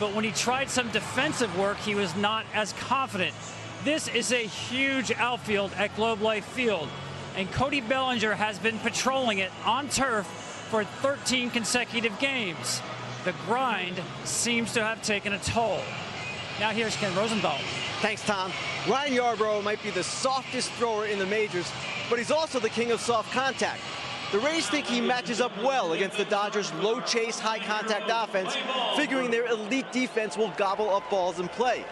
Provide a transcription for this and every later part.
but when he tried some defensive work, he was not as confident. This is a huge outfield at Globe Life Field, and Cody Bellinger has been patrolling it on turf for 13 consecutive games. The grind seems to have taken a toll. Now here's Ken Rosenthal. Thanks, Tom. Ryan Yarbrough might be the softest thrower in the majors, but he's also the king of soft contact. The Rays think he matches up well against the Dodgers' low chase, high contact offense, figuring their elite defense will gobble up balls in play.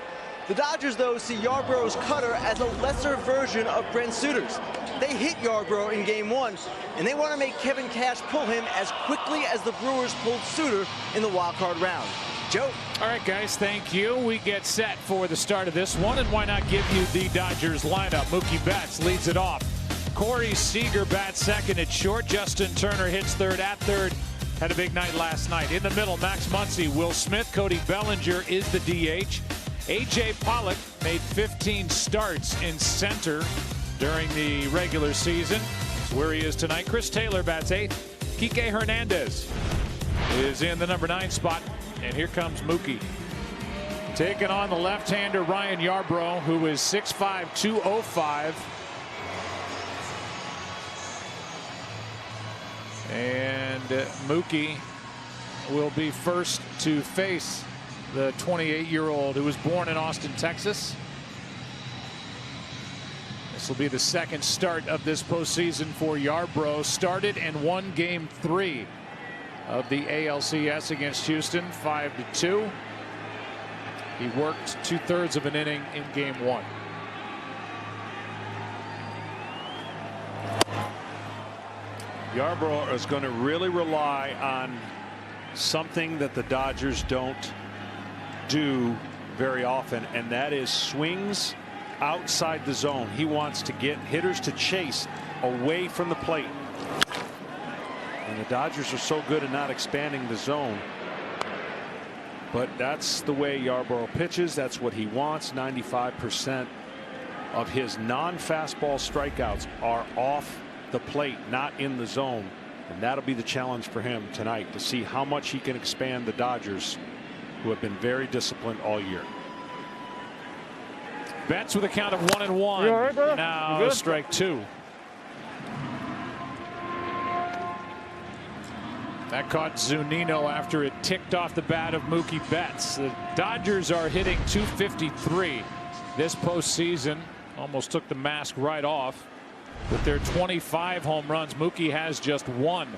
The Dodgers, though, see Yarbrough's cutter as a lesser version of Brent Suter's. They hit Yarbrough in Game 1, and they want to make Kevin Cash pull him as quickly as the Brewers pulled Suter in the wild-card round. Joe? All right, guys, thank you. We get set for the start of this one, and why not give you the Dodgers lineup? Mookie Betts leads it off. Corey Seager bats second at short. Justin Turner hits third at third. Had a big night last night. In the middle, Max Muncy, Will Smith, Cody Bellinger is the DH. A.J. Pollock made 15 starts in center during the regular season. That's where he is tonight. Chris Taylor bats eighth. Kike Hernandez is in the number 9 spot. And here comes Mookie. Taking on the left-hander Ryan Yarbrough, who is 6'5", 205. And Mookie will be first to face the 28-year-old who was born in Austin, Texas. This will be the second start of this postseason for Yarbrough. Started and won Game 3 of the ALCS against Houston, 5-2. He worked 2/3 of an inning in Game 1. Yarbrough is going to really rely on something that the Dodgers don't do very often, and that is swings outside the zone. He wants to get hitters to chase away from the plate. And the Dodgers are so good at not expanding the zone. But that's the way Yarbrough pitches. That's what he wants. 95% of his non-fastball strikeouts are off the plate, not in the zone. And that'll be the challenge for him tonight, to see how much he can expand the Dodgers, who have been very disciplined all year. Betts with a count of 1-1. You all right, bro? Now strike 2. That caught Zunino after it ticked off the bat of Mookie Betts. The Dodgers are hitting .253 this postseason. Almost took the mask right off with their 25 home runs. Mookie has just 1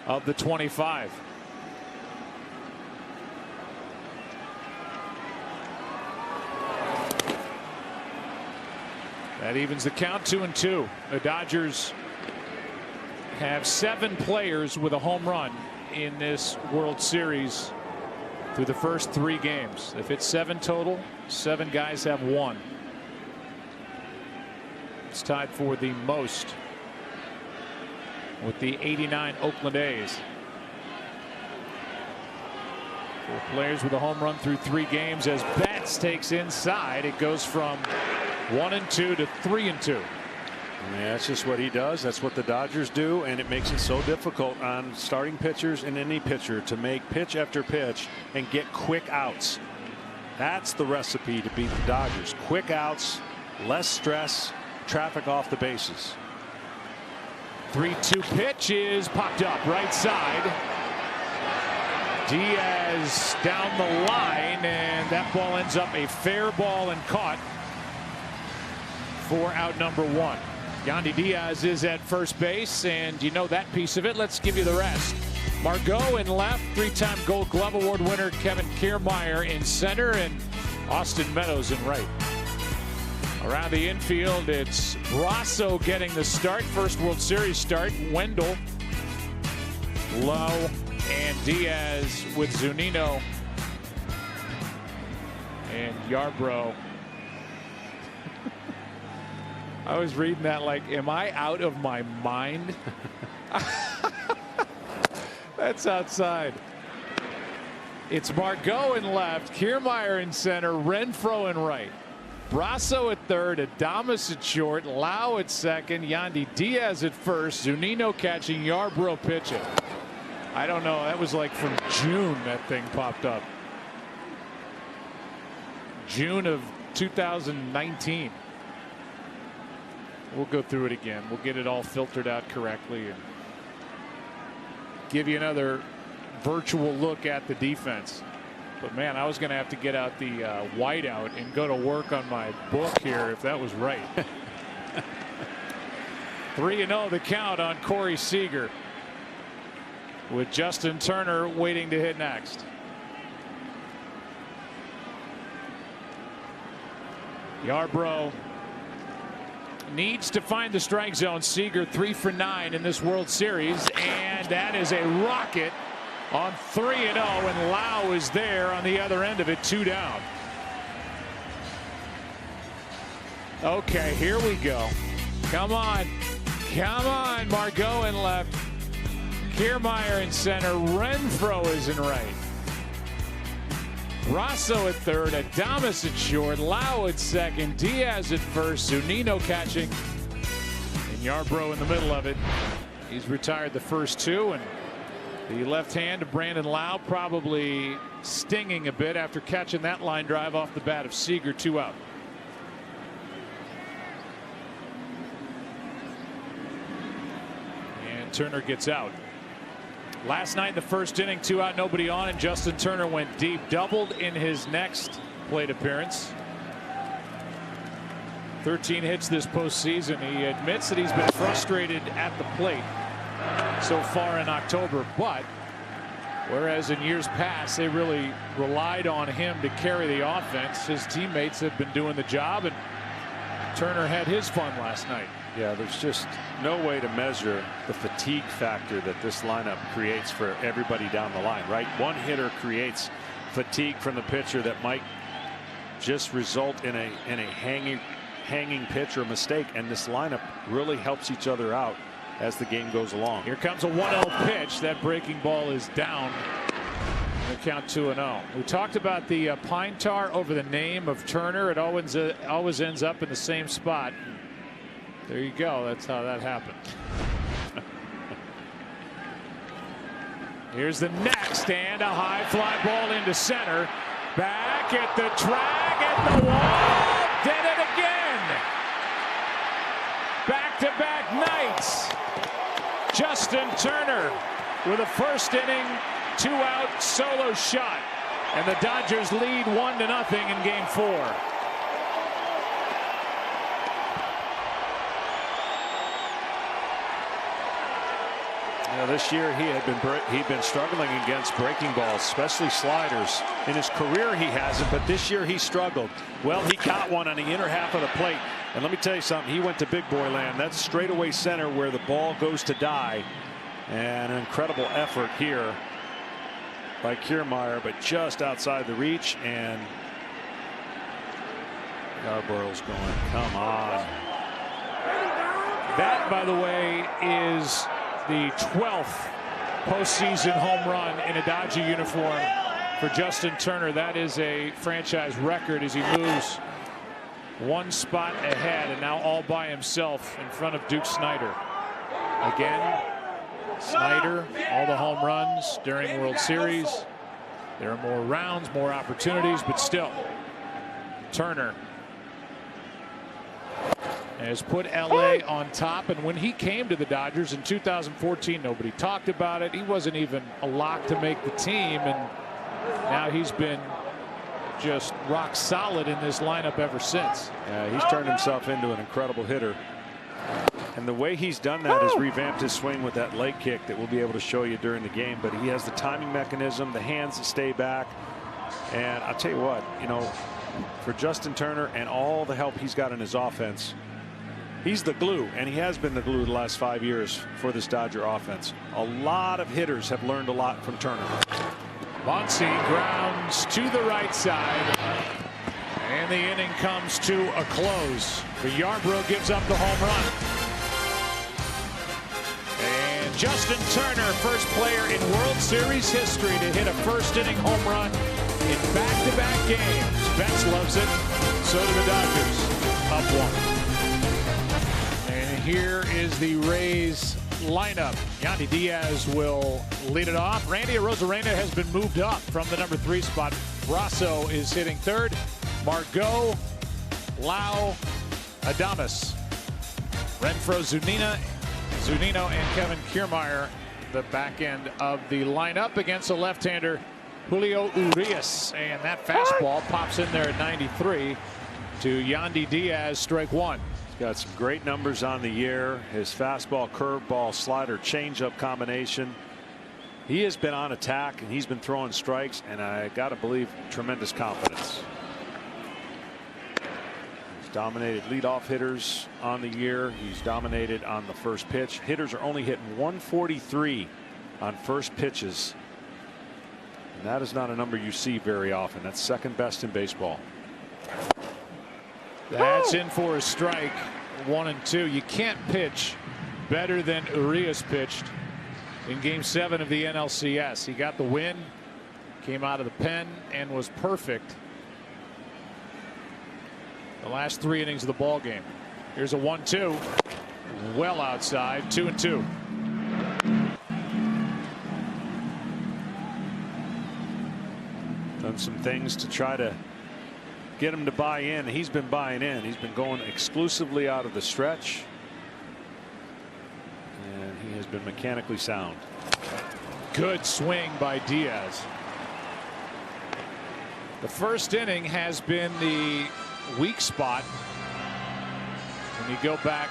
of the 25. That evens the count, 2-2. The Dodgers have 7 players with a home run in this World Series through the first 3 games. If it's 7 total, 7 guys have 1. It's tied for the most with the 89 Oakland A's. 4 players with a home run through 3 games. As Betts takes inside, it goes from 1-2 to 3-2. Yeah, that's just what he does. That's what the Dodgers do, and it makes it so difficult on starting pitchers and any pitcher to make pitch after pitch and get quick outs. That's the recipe to beat the Dodgers. Quick outs, less stress, traffic off the bases. 3-2 pitch is popped up right side. Diaz down the line, and that ball ends up a fair ball and caught for out number 1. Yandy Diaz is at first base, and you know that piece of it. Let's give you the rest. Margot in left, 3-time Gold Glove Award winner Kevin Kiermaier in center, and Austin Meadows in right. Around the infield, it's Brasso getting the start. First World Series start. Wendell, Lowe, and Diaz with Zunino and Yarbrough. I was reading that like, am I out of my mind? That's outside. It's Margot in left, Kiermaier in center, Renfroe in right. Brasso at third, Adames at short, Lau at second, Yandy Diaz at first, Zunino catching, Yarbrough pitching. I don't know. That was like from June that thing popped up. June of 2019. We'll go through it again. We'll get it all filtered out correctly and give you another virtual look at the defense. But man, I was going to have to get out the whiteout and go to work on my book here if that was right. 3-0 the count on Corey Seager, with Justin Turner waiting to hit next. Yarbrough needs to find the strike zone. Seager 3 for 9 in this World Series, and that is a rocket on 3-0, and Lau is there on the other end of it, 2 down. Okay, here we go. Come on. Come on. Margot in left. Kiermaier in center. Renfroe is in right. Rosso at third. Adames at short. Lau at second. Diaz at first. Zunino catching. And Yarbrough in the middle of it. He's retired the first 2, and the left hand of Brandon Lau probably stinging a bit after catching that line drive off the bat of Seager. 2 out. And Turner gets out. Last night in the first inning, 2 out, nobody on, and Justin Turner went deep, doubled in his next plate appearance. 13 hits this postseason. He admits that he's been frustrated at the plate so far in October, but whereas in years past they really relied on him to carry the offense, his teammates have been doing the job, and Turner had his fun last night. Yeah, there's just no way to measure the fatigue factor that this lineup creates for everybody down the line, right? One hitter creates fatigue from the pitcher that might just result in a hanging pitch or mistake, and this lineup really helps each other out as the game goes along. Here comes a 1-0 pitch. That breaking ball is down. The count 2-0. We talked about the pine tar over the name of Turner. It always ends up in the same spot. There you go. That's how that happened. Here's the next, and a high fly ball into center. Back at the track, at the wall. Did it again. Back-to-back nights. Justin Turner with a first inning, 2-out solo shot, and the Dodgers lead 1-0 in Game 4. This year he'd been struggling against breaking balls, especially sliders. In his career he hasn't, but this year he struggled. Well, he caught one on the inner half of the plate, and let me tell you something, he went to big boy land. That's straightaway center where the ball goes to die, and an incredible effort here by Kiermaier, but just outside the reach, and Yarborough's going, come on. That, by the way, is the 12th postseason home run in a Dodger uniform for Justin Turner. That is a franchise record as he moves one spot ahead and now all by himself in front of Duke Snider. Again, Snider, all the home runs during the World Series. There are more rounds, more opportunities, but still, Turner has put LA on top. And when he came to the Dodgers in 2014, nobody talked about it. He wasn't even a lock to make the team, and now he's been just rock solid in this lineup ever since. Yeah, he's turned himself into an incredible hitter, and the way he's done that is revamped his swing with that leg kick that we'll be able to show you during the game. But he has the timing mechanism, the hands that stay back, and I'll tell you what, for Justin Turner and all the help he's got in his offense, he's the glue, and he has been the glue the last 5 years for this Dodger offense. A lot of hitters have learned a lot from Turner. Muncy grounds to the right side, and the inning comes to a close. Yarbrough gives up the home run. And Justin Turner, first player in World Series history to hit a first inning home run in back-to-back games. Betts loves it. So do the Dodgers. Up 1. And here is the Rays lineup. Yandy Diaz will lead it off. Randy Arozarena has been moved up from the number 3 spot. Rosso is hitting third. Margot, Lau, Adames, Renfro, Zunino, and Kevin Kiermaier, the back end of the lineup against a left-hander, Julio Urias. And that fastball pops in there at 93 to Yandy Diaz, strike one. He's got some great numbers on the year. His fastball, curveball, slider, changeup combination. He has been on attack and he's been throwing strikes, and I got to believe tremendous confidence. He's dominated leadoff hitters on the year. He's dominated on the first pitch. Hitters are only hitting 143 on first pitches. And that is not a number you see very often. That's second best in baseball. That's in for a strike. 1-2. You can't pitch better than Urias pitched in Game 7 of the NLCS. He got the win, came out of the pen, and was perfect the last 3 innings of the ball game. Here's a 1-2. Well outside. 2-2. Done some things to try to get him to buy in. He's been buying in. He's been going exclusively out of the stretch, and he has been mechanically sound. Good swing by Diaz. The first inning has been the weak spot when you go back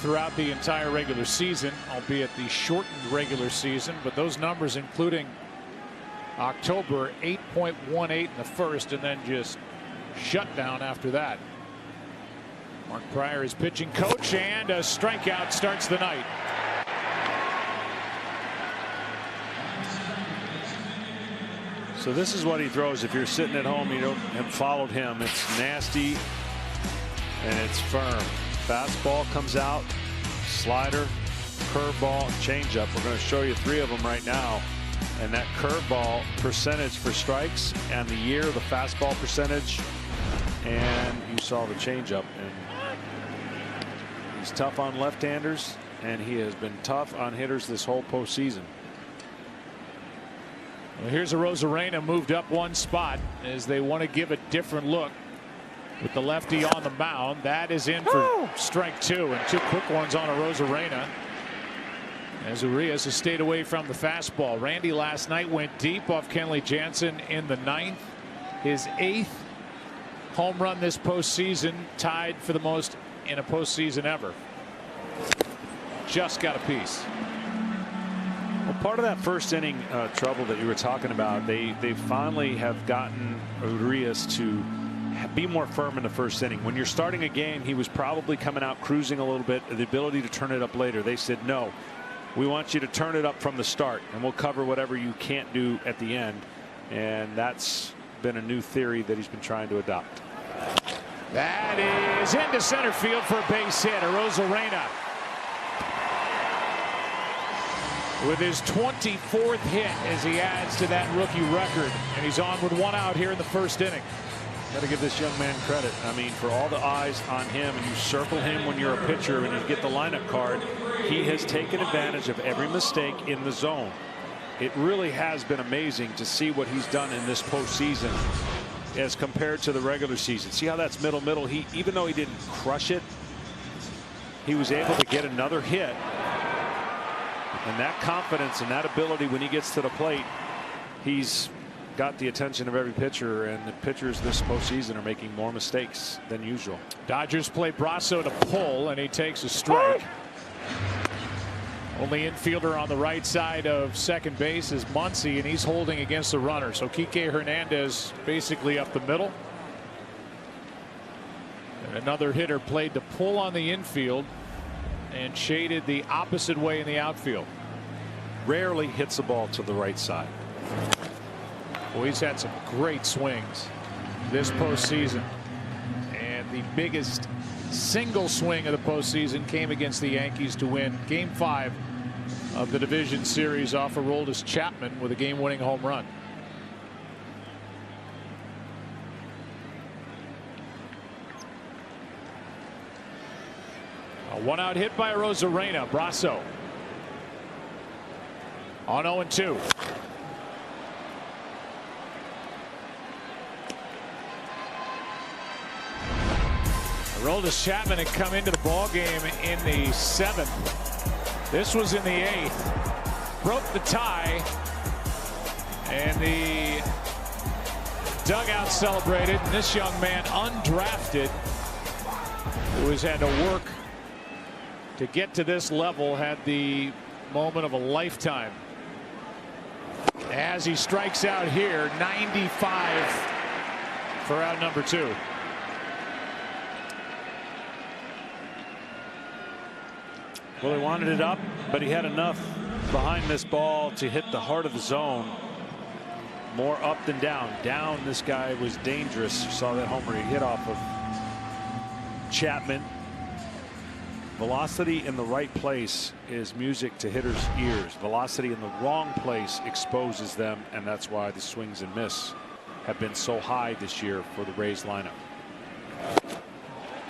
throughout the entire regular season, albeit the shortened regular season. But those numbers, including October, 8.18 in the first, and then just shut down after that. Mark Pryor is pitching coach, and a strikeout starts the night. So this is what he throws. If you're sitting at home, you don't have followed him. It's nasty and it's firm. Fastball comes out, slider, curveball, changeup. We're going to show you 3 of them right now. And that curveball percentage for strikes and the year, the fastball percentage, and you saw the changeup. And he's tough on left-handers, and he has been tough on hitters this whole postseason. Well, here's a Rosarena moved up one spot as they want to give a different look with the lefty on the mound. That is in for strike 2, and 2 quick ones on a Rosarena, as Urias has stayed away from the fastball. Randy last night went deep off Kenley Jansen in the 9th. His 8th home run this postseason, tied for the most in a postseason ever. Just got a piece. Well, part of that first inning trouble that you were talking about, they finally have gotten Urias to be more firm in the first inning. When you're starting a game, he was probably coming out cruising a little bit, the ability to turn it up later. They said, no, we want you to turn it up from the start, and we'll cover whatever you can't do at the end. And that's been a new theory that he's been trying to adopt. That is into center field for a base hit. Rosarena with his 24th hit as he adds to that rookie record, and he's on with 1 out here in the first inning. Got to give this young man credit. I mean, for all the eyes on him, and you circle him when you're a pitcher and you get the lineup card, he has taken advantage of every mistake in the zone. It really has been amazing to see what he's done in this postseason as compared to the regular season. See how that's middle. He, even though he didn't crush it, he was able to get another hit. And that confidence and that ability when he gets to the plate, he's got the attention of every pitcher, and the pitchers this postseason are making more mistakes than usual. Dodgers play Brasso to pull, and he takes a strike. Only infielder on the right side of second base is Muncy, and he's holding against the runner. So Kike Hernandez basically up the middle. And another hitter played to pull on the infield and shaded the opposite way in the outfield. Rarely hits the ball to the right side. Well, he's had some great swings this postseason, and the biggest single swing of the postseason came against the Yankees to win Game 5 of the division series off Aroldis Chapman with a game-winning home run. A 1-out hit by Rosarena. Brasso on 0-2. Aroldis Chapman had come into the ball game in the 7th. This was in the 8th. Broke the tie. And the dugout celebrated. And this young man, undrafted, who has had to work to get to this level, had the moment of a lifetime. As he strikes out here, 95 for out number 2. Well, he wanted it up, but he had enough behind this ball to hit the heart of the zone. More up than down. Down, this guy was dangerous. You saw that homer he hit off of Chapman. Velocity in the right place is music to hitters' ears. Velocity in the wrong place exposes them, and that's why the swings and miss have been so high this year for the Rays lineup.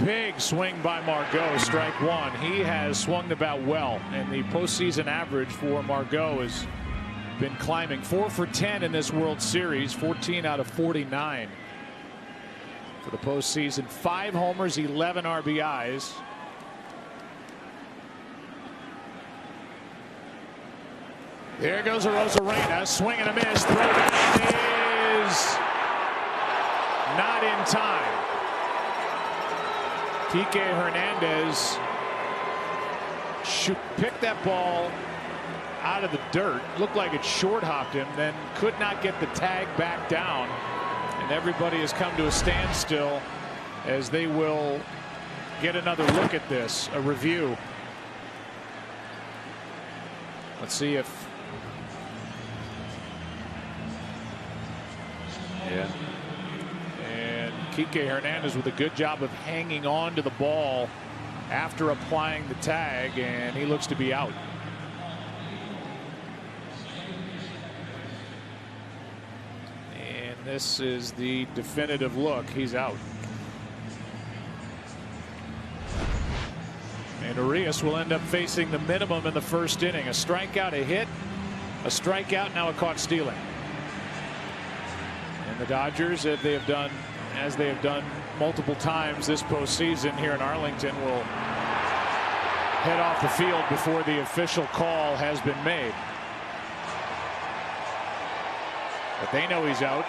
Big swing by Margot, strike 1. He has swung the bat well, and the postseason average for Margot has been climbing. 4 for 10 in this World Series, 14 out of 49 for the postseason. 5 homers, 11 RBIs. There goes a Rosarena, swing and a miss. Throwdown is not in time. Kike Hernandez picked that ball out of the dirt. Looked like it short hopped him, then could not get the tag back down. And everybody has come to a standstill as they will get another look at this, a review. Let's see if. Yeah. And Kike Hernandez with a good job of hanging on to the ball after applying the tag, and he looks to be out. And this is the definitive look. He's out. And Arias will end up facing the minimum in the first inning. A strikeout, a hit, a strikeout, now a caught stealing. And the Dodgers, as they have done multiple times this postseason here in Arlington, will head off the field before the official call has been made. But they know he's out.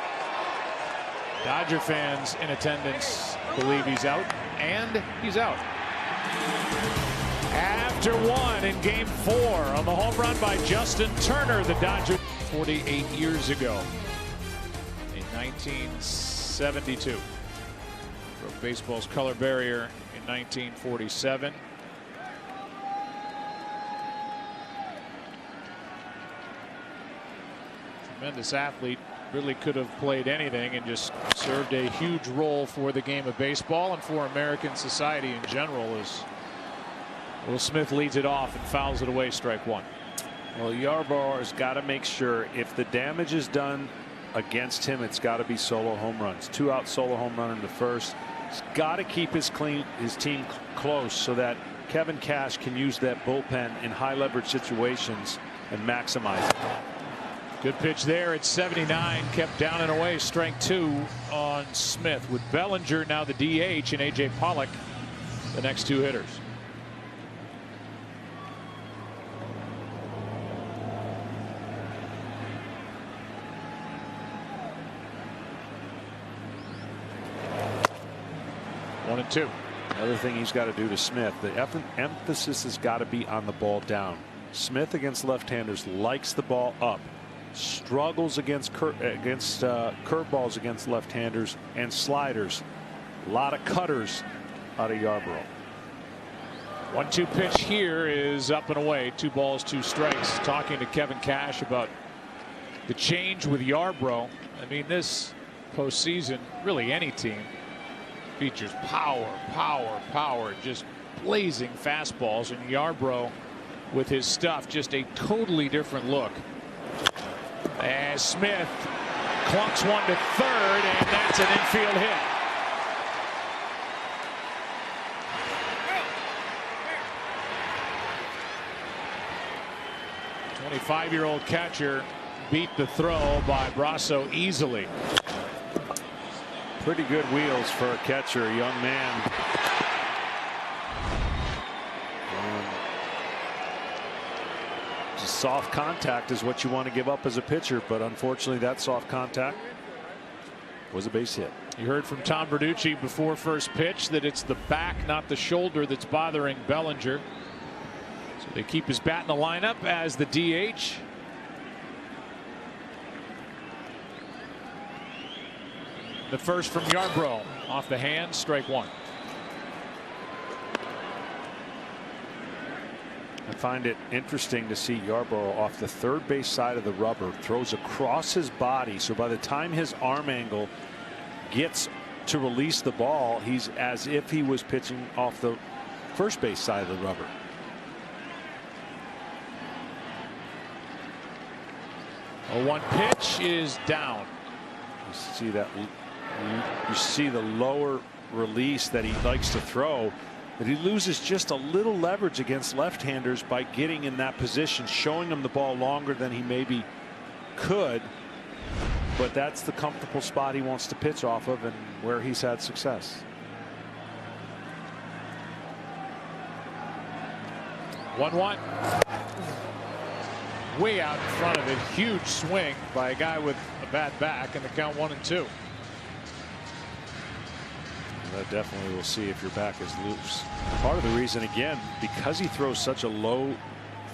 Dodger fans in attendance believe he's out, and he's out. After 1 in Game 4 on the home run by Justin Turner, the Dodgers 48 years ago in 1972. Broke baseball's color barrier in 1947. Tremendous athlete, really could have played anything and just served a huge role for the game of baseball and for American society in general, as Will Smith leads it off and fouls it away, strike 1. Well, Yarbrough has got to make sure if the damage is done against him, it's got to be solo home runs. 2-out solo home run in the first. He's got to keep his team close so that Kevin Cash can use that bullpen in high leverage situations and maximize it. Good pitch there at 79, kept down and away, strike 2 on Smith, with Bellinger now the DH and A.J. Pollock the next 2 hitters. One and 2. Another thing he's got to do to Smith, the emphasis has got to be on the ball down. Smith against left-handers likes the ball up, struggles against curveballs against left-handers and sliders. A lot of cutters out of Yarbrough. 1-2 pitch here is up and away. 2 balls, 2 strikes. Talking to Kevin Cash about the change with Yarbrough. I mean, this postseason, really any team, features power, just blazing fastballs, and Yarbrough with his stuff, just a totally different look. As Smith clunks one to third, and that's an infield hit. The 25-year-old catcher beat the throw by Brasso easily. Pretty good wheels for a catcher, a young man soft contact is what you want to give up as a pitcher, but unfortunately that soft contact was a base hit. You heard from Tom Verducci before first pitch that it's the back, not the shoulder, that's bothering Bellinger. So they keep his bat in the lineup as the DH. The first from Yarbrough, off the hand, strike one. I find it interesting to see Yarbrough off the third base side of the rubber, throws across his body, so by the time his arm angle gets to release the ball, he's as if he was pitching off the first base side of the rubber. A 1 pitch is down. You see that, you see the lower release that he likes to throw, that he loses just a little leverage against left-handers by getting in that position, showing him the ball longer than he maybe could. But that's the comfortable spot he wants to pitch off of and where he's had success. 1-1. Way out in front of it. Huge swing by a guy with a bad back, and the count 1-2. That definitely will see if your back is loose. Part of the reason, again, because he throws such a low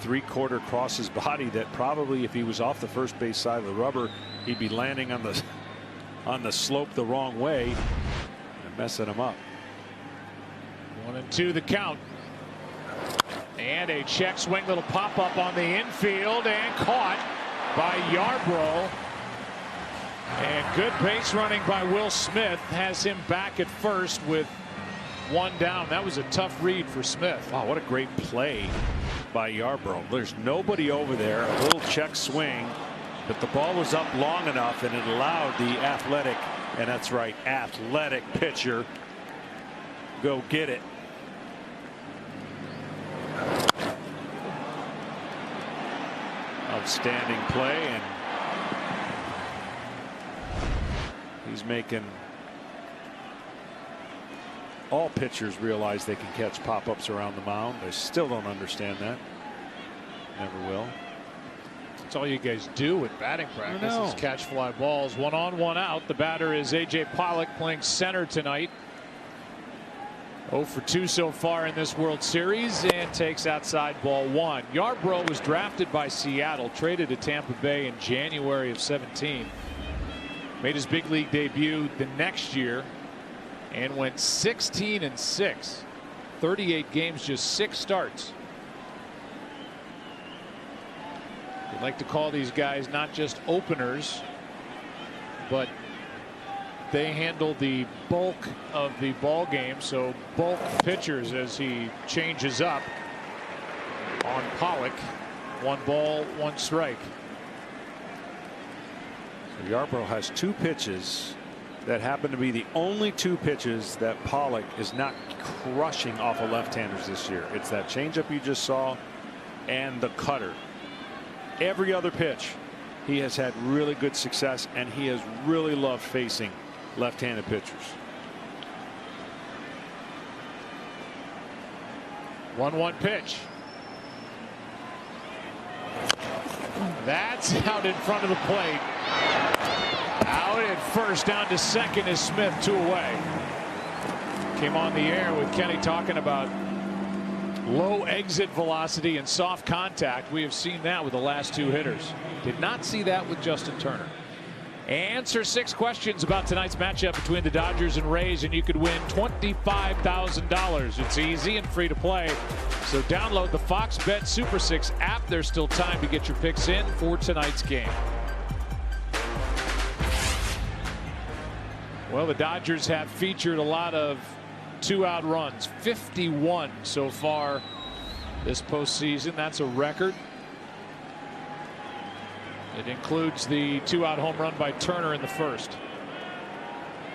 3/4 across his body, that probably if he was off the first base side of the rubber, he'd be landing on the slope the wrong way and messing him up. 1-2 the count. And a check swing, little pop up on the infield, and caught by Yarbrough. And good base running by Will Smith has him back at first with one down. That was a tough read for Smith. Wow, what a great play by Yarbrough. There's nobody over there. A little check swing, but the ball was up long enough and it allowed the athletic, and that's right, athletic pitcher go get it. Outstanding play, and he's making all pitchers realize they can catch pop-ups around the mound. I still don't understand that. Never will. That's all you guys do at batting practice is catch fly balls. 1 on, 1 out. The batter is A.J. Pollock, playing center tonight. 0 for 2 so far in this World Series, and takes outside ball 1. Yarbrough was drafted by Seattle, traded to Tampa Bay in January of 17. Made his big league debut the next year and went 16-6. 38 games, just 6 starts. We'd like to call these guys not just openers, but they handle the bulk of the ball game, so bulk pitchers as he changes up on Pollock. 1 ball, 1 strike. So Yarbrough has 2 pitches that happen to be the only 2 pitches that Pollock is not crushing off of left-handers this year. It's that changeup you just saw and the cutter. Every other pitch he has had really good success, and he has really loved facing left-handed pitchers. 1-1 pitch. That's out in front of the plate. Out at first, down to second is Smith, 2 away. Came on the air with Kenny talking about low exit velocity and soft contact. We have seen that with the last 2 hitters. Did not see that with Justin Turner. Answer 6 questions about tonight's matchup between the Dodgers and Rays, and you could win $25,000. It's easy and free to play. So download the Fox Bet Super 6 app. There's still time to get your picks in for tonight's game. Well, the Dodgers have featured a lot of 2-out runs, 51 so far this postseason. That's a record. It includes the 2-out home run by Turner in the first.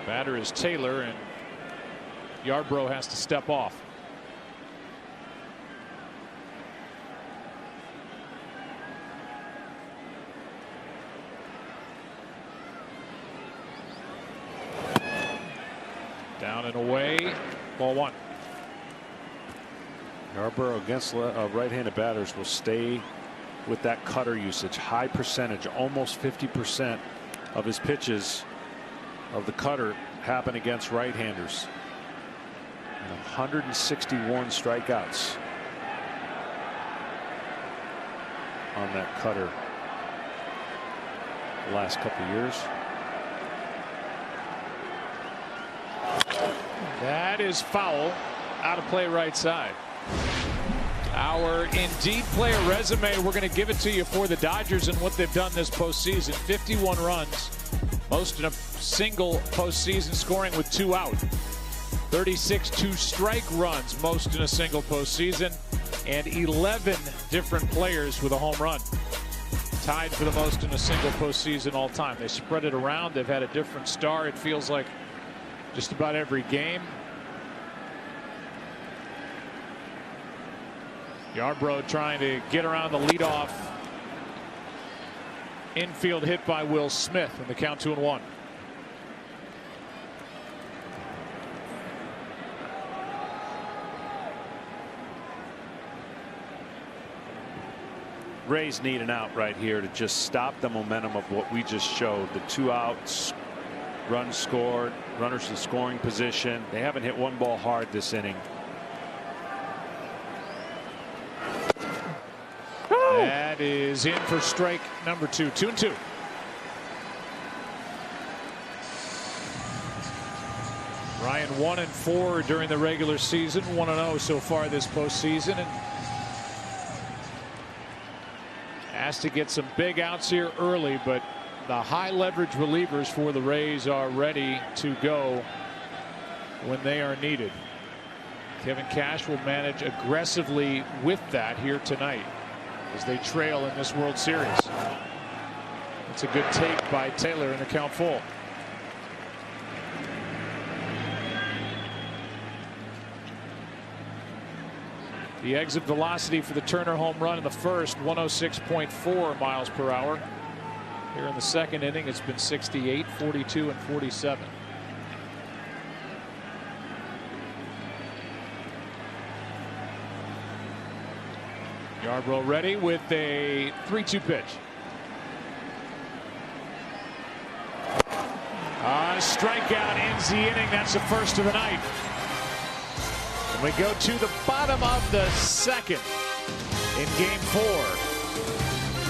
Batter is Taylor, and Yarbrough has to step off. Down and away, ball 1. Yarbrough against right-handed batters will stay with that cutter usage. High percentage, almost 50% of his pitches of the cutter happen against right-handers. 161 strikeouts on that cutter the last couple of years. That is foul. Out of play right side. Our Indeed player resume, we're going to give it to you for the Dodgers and what they've done this postseason. 51 runs, most in a single postseason, scoring with 2 out. 36 two-strike runs, most in a single postseason, and 11 different players with a home run. Tied for the most in a single postseason all time. They spread it around. They've had a different star, it feels like, just about every game. Yarbrough trying to get around the leadoff infield hit by Will Smith, and the count 2-1. Rays need an out right here to just stop the momentum of what we just showed. The 2 outs, runs scored, runners in scoring position. They haven't hit one ball hard this inning. That is in for strike number 2. 2-2. Ryan 1-4 during the regular season, 1-0 so far this postseason, and has to get some big outs here early, but the high leverage relievers for the Rays are ready to go when they are needed. Kevin Cash will manage aggressively with that here tonight as they trail in this World Series. It's a good take by Taylor in the count full. The exit velocity for the Turner home run in the first, 106.4 miles per hour. Here in the second inning, it's been 68, 42, and 47. Yarbrough ready with a 3-2 pitch. Strikeout ends the inning. That's the first of the night. And we go to the bottom of the second in game 4.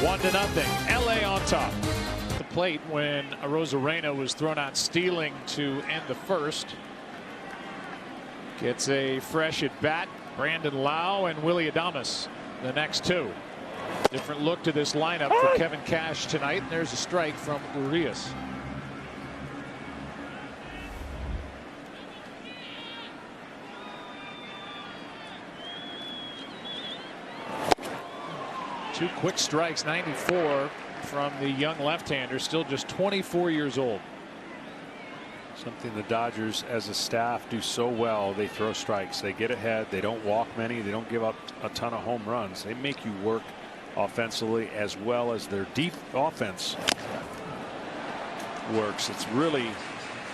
1-0. LA on top. The plate when Arozarena was thrown out stealing to end the first. Gets a fresh at bat. Brandon Lau and Willie Adames the next 2. Different look to this lineup for Kevin Cash tonight. And there's a strike from Urias. Two quick strikes, 94 from the young left-hander, still just 24 years old. Something the Dodgers as a staff do so well. They throw strikes. They get ahead. They don't walk many. They don't give up a ton of home runs. They make you work offensively as well as their deep offense works. It's really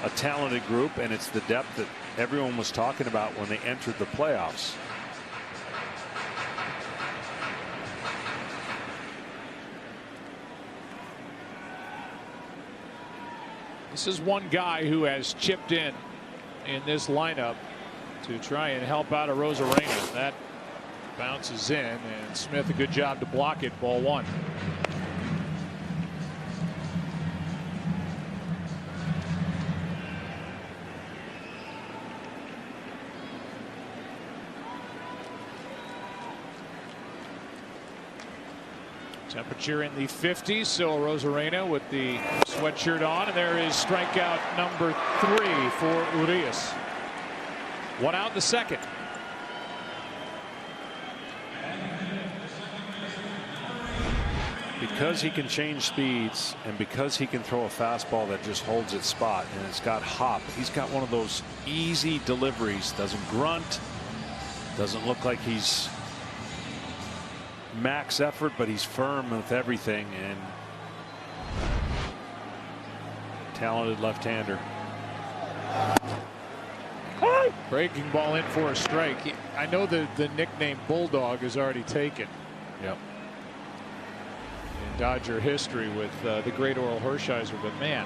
a talented group, and it's the depth that everyone was talking about when they entered the playoffs. This is one guy who has chipped in this lineup to try and help out Arozarena. That bounces in, and Smith a good job to block it. Ball 1. Temperature in the 50s, so Arozarena with the sweatshirt on, and there is strikeout number 3 for Urias. 1 out in the second. Because he can change speeds and because he can throw a fastball that just holds its spot and it's got hop, he's got one of those easy deliveries. Doesn't grunt, doesn't look like he's max effort, but he's firm with everything, and talented left-hander. Breaking ball in for a strike. I know the nickname Bulldog is already taken. Yep. Dodger history with the great Oral Hershiser, but man,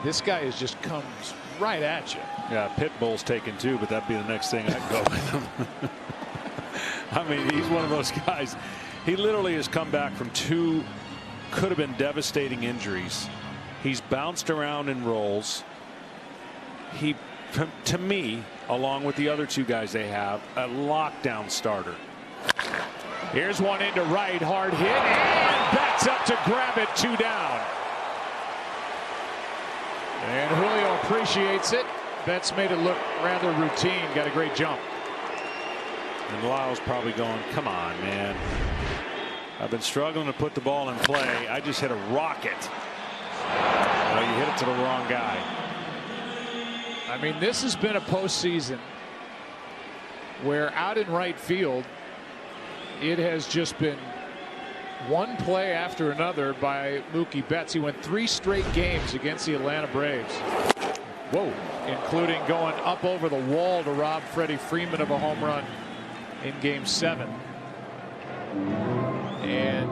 this guy just comes right at you. Yeah, Pitbull's taken too, but that'd be the next thing I'd go with him. I mean, he's one of those guys. He literally has come back from 2 could have been devastating injuries. He's bounced around in roles. He, to me, along with the other 2 guys they have, a lockdown starter. Here's one into right, hard hit, and backs up to grab it, 2 down. And Julio appreciates it. Betts made it look rather routine, got a great jump. And Lyle's probably going, come on, man. I've been struggling to put the ball in play. I just hit a rocket. Well, you hit it to the wrong guy. I mean, this has been a postseason where out in right field, it has just been one play after another by Mookie Betts. He went 3 straight games against the Atlanta Braves. Whoa. Including going up over the wall to rob Freddie Freeman of a home run in Game 7. And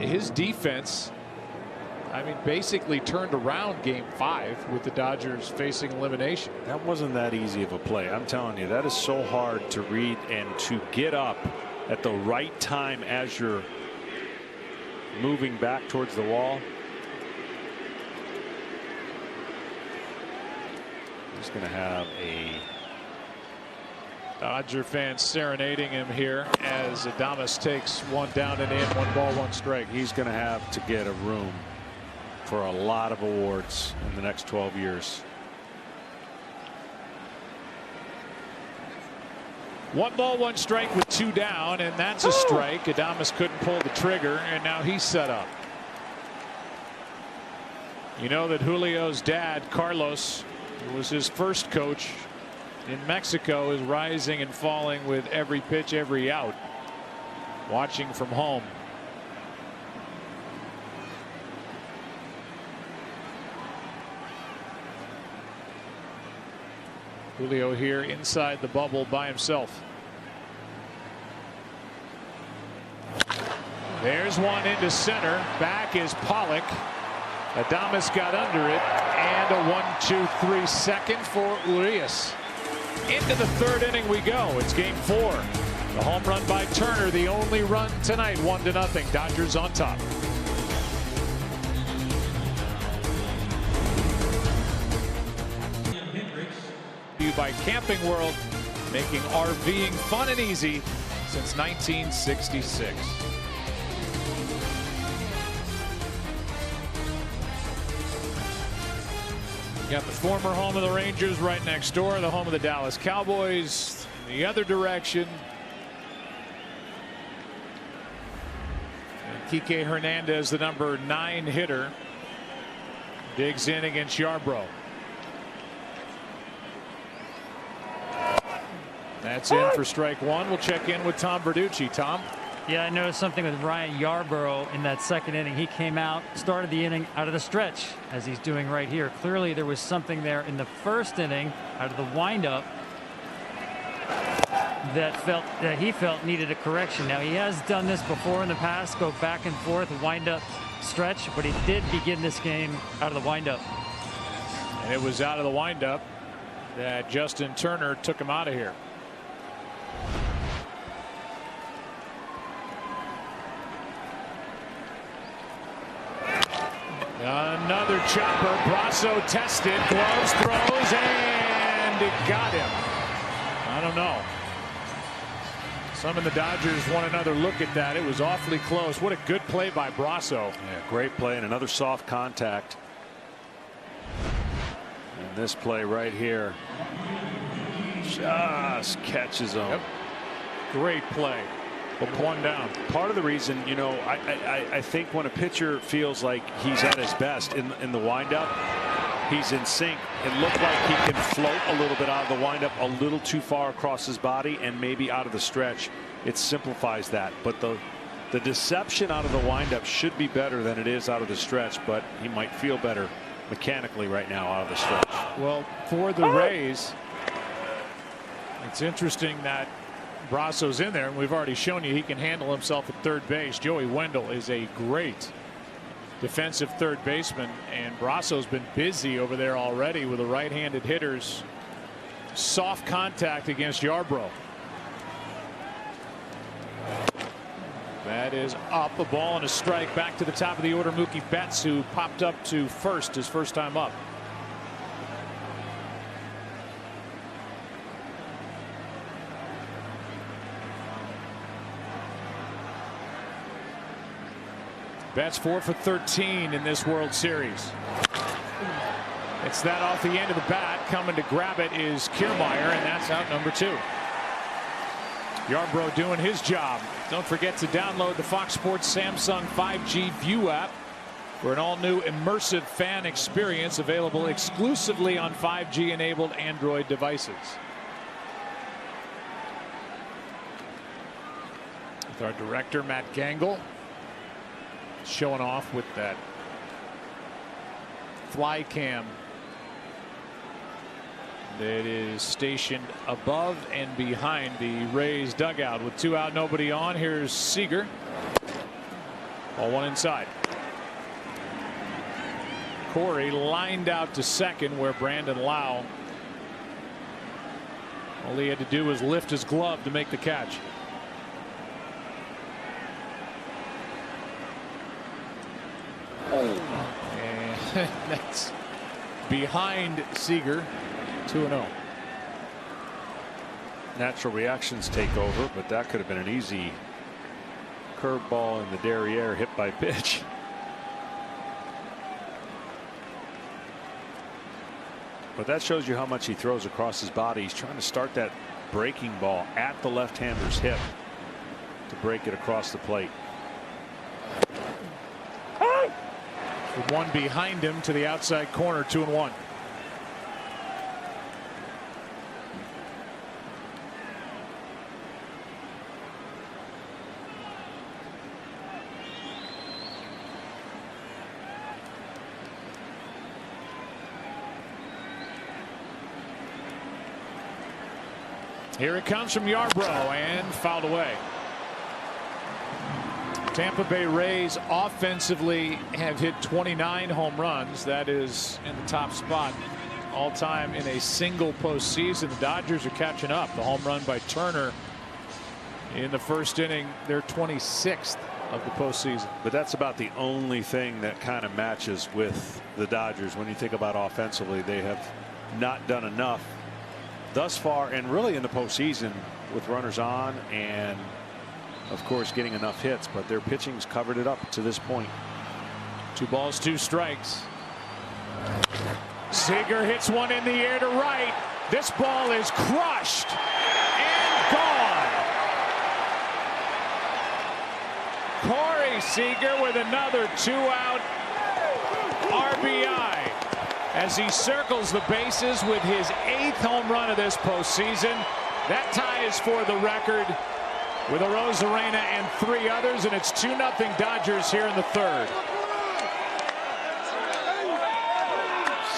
his defense, I mean, basically turned around Game 5 with the Dodgers facing elimination. That wasn't that easy of a play. I'm telling you, that is so hard to read and to get up at the right time as you're moving back towards the wall. He's going to have a Dodger fans serenading him here as Adames takes 1 down and in, 1 ball, 1 strike. He's going to have to get a room for a lot of awards in the next 12 years. 1 ball, 1 strike with 2 down, and that's a strike. Adames couldn't pull the trigger, and now he's set up. You know that Julio's dad, Carlos, who was his first coach in Mexico, is rising and falling with every pitch, every out. Watching from home. Julio here inside the bubble by himself. There's one into center. Back is Pollock. Adames got under it, and a 1-2-3 second for Urias. Into the 3rd inning we go. It's Game 4. The home run by Turner, the only run tonight, 1-0. Dodgers on top. By Camping World, making RVing fun and easy since 1966. Got the former home of the Rangers right next door, the home of the Dallas Cowboys the other direction. And Kike Hernandez, the number 9 hitter, digs in against Yarbrough. That's in for strike 1. We'll check in with Tom Verducci. Tom? Yeah, I noticed something with Ryan Yarbrough in that 2nd inning. He came out, started the inning out of the stretch, as he's doing right here. Clearly, there was something there in the 1st inning out of the windup that he felt needed a correction. Now, he has done this before in the past, go back and forth, wind-up stretch, but he did begin this game out of the windup. And it was out of the windup that Justin Turner took him out of here. Another chopper. Brasso tested, gloves, throws, and it got him. I don't know. Some of the Dodgers want another look at that. It was awfully close. What a good play by Brasso. Yeah, great play and another soft contact. And this play right here just catches him. Yep. Great play. But 1 down. Part of the reason, you know, I think when a pitcher feels like he's at his best in the windup, he's in sync. It looked like he can float a little bit out of the windup a little too far across his body and maybe out of the stretch. It simplifies that. But the deception out of the windup should be better than it is out of the stretch. But he might feel better mechanically right now out of the stretch. Well, for the Rays, it's interesting that Brasso's in there, and we've already shown you he can handle himself at third base. Joey Wendell is a great defensive third baseman, and Brasso's been busy over there already with the right-handed hitters. Soft contact against Yarbrough. That is up, a ball and a strike. Back to the top of the order, Mookie Betts, who popped up to first his first time up. Betts 4 for 13 in this World Series. It's that off the end of the bat. Coming to grab it is Kiermaier, and that's out number 2. Yarbrough doing his job. Don't forget to download the Fox Sports Samsung 5G View app for an all-new immersive fan experience available exclusively on 5G-enabled Android devices. With our director, Matt Gangle, showing off with that fly cam that is stationed above and behind the Rays dugout. With 2 out, nobody on. Here's Seager. Ball 1 inside. Corey lined out to second, where Brandon Lau, all he had to do was lift his glove to make the catch. And that's behind Seager. 2-0. Natural reactions take over, but that could have been an easy curveball in the derriere hit by pitch. But that shows you how much he throws across his body. He's trying to start that breaking ball at the left-hander's hip to break it across the plate. With one behind him to the outside corner, 2-1. Here it comes from Yarbrough, and fouled away. Tampa Bay Rays offensively have hit 29 home runs. That is in the top spot all time in a single postseason. The Dodgers are catching up. The home run by Turner in the first inning, their 26th of the postseason. But that's about the only thing that kind of matches with the Dodgers. When you think about offensively, they have not done enough thus far, and really in the postseason, with runners on and of course getting enough hits, but their pitching's covered it up to this point. 2 balls, 2 strikes. Seager hits one in the air to right. This ball is crushed and gone. Corey Seager with another 2-out RBI as he circles the bases with his 8th home run of this postseason. That tie is for the record with Arozarena and 3 others, and it's 2-0 Dodgers here in the 3rd.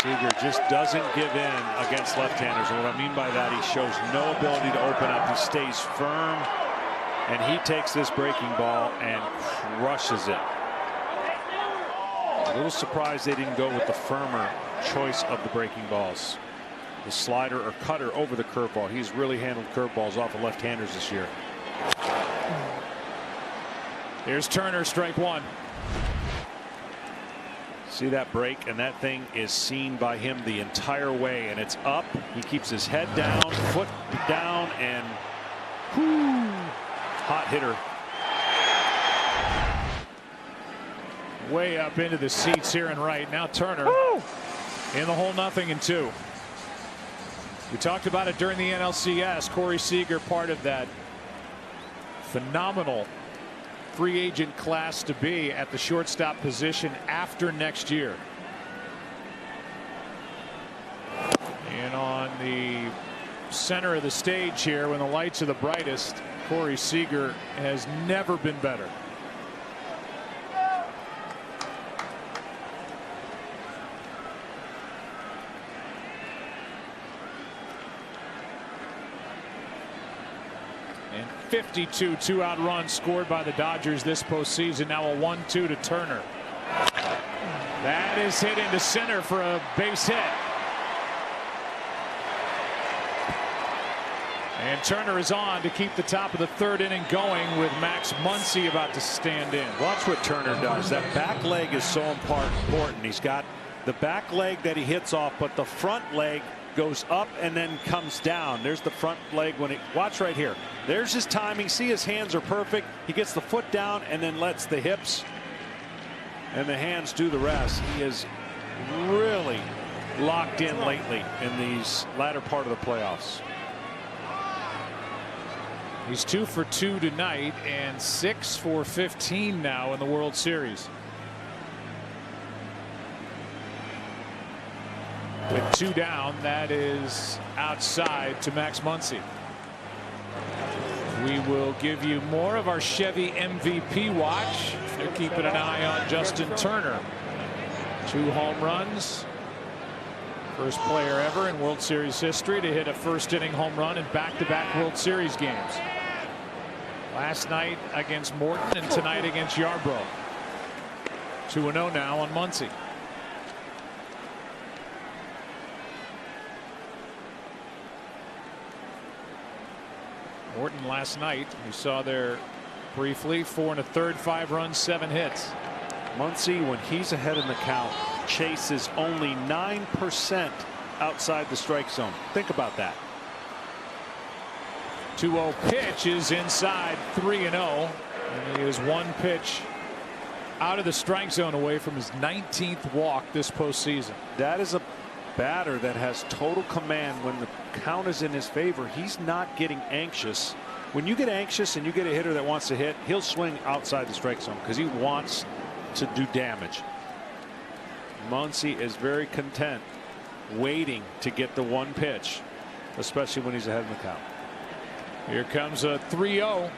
Seager just doesn't give in against left-handers, and what I mean by that, he shows no ability to open up. He stays firm, and he takes this breaking ball and crushes it. A little surprised they didn't go with the firmer choice of the breaking balls. The slider or cutter over the curveball. He's really handled curveballs off of left-handers this year. Here's Turner, strike 1. See that break, and that thing is seen by him the entire way, and it's up. He keeps his head down, foot down, and hot hitter. Way up into the seats here and right. Now Turner in the hole, 0-2. We talked about it during the NLCS. Corey Seager, part of that phenomenal free agent class to be at the shortstop position after next year. And on the center of the stage here, when the lights are the brightest, Corey Seager has never been better. And 52 two-out runs scored by the Dodgers this postseason. Now a 1-2 to Turner. That is hit into center for a base hit. And Turner is on to keep the top of the third inning going with Max Muncy about to stand in. Watch what Turner does. That back leg is so important. He's got the back leg that he hits off, but the front leg goes up and then comes down. There's the front leg when it, watch right here. There's his timing. See, his hands are perfect. He gets the foot down and then lets the hips and the hands do the rest. He is really locked in lately in these latter part of the playoffs. He's 2 for 2 tonight and 6 for 15 now in the World Series. With 2 down, that is outside to Max Muncy. We will give you more of our Chevy MVP watch. They're keeping an eye on Justin Turner. 2 home runs. First player ever in World Series history to hit a first inning home run in back-to-back World Series games. Last night against Morton and tonight against Yarbrough. 2-0 now on Muncy. Morton last night, we saw there briefly, 4 1/3, 5 runs, 7 hits. Muncy, when he's ahead in the count, chases only 9% outside the strike zone. Think about that. 2-0 pitch is inside, 3-0, and he is 1 pitch out of the strike zone away from his 19th walk this postseason. That is a batter that has total command when the count is in his favor. He's not getting anxious. When you get anxious and you get a hitter that wants to hit, he'll swing outside the strike zone because he wants to do damage. Muncy is very content waiting to get the 1 pitch, especially when he's ahead in the count. Here comes a 3-0.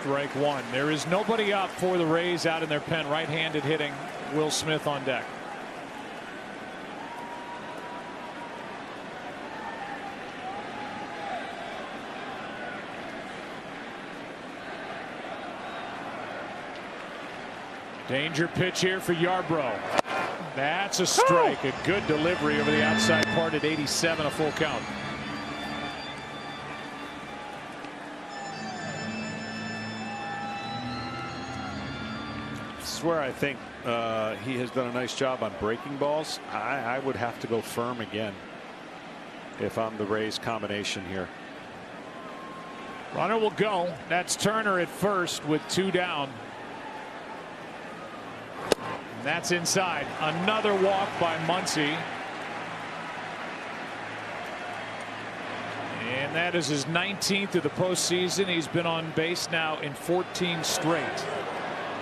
Strike 1. There is nobody up for the Rays out in their pen. Right-handed hitting. Will Smith on deck. Danger pitch here for Yarbrough. That's a strike. A good delivery over the outside part at 87, a full count. This is where I think he has done a nice job on breaking balls. I would have to go firm again if I'm the Rays combination here. Runner will go. That's Turner at first with 2 down. That's inside. Another walk by Muncy. And that is his 19th of the postseason. He's been on base now in 14 straight.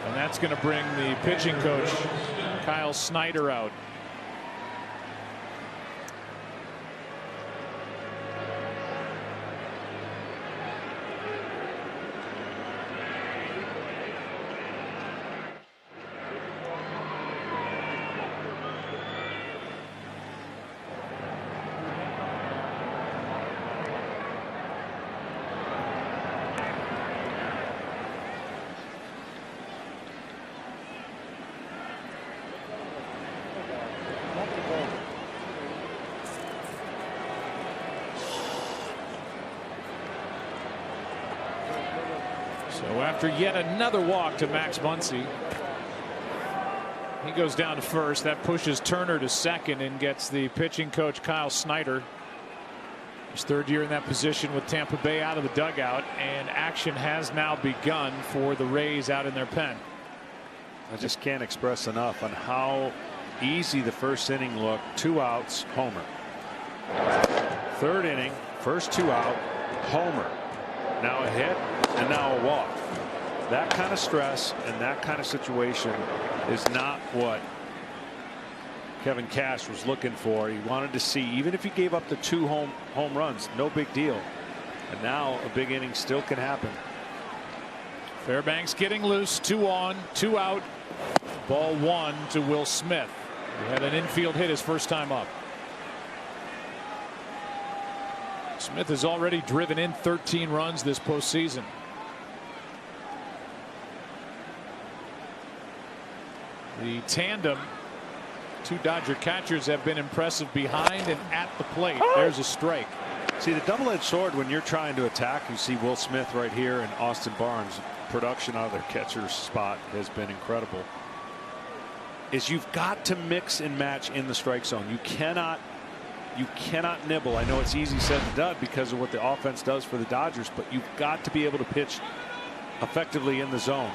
And that's going to bring the pitching coach, Kyle Snyder, out. So after yet another walk to Max Muncy, he goes down to first. That pushes Turner to second and gets the pitching coach Kyle Snyder, his 3rd year in that position with Tampa Bay, out of the dugout, and action has now begun for the Rays out in their pen. I just can't express enough on how easy the first inning looked. 2 outs, homer. 3rd inning, first 2 out, homer. Now a hit and now a walk. That kind of stress and that kind of situation is not what Kevin Cash was looking for. He wanted to see, even if he gave up the 2 home runs, no big deal. And now a big inning still can happen. Fairbanks getting loose. 2 on, 2 out. Ball 1 to Will Smith. He had an infield hit his first time up. Smith has already driven in 13 runs this postseason. The tandem, two Dodger catchers, have been impressive behind and at the plate. There's a strike. See, the double-edged sword when you're trying to attack, you see Will Smith right here and Austin Barnes. Production out of their catcher's spot has been incredible. Is you've got to mix and match in the strike zone. You cannot nibble. I know it's easy said and done because of what the offense does for the Dodgers, but you've got to be able to pitch effectively in the zone.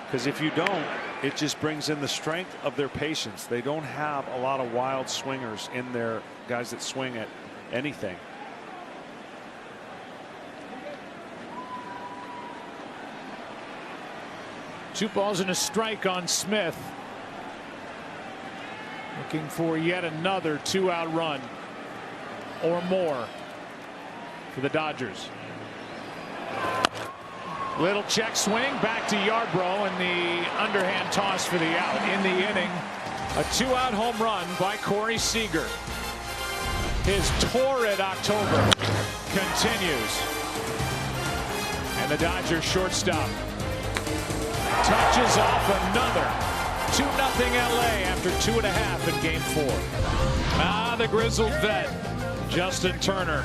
Because if you don't, it just brings in the strength of their patience. They don't have a lot of wild swingers in there, guys that swing at anything. Two balls and a strike on Smith. Looking for yet another 2-out run or more for the Dodgers. Little check swing back to Yarbrough, and the underhand toss for the out. In the inning, a 2-out home run by Corey Seager. His torrid October continues, and the Dodgers shortstop touches off another 2-0 LA after 2.5 in Game 4. The grizzled vet Justin Turner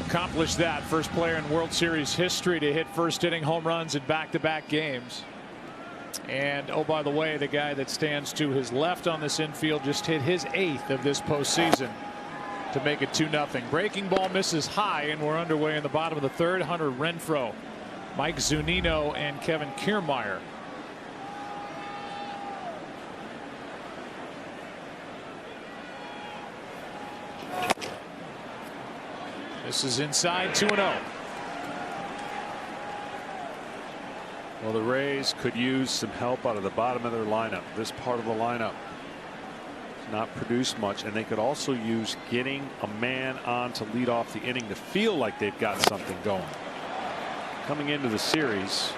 accomplished that. First player in World Series history to hit first inning home runs in back-to-back games. And oh, by the way, the guy that stands to his left on this infield just hit his 8th of this postseason to make it 2-0. Breaking ball misses high, and we're underway in the bottom of the third. Hunter Renfroe, Mike Zunino, and Kevin Kiermaier. This is inside, 2-0. Well, the Rays could use some help out of the bottom of their lineup. This part of the lineup has not produced much, and they could also use getting a man on to lead off the inning to feel like they've got something going. Coming into the series,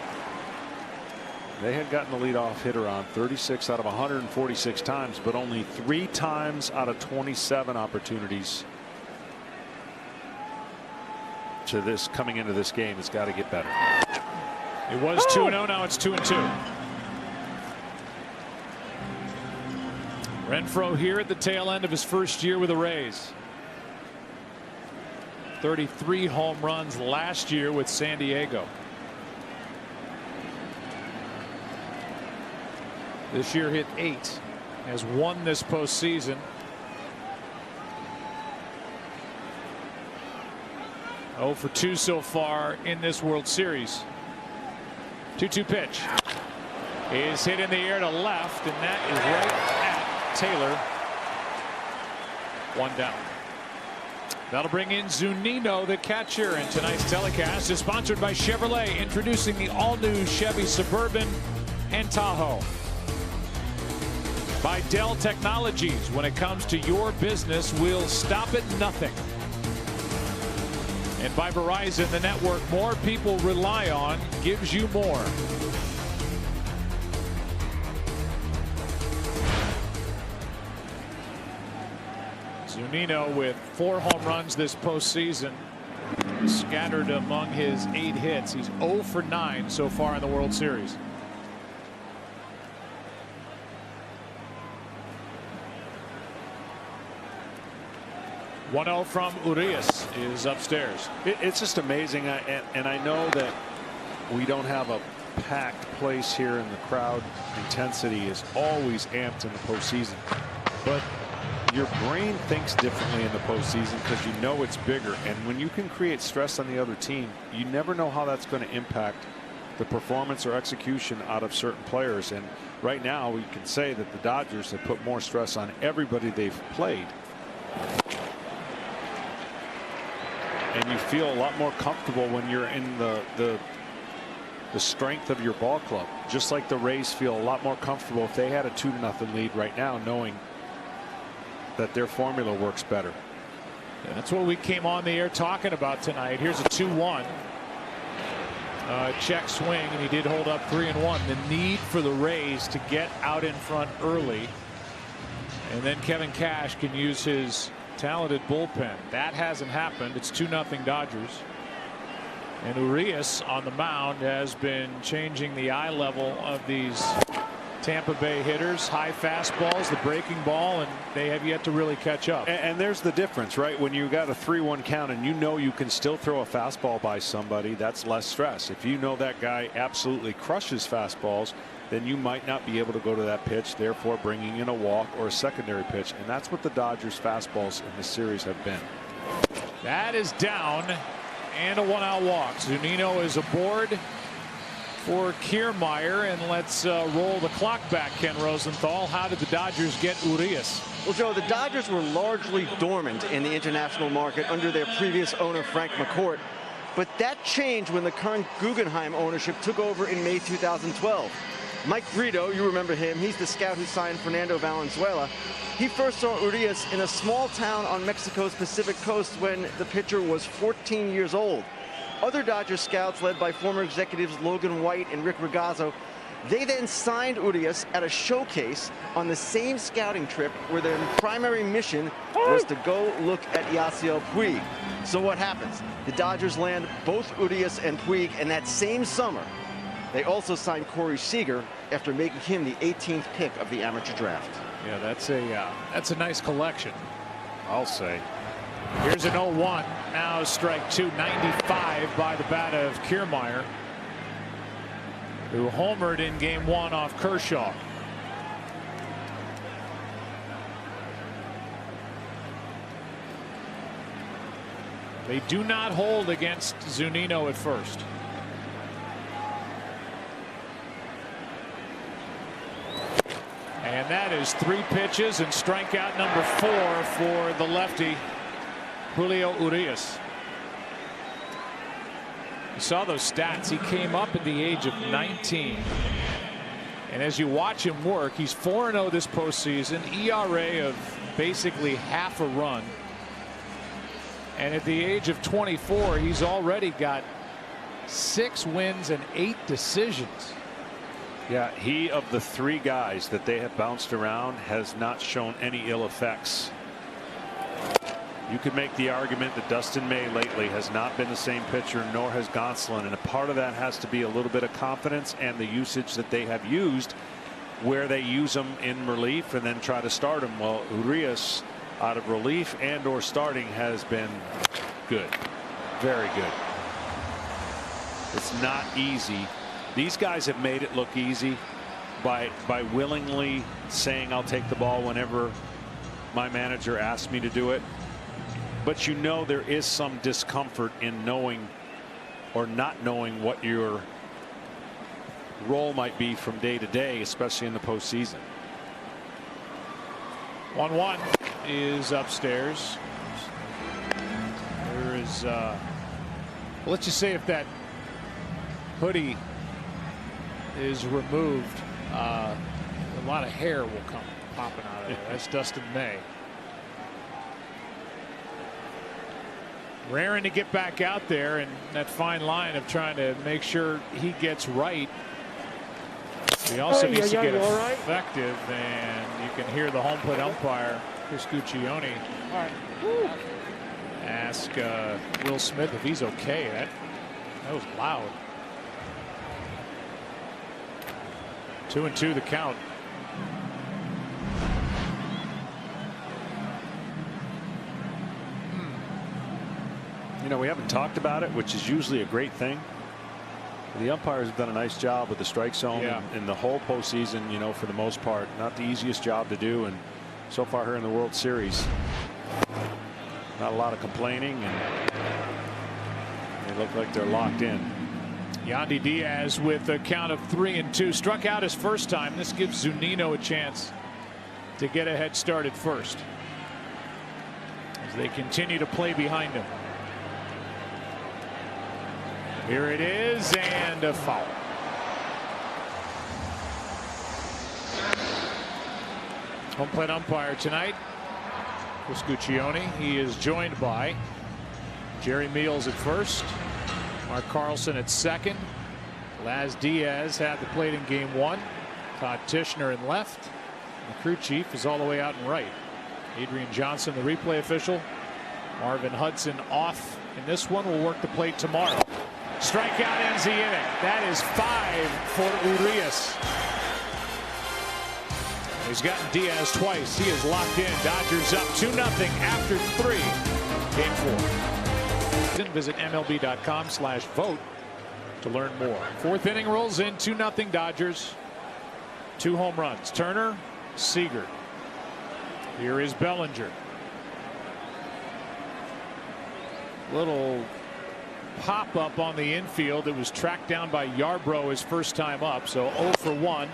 they had gotten the leadoff hitter on 36 out of 146 times, but only 3 times out of 27 opportunities. To this coming into this game, it's got to get better. It was 2-0. Now it's 2-2. Renfroe here at the tail end of his first year with the Rays. 33 home runs last year with San Diego. This year hit 8. Has won this postseason. 0 for 2 so far in this World Series. 2-2 pitch is hit in the air to left, and that is right at Taylor. 1 down. That'll bring in Zunino, the catcher, and tonight's telecast is sponsored by Chevrolet, introducing the all-new Chevy Suburban and Tahoe. By Dell Technologies, when it comes to your business, we'll stop at nothing. And by Verizon, the network more people rely on gives you more. Zunino with 4 home runs this postseason, scattered among his 8 hits. He's 0 for 9 so far in the World Series. .0 from Urias is upstairs. It's just amazing, and I know that we don't have a packed place here, and the crowd intensity is always amped in the postseason. But your brain thinks differently in the postseason because you know it's bigger, and when you can create stress on the other team, you never know how that's going to impact the performance or execution out of certain players. And right now, we can say that the Dodgers have put more stress on everybody they've played. And you feel a lot more comfortable when you're in the strength of your ball club. Just like the Rays feel a lot more comfortable if they had a 2-0 lead right now, knowing that their formula works better. Yeah, that's what we came on the air talking about tonight. Here's a 2-1. Check swing, and he did hold up 3-1. The need for the Rays to get out in front early And then Kevin Cash can use his talented bullpen. That hasn't happened. It's 2-0 Dodgers. And Urias on the mound has been changing the eye level of these Tampa Bay hitters. High fastballs, the breaking ball, and they have yet to really catch up. And there's the difference, right? When you got a 3-1 count and you know you can still throw a fastball by somebody, that's less stress. If you know that guy absolutely crushes fastballs, then you might not be able to go to that pitch, therefore bringing in a walk or a secondary pitch. And that's what the Dodgers fastballs in this series have been. That is down, and a 1-out walk. Zunino is aboard for Kiermaier, and let's roll the clock back. Ken Rosenthal, how did the Dodgers get Urias? Well, Joe, the Dodgers were largely dormant in the international market under their previous owner, Frank McCourt. But that changed when the current Guggenheim ownership took over in May 2012. Mike Brito, you remember him, he's the scout who signed Fernando Valenzuela. He first saw Urias in a small town on Mexico's Pacific coast when the pitcher was 14 years old. Other Dodger scouts, led by former executives Logan White and Rick Ragazzo, they then signed Urias at a showcase on the same scouting trip where their primary mission was to go look at Yasiel Puig. So what happens? The Dodgers land both Urias and Puig, and that same summer, they also signed Corey Seager after making him the 18th pick of the amateur draft. Yeah, that's a nice collection, I'll say. Here's an 0-1. Now strike two. 95 by the bat of Kiermaier, who homered in game 1 off Kershaw. They do not hold against Zunino at first. And that is 3 pitches and strikeout number 4 for the lefty Julio Urias. You saw those stats. He came up at the age of 19. And as you watch him work, he's 4-0 this postseason, ERA of basically half a run. And at the age of 24, he's already got 6 wins and 8 decisions. Yeah, he, of the 3 guys that they have bounced around, has not shown any ill effects. You could make the argument that Dustin May lately has not been the same pitcher, nor has Gonsolin, and a part of that has to be a little bit of confidence and the usage that they have used, where they use them in relief and then try to start them. Well, Urias, out of relief and or starting, has been good, very good. It's not easy. These guys have made it look easy by willingly saying, I'll take the ball whenever my manager asks me to do it. But you know there is some discomfort in knowing or not knowing what your role might be from day to day, especially in the postseason. 1-1 is upstairs. There is let's just say if that hoodie is removed, a lot of hair will come popping out of it. That's Dustin May. Raring to get back out there, and that fine line of trying to make sure he gets right. He also needs to get effective, and you can hear the home plate umpire, Chris Guccione, ask Will Smith if he's okay. That was loud. 2-2 the count. You know, we haven't talked about it, which is usually a great thing. The umpires have done a nice job with the strike zone in the whole postseason, you know, for the most part. Not the easiest job to do, and so far here in the World Series, not a lot of complaining, and they look like they're locked in. Yandy Diaz with a count of 3-2, struck out his first time. This gives Zunino a chance to get a head start at first as they continue to play behind him. Here it is, and a foul. Home plate umpire tonight, Chris Guccione. He is joined by Jerry Meals at first, Mark Carlson at second. Laz Diaz had the plate in game 1. Todd Tishner in left. The crew chief is all the way out and right. Adrian Johnson, the replay official. Marvin Hudson off in this one. Will work the plate tomorrow. Strikeout ends the inning. That is 5 for Urias. He's gotten Diaz twice. He is locked in. Dodgers up 2-0 after 3. Game 4. Visit MLB.com/vote to learn more. 4th inning rolls in. 2-0 Dodgers. 2 home runs. Turner, Seager. Here is Bellinger. Little pop up on the infield. It was tracked down by Yarbrough his first time up. So 0 for 1.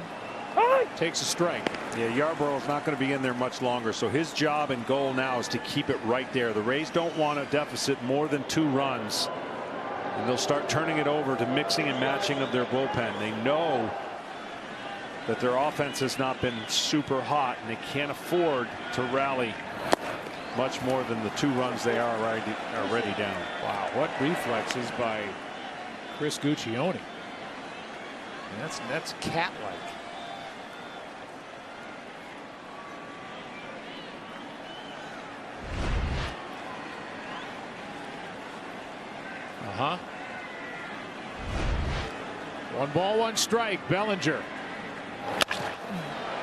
Takes a strike. Yeah, Yarbrough is not going to be in there much longer. So his job and goal now is to keep it right there. The Rays don't want a deficit more than 2 runs. And they'll start turning it over to mixing and matching of their bullpen. They know that their offense has not been super hot, and they can't afford to rally much more than the 2 runs they are already down. Wow, what reflexes by Chris Guccione. That's cat-like. Uh-huh. 1 ball, 1 strike. Bellinger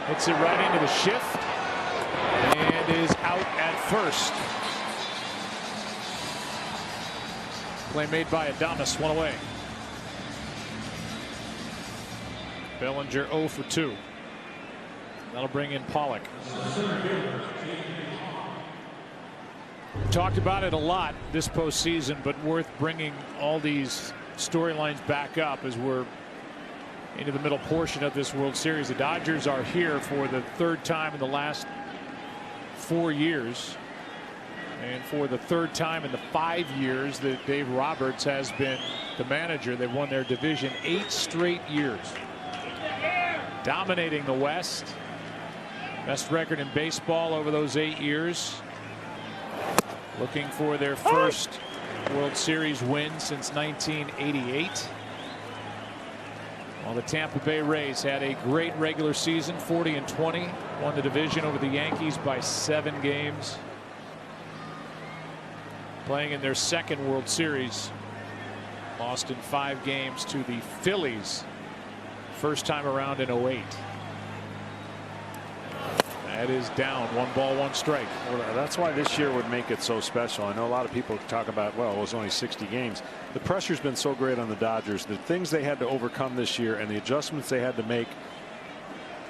hits it right into the shift and is out at first. Play made by Adames, 1 away. Bellinger 0 for 2. That'll bring in Pollock. Talked about it a lot this postseason, but worth bringing all these storylines back up as we're into the middle portion of this World Series. The Dodgers are here for the 3rd time in the last 4 years, and for the 3rd time in the 5 years that Dave Roberts has been the manager. They've won their division 8 straight years, dominating the West. Best record in baseball over those 8 years. Looking for their first World Series win since 1988. While the Tampa Bay Rays had a great regular season, 40-20, won the division over the Yankees by 7 games. Playing in their 2nd World Series, lost in 5 games to the Phillies, first time around in 08. That is down. 1 ball, 1 strike. Well, that's why this year would make it so special. I know a lot of people talk about, well, it was only 60 games. The pressure's been so great on the Dodgers. The things they had to overcome this year and the adjustments they had to make,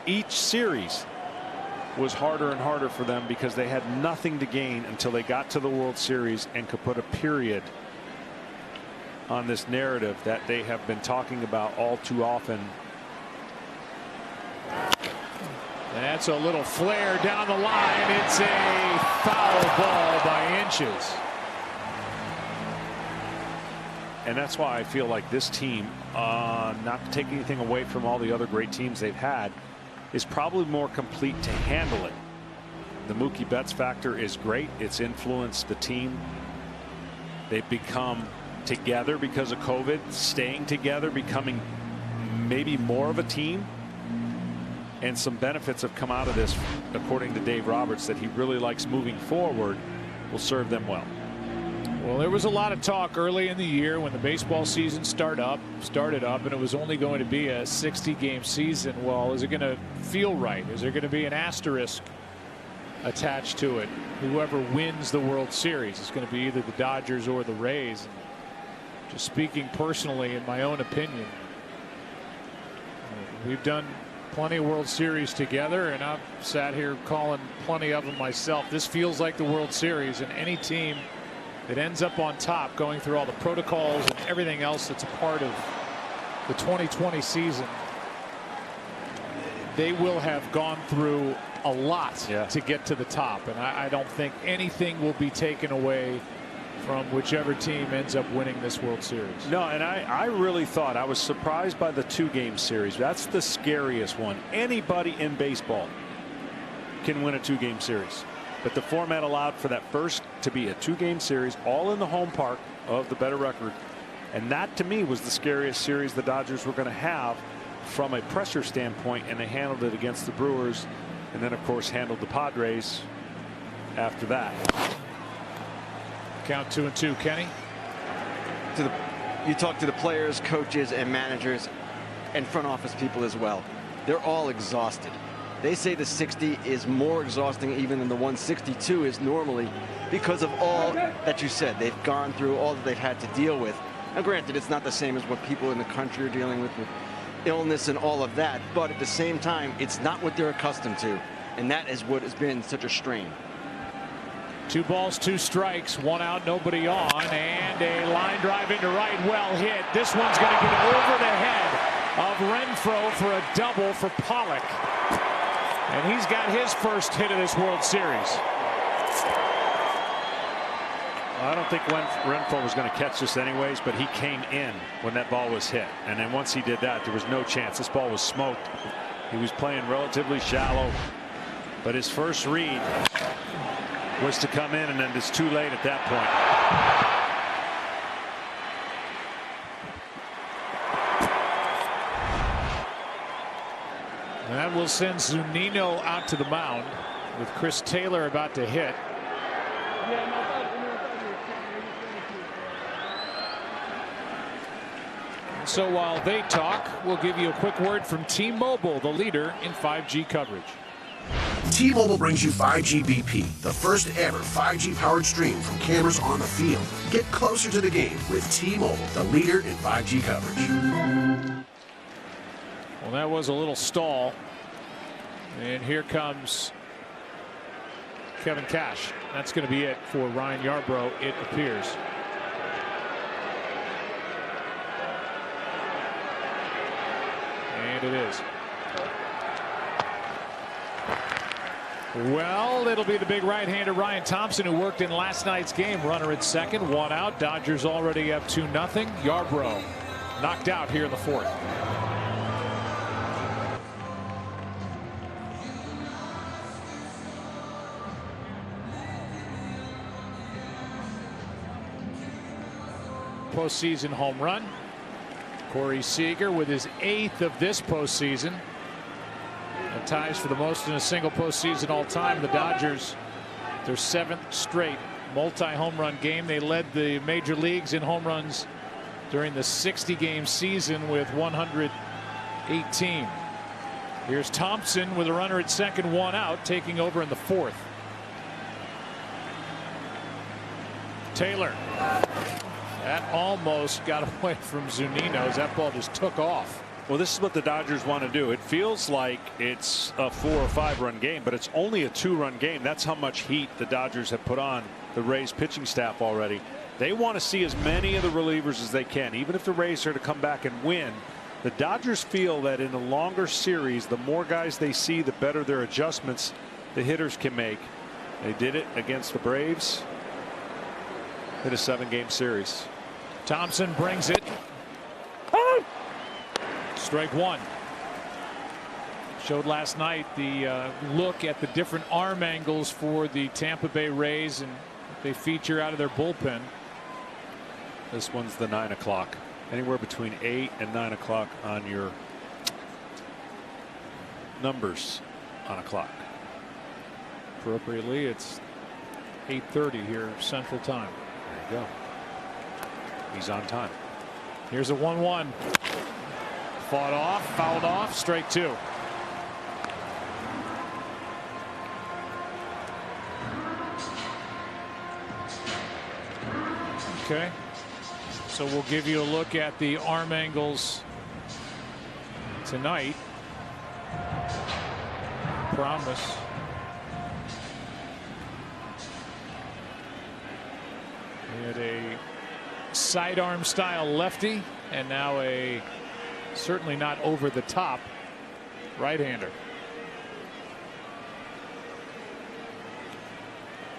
each series was harder and harder for them because they had nothing to gain until they got to the World Series and could put a period on this narrative that they have been talking about all too often. That's a little flare down the line. It's a foul ball by inches. And that's why I feel like this team, not to take anything away from all the other great teams they've had, is probably more complete to handle it. The Mookie Betts factor is great. It's influenced the team. They've become together because of COVID, staying together, becoming maybe more of a team. And some benefits have come out of this, according to Dave Roberts, that he really likes moving forward will serve them well. Well, there was a lot of talk early in the year when the baseball season started up, and it was only going to be a 60-game season. Well, is it going to feel right? Is there going to be an asterisk attached to it? Whoever wins the World Series is going to be either the Dodgers or the Rays. Just speaking personally, in my own opinion, we've done plenty of World Series together, and I've sat here calling plenty of them myself. This feels like the World Series, and any team that ends up on top, going through all the protocols and everything else that's a part of the 2020 season, they will have gone through a lot to get to the top, and I don't think anything will be taken away from whichever team ends up winning this World Series. No, and I really thought, I was surprised by the 2-game series. That's the scariest one. Anybody in baseball can win a 2-game series, but the format allowed for that first to be a 2-game series, all in the home park of the better record, and that to me was the scariest series the Dodgers were going to have from a pressure standpoint, and they handled it against the Brewers and then of course handled the Padres after that. Count 2-2, Kenny. You talk to the players, coaches, and managers, and front office people as well. They're all exhausted. They say the 60 is more exhausting even than the 162 is normally because of all that you said. They've gone through all that they've had to deal with. Now, granted, it's not the same as what people in the country are dealing with illness and all of that, but at the same time, it's not what they're accustomed to, and that is what has been such a strain. 2 balls, 2 strikes, 1 out, nobody on, and a line drive into right, well hit. This one's going to get over the head of Renfroe for a double for Pollock. And he's got his first hit of this World Series. I don't think Renfroe was going to catch this anyways, but he came in when that ball was hit. And then once he did that, there was no chance. This ball was smoked. He was playing relatively shallow, but his first read was to come in, and then it's too late at that point. That will send Zunino out to the mound with Chris Taylor about to hit. So while they talk, we'll give you a quick word from T-Mobile, the leader in 5G coverage. T-Mobile brings you 5G BP, the first ever 5G powered stream from cameras on the field. Get closer to the game with T-Mobile, the leader in 5G coverage. Well, that was a little stall. And here comes Kevin Cash. That's going to be it for Ryan Yarbrough, it appears. And it is. Well, it'll be the big right-hander Ryan Thompson, who worked in last night's game. Runner at second, 1 out. Dodgers already up 2-0. Yarbrough knocked out here in the 4th. Postseason home run. Corey Seager with his 8th of this postseason. And ties for the most in a single postseason all time. The Dodgers, their 7th straight multi-home run game. They led the major leagues in home runs during the 60-game season with 118. Here's Thompson with a runner at second, 1 out, taking over in the 4th. Taylor. That almost got away from Zunino as that ball just took off. Well, this is what the Dodgers want to do. It feels like it's a 4 or 5 run game, but it's only a 2-run game. That's how much heat the Dodgers have put on the Rays pitching staff already. They want to see as many of the relievers as they can, even if the Rays are to come back and win. The Dodgers feel that in a longer series, the more guys they see, the better their adjustments the hitters can make. They did it against the Braves. Hit a 7-game series. Thompson brings it. Strike 1. Showed last night the look at the different arm angles for the Tampa Bay Rays, and they feature out of their bullpen. This one's the 9 o'clock. Anywhere between 8 and 9 o'clock on your numbers on a clock. Appropriately, it's 8:30 here Central Time. There you go. He's on time. Here's a 1-1. Fought off, fouled off, strike 2. Okay. So we'll give you a look at the arm angles tonight. Promise. We had a sidearm style lefty, and now a certainly not over the top right-hander.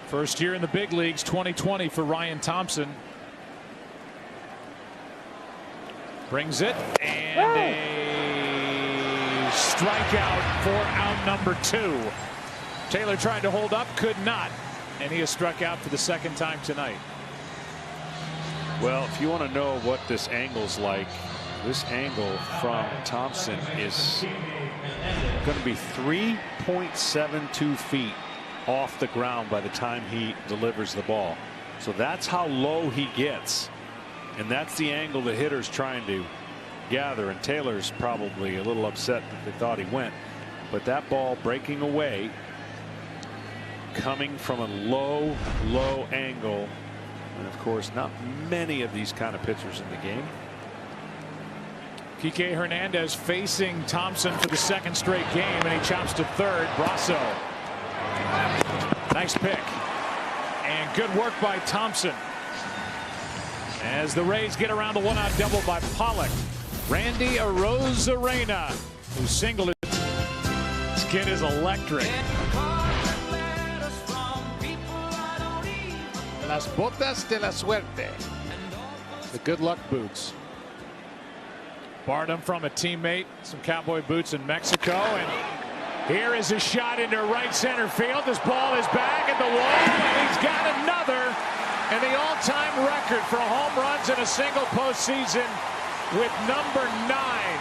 First year in the big leagues, 2020 for Ryan Thompson. Brings it, and a strikeout for out number 2. Taylor tried to hold up, could not, and he has struck out for the 2nd time tonight. Well, if you want to know what this angle's like, this angle from Thompson is Going to be 3.72 feet off the ground by the time he delivers the ball. So that's how low he gets. And that's the angle the hitter's trying to gather. And Taylor's probably a little upset that they thought he went. But that ball breaking away, coming from a low, low angle. And of course, not many of these kind of pitchers in the game. Kike Hernandez facing Thompson for the second straight game, and he chops to third. Brasso. Nice pick. And good work by Thompson. As the Rays get around the one-out double by Pollock. Randy Arozarena, who singled it. This kid is electric. Las botas de la suerte. The good luck boots. Borrowed them from a teammate, some cowboy boots in Mexico, and here is a shot into right center field. This ball is back at the wall, and he's got another, and the all-time record for home runs in a single postseason with number 9.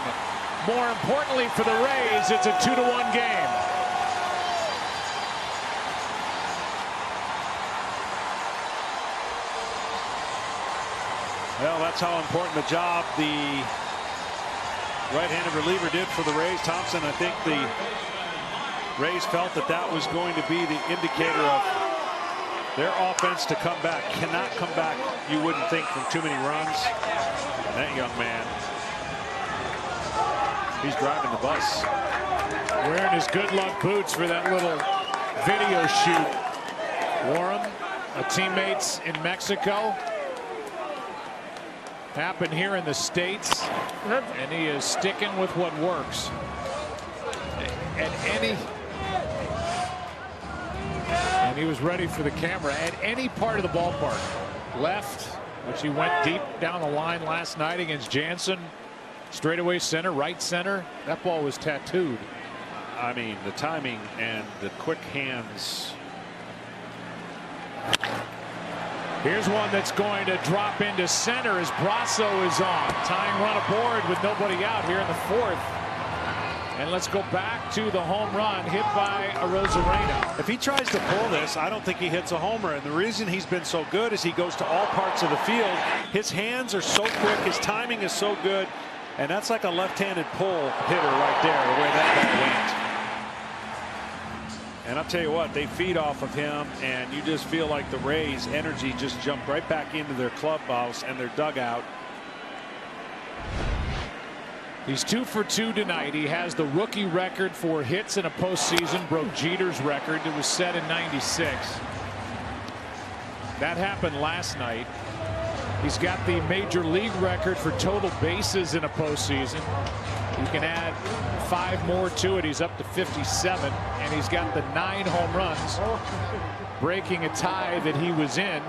More importantly for the Rays, it's a 2-1 game. Well, that's how important the job the right-handed reliever did for the Rays. Thompson, I think the Rays felt that that was going to be the indicator of their offense to come back. Cannot come back, you wouldn't think, from too many runs. And that young man, he's driving the bus. Wearing his good luck boots for that little video shoot. Wore them, teammates in Mexico. Happened here in the States, and he is sticking with what works. And he was ready for the camera at any part of the ballpark. Left, which he went deep down the line last night against Jansen. Straightaway center, right center. That ball was tattooed. I mean, the timing and the quick hands. Here's one that's going to drop into center as Brasso is on. Tying run aboard with nobody out here in the fourth. And let's go back to the home run hit by Arozarena. If he tries to pull this, I don't think he hits a homer. And the reason he's been so good is he goes to all parts of the field. His hands are so quick. His timing is so good. And that's like a left-handed pull hitter right there, the way that ball went. And I'll tell you what, they feed off of him, and you just feel like the Rays' energy just jumped right back into their clubhouse and their dugout. He's 2 for 2 tonight. He has the rookie record for hits in a postseason, broke Jeter's record. It was set in '96. That happened last night. He's got the major league record for total bases in a postseason. You can add 5 more to it. He's up to 57, and he's got the 9 home runs, breaking a tie that he was in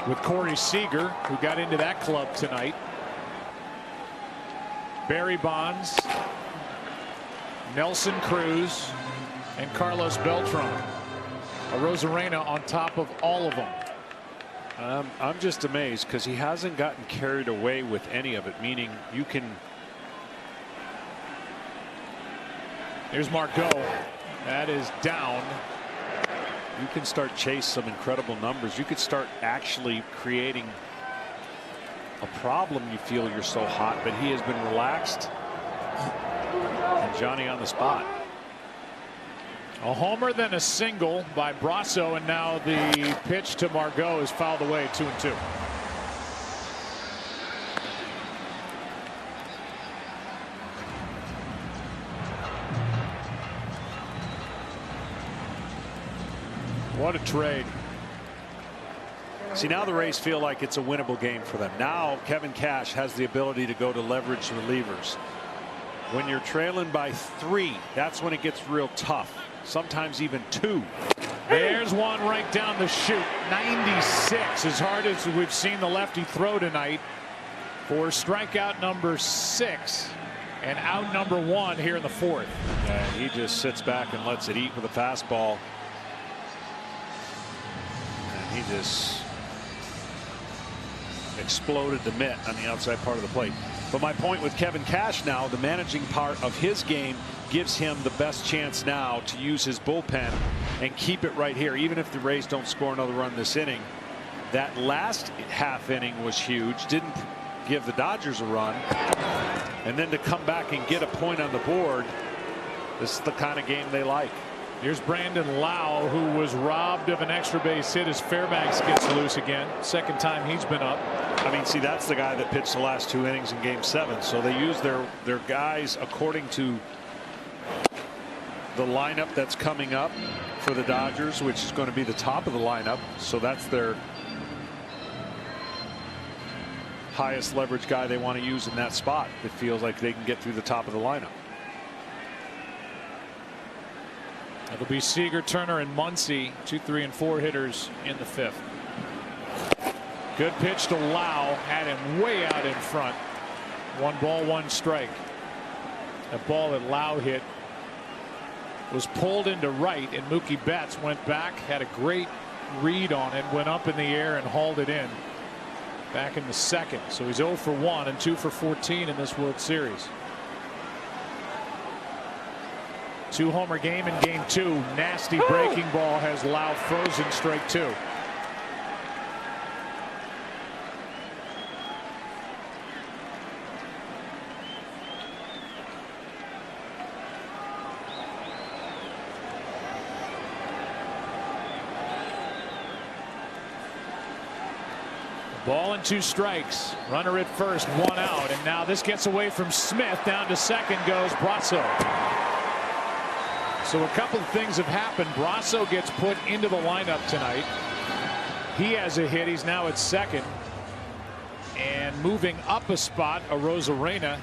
with Corey Seager, who got into that club tonight. Barry Bonds, Nelson Cruz, and Carlos Beltran. Arozarena on top of all of them. I'm just amazed because he hasn't gotten carried away with any of it, meaning you can. Here's Margot. That is down. You can start chase some incredible numbers. You could start actually creating a problem. You feel you're so hot, but he has been relaxed. And Johnny on the spot. A homer, then a single by Brasso, and now the pitch to Margot is fouled away, 2-2. What a trade. See, now the Rays feel like it's a winnable game for them. Now Kevin Cash has the ability to go to leverage relievers. When you're trailing by 3, that's when it gets real tough. Sometimes even 2. There's one right down the chute. 96, as hard as we've seen the lefty throw tonight, for strikeout number 6 and out number 1 here in the fourth. Yeah, he just sits back and lets it eat with a fastball. And he just exploded the mitt on the outside part of the plate. But my point with Kevin Cash now, the managing part of his game gives him the best chance now to use his bullpen and keep it right here. Even if the Rays don't score another run this inning, that last half inning was huge. Didn't give the Dodgers a run. And then to come back and get a point on the board, this is the kind of game they like. Here's Brandon Lau, who was robbed of an extra base hit as Fairbanks gets loose again. Second time he's been up. I mean, see, that's the guy that pitched the last 2 innings in Game 7. So they use their guys according to the lineup that's coming up for the Dodgers, which is going to be the top of the lineup. So that's their highest leverage guy they want to use in that spot. It feels like they can get through the top of the lineup. It'll be Seager, Turner, and Muncy, 2, 3, and 4 hitters in the 5th. Good pitch to Lau, had him way out in front. 1 ball, 1 strike. The ball that Lau hit was pulled into right, and Mookie Betts went back, had a great read on it, went up in the air and hauled it in back in the 2nd. So he's 0 for 1 and 2 for 14 in this World Series. 2-homer game in Game 2. Nasty breaking ball has Lau frozen, strike 2. Ball and 2 strikes. Runner at first, 1 out, and now this gets away from Smith. Down to second goes Brasso. So a couple of things have happened. Brasso gets put into the lineup tonight. He has a hit. He's now at second. And moving up a spot, Arozarena,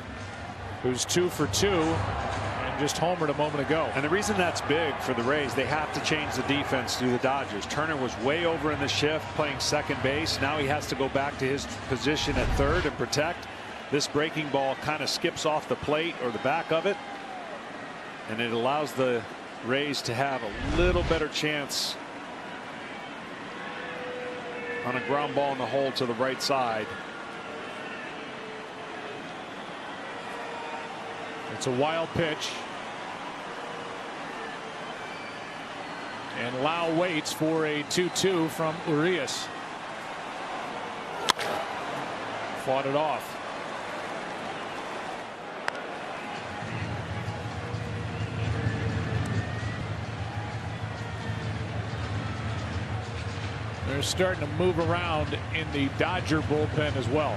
who's 2 for 2 and just homered a moment ago. And the reason that's big for the Rays, they have to change the defense to the Dodgers. Turner was way over in the shift playing second base. Now he has to go back to his position at third and protect. This breaking ball kind of skips off the plate or the back of it, and it allows the Rays to have a little better chance on a ground ball in the hole to the right side. It's a wild pitch. And Lau waits for a 2-2 from Urias. Fought it off. They're starting to move around in the Dodger bullpen as well.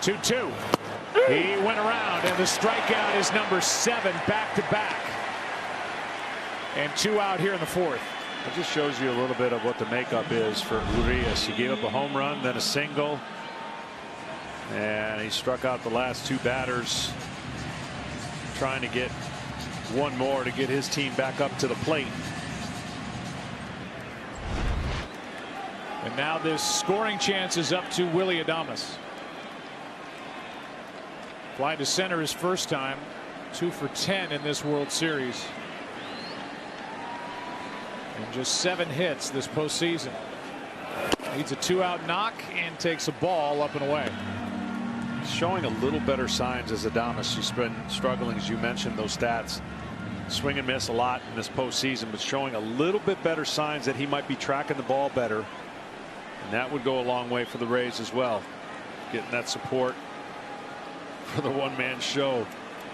Two. He went around, and the strikeout is number 7 back-to-back. And 2 out here in the 4th. It just shows you a little bit of what the makeup is for Urias. He gave up a home run, then a single, and he struck out the last 2 batters, trying to get 1 more to get his team back up to the plate. And now this scoring chance is up to Willy Adames. Fly to center his first time. 2 for 10 in this World Series. And just 7 hits this postseason. Needs a 2-out knock and takes a ball up and away. Showing a little better signs as Adames. He's been struggling, as you mentioned, those stats. Swing and miss a lot in this postseason, but showing a little bit better signs that he might be tracking the ball better. And that would go a long way for the Rays as well. Getting that support for the one-man show,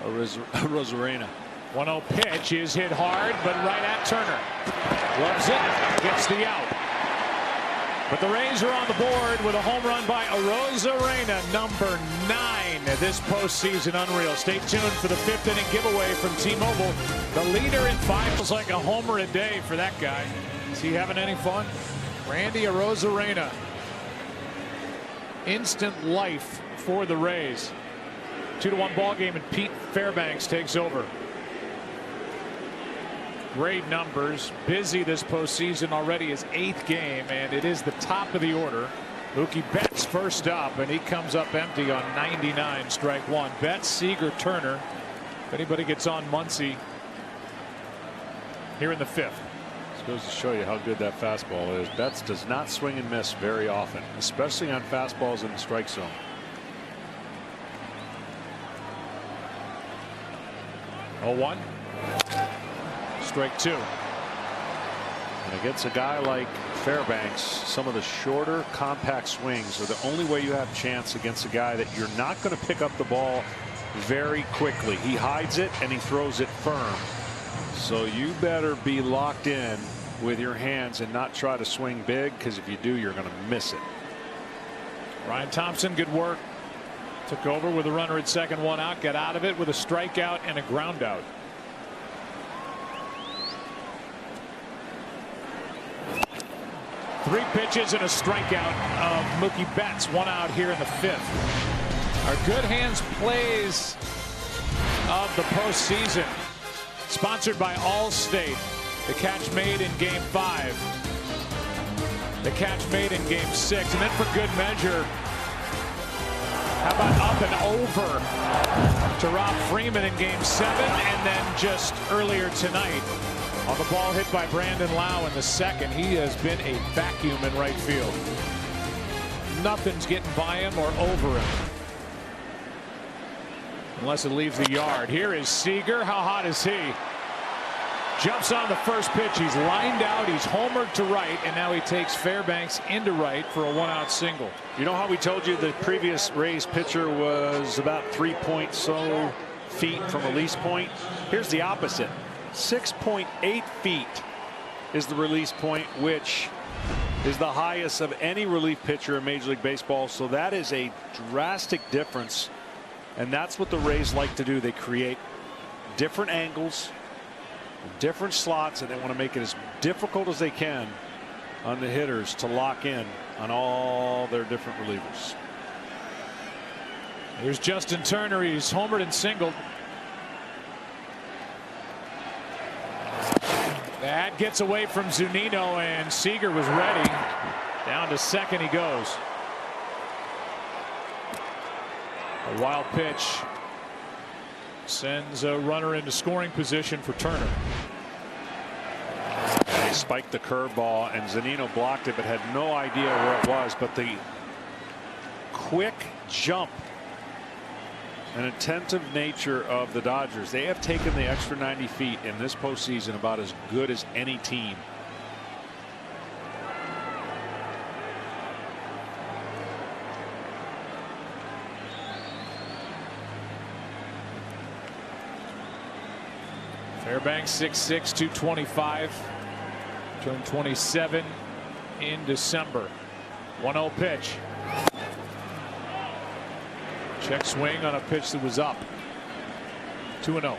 Arozarena. 1-0 pitch is hit hard, but right at Turner. Loves it, gets the out. But the Rays are on the board with a home run by Arozarena, number 9 this postseason. Unreal. Stay tuned for the 5th inning giveaway from T-Mobile. The leader in 5 feels like a homer a day for that guy. Is he having any fun? Randy Arozarena. Instant life for the Rays. 2-1 ball game, and Pete Fairbanks takes over. Great numbers. Busy this postseason, already his 8th game, and it is the top of the order. Mookie Betts first up, and he comes up empty on 99, strike 1. Betts, Seager, Turner, If anybody gets on Muncy here in the 5th. This goes to show you how good that fastball is. Betts does not swing and miss very often, especially on fastballs in the strike zone. Oh, 1. Strike 2. And against a guy like Fairbanks, some of the shorter, compact swings are the only way you have a chance against a guy that you're not going to pick up the ball very quickly. He hides it and he throws it firm. So you better be locked in with your hands and not try to swing big, because if you do, you're going to miss it. Ryan Thompson, good work. Took over with a runner at second, 1 out, got out of it with a strikeout and a ground out. Three pitches and a strikeout of Mookie Betts, 1 out here in the 5th. Our Good Hands plays of the postseason, sponsored by Allstate. The catch made in Game 5. The catch made in Game 6. And then for good measure, how about up and over to Rob Freeman in Game 7, and then just earlier tonight on the ball hit by Brandon Lau in the 2nd. He has been a vacuum in right field. Nothing's getting by him or over him, unless it leaves the yard. Here is Seager. How hot is he? Jumps on the first pitch. He's lined out. He's homered to right, and now he takes Fairbanks into right for a 1-out single. You know how we told you the previous Rays pitcher was about 3 point so feet from release point? Here's the opposite. 6.8 feet is the release point, which is the highest of any relief pitcher in Major League Baseball. So that is a drastic difference, and that's what the Rays like to do. They create different angles, different slots, and they want to make it as difficult as they can on the hitters to lock in on all their different relievers. Here's Justin Turner. He's homered and singled. That gets away from Zunino, and Seager was ready. Down to second he goes. A wild pitch sends a runner into scoring position for Turner. They spiked the curveball, and Zunino blocked it, but had no idea where it was. But the quick jump and attentive nature of the Dodgers, they have taken the extra 90 feet in this postseason about as good as any team. Fairbanks 6'6", 225. Turned 27 in December. 1-0 pitch. Check swing on a pitch that was up. 2-0.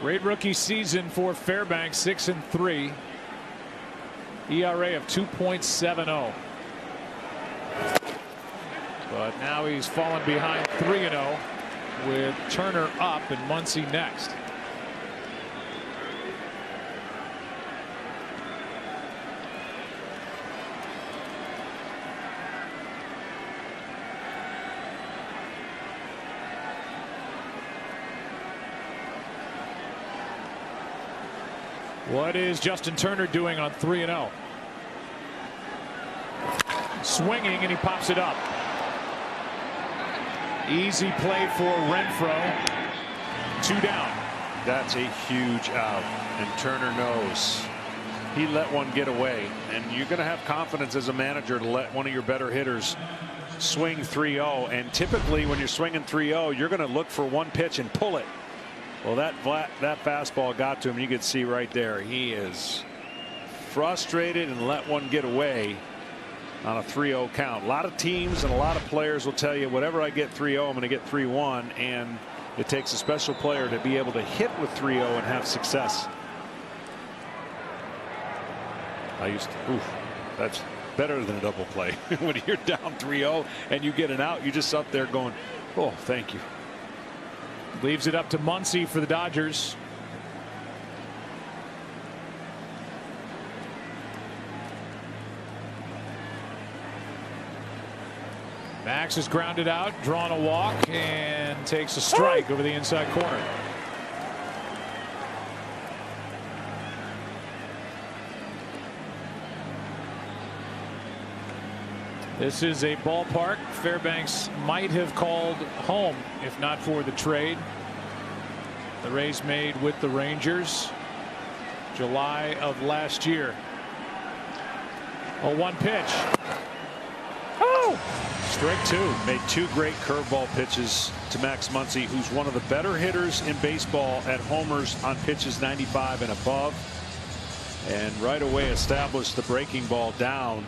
Great rookie season for Fairbanks, 6-3. ERA of 2.70. But now he's fallen behind 3-0 with Turner up and Muncy next. What is Justin Turner doing on 3-0? Swinging, and he pops it up. Easy play for Renfroe. 2 down. That's a huge out, and Turner knows. He let one get away, and you're going to have confidence as a manager to let one of your better hitters swing 3-0. And typically when you're swinging 3-0, you're going to look for one pitch and pull it. Well, that fastball got to him. You could see right there he is frustrated and let one get away on a 3-0 count. A lot of teams and a lot of players will tell you, whatever I get 3-0, I'm going to get 3-1, and it takes a special player to be able to hit with 3-0 and have success. That's better than a double play. When you're down 3-0 and you get an out, you're just up there going, oh, thank you. Leaves it up to Muncy for the Dodgers. Max is grounded out, drawn a walk, and takes a strike over the inside corner. This is a ballpark Fairbanks might have called home if not for the trade the Rays made with the Rangers July of last year. A 1 pitch. Oh! Strike 2. Made 2 great curveball pitches to Max Muncy, who's one of the better hitters in baseball at homers on pitches 95 and above, and right away established the breaking ball down.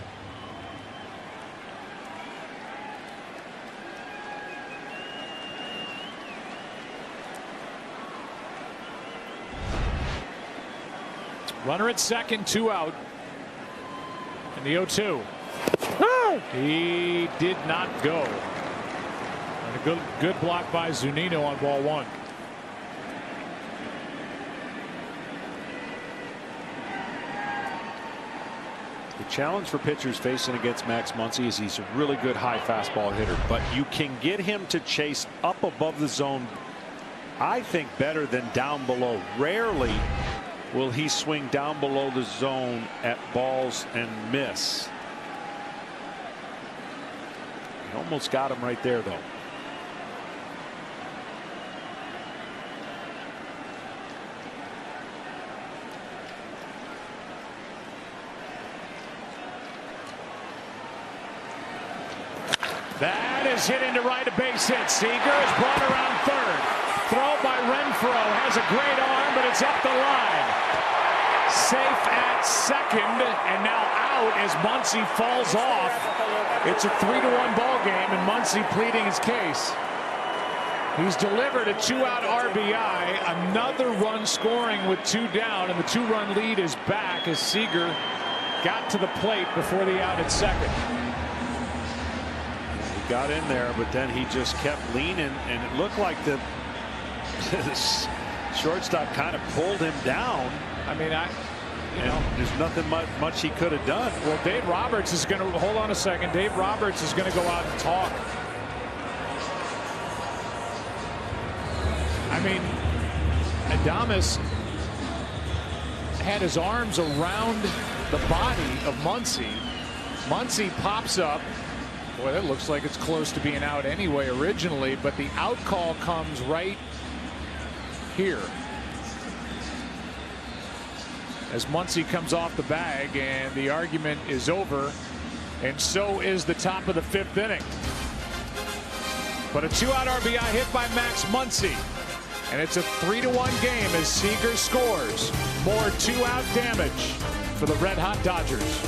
Runner at second, 2 out. And the 0-2. He did not go. And a good block by Zunino on ball 1. The challenge for pitchers facing against Max Muncy is he's a really good high fastball hitter, but you can get him to chase up above the zone, I think, better than down below. Rarely will he swing down below the zone at balls and miss. He almost got him right there, though. That is hit into right, a base hit. Seager is brought around third. Throw by Renfroe, has a great arm, but it's up the line. Safe at second, and now out as Muncy falls off. It's a 3-1 ball game, and Muncy pleading his case. He's delivered a 2-out RBI, another run scoring with 2 down, and the 2-run lead is back as Seager got to the plate before the out at second. He got in there, but then he just kept leaning, and it looked like the shortstop kind of pulled him down. I mean, there's nothing much he could have done. Well, Dave Roberts is going to hold on a second. Dave Roberts is going to go out and talk. I mean, Adames had his arms around the body of Muncy. Muncy pops up. Boy, that looks like it's close to being out anyway originally, but the out call comes right here as Muncy comes off the bag, and the argument is over, and so is the top of the 5th inning. But a 2-out RBI hit by Max Muncy, and it's a 3-1 game as Seager scores. More 2-out damage for the Red Hot Dodgers.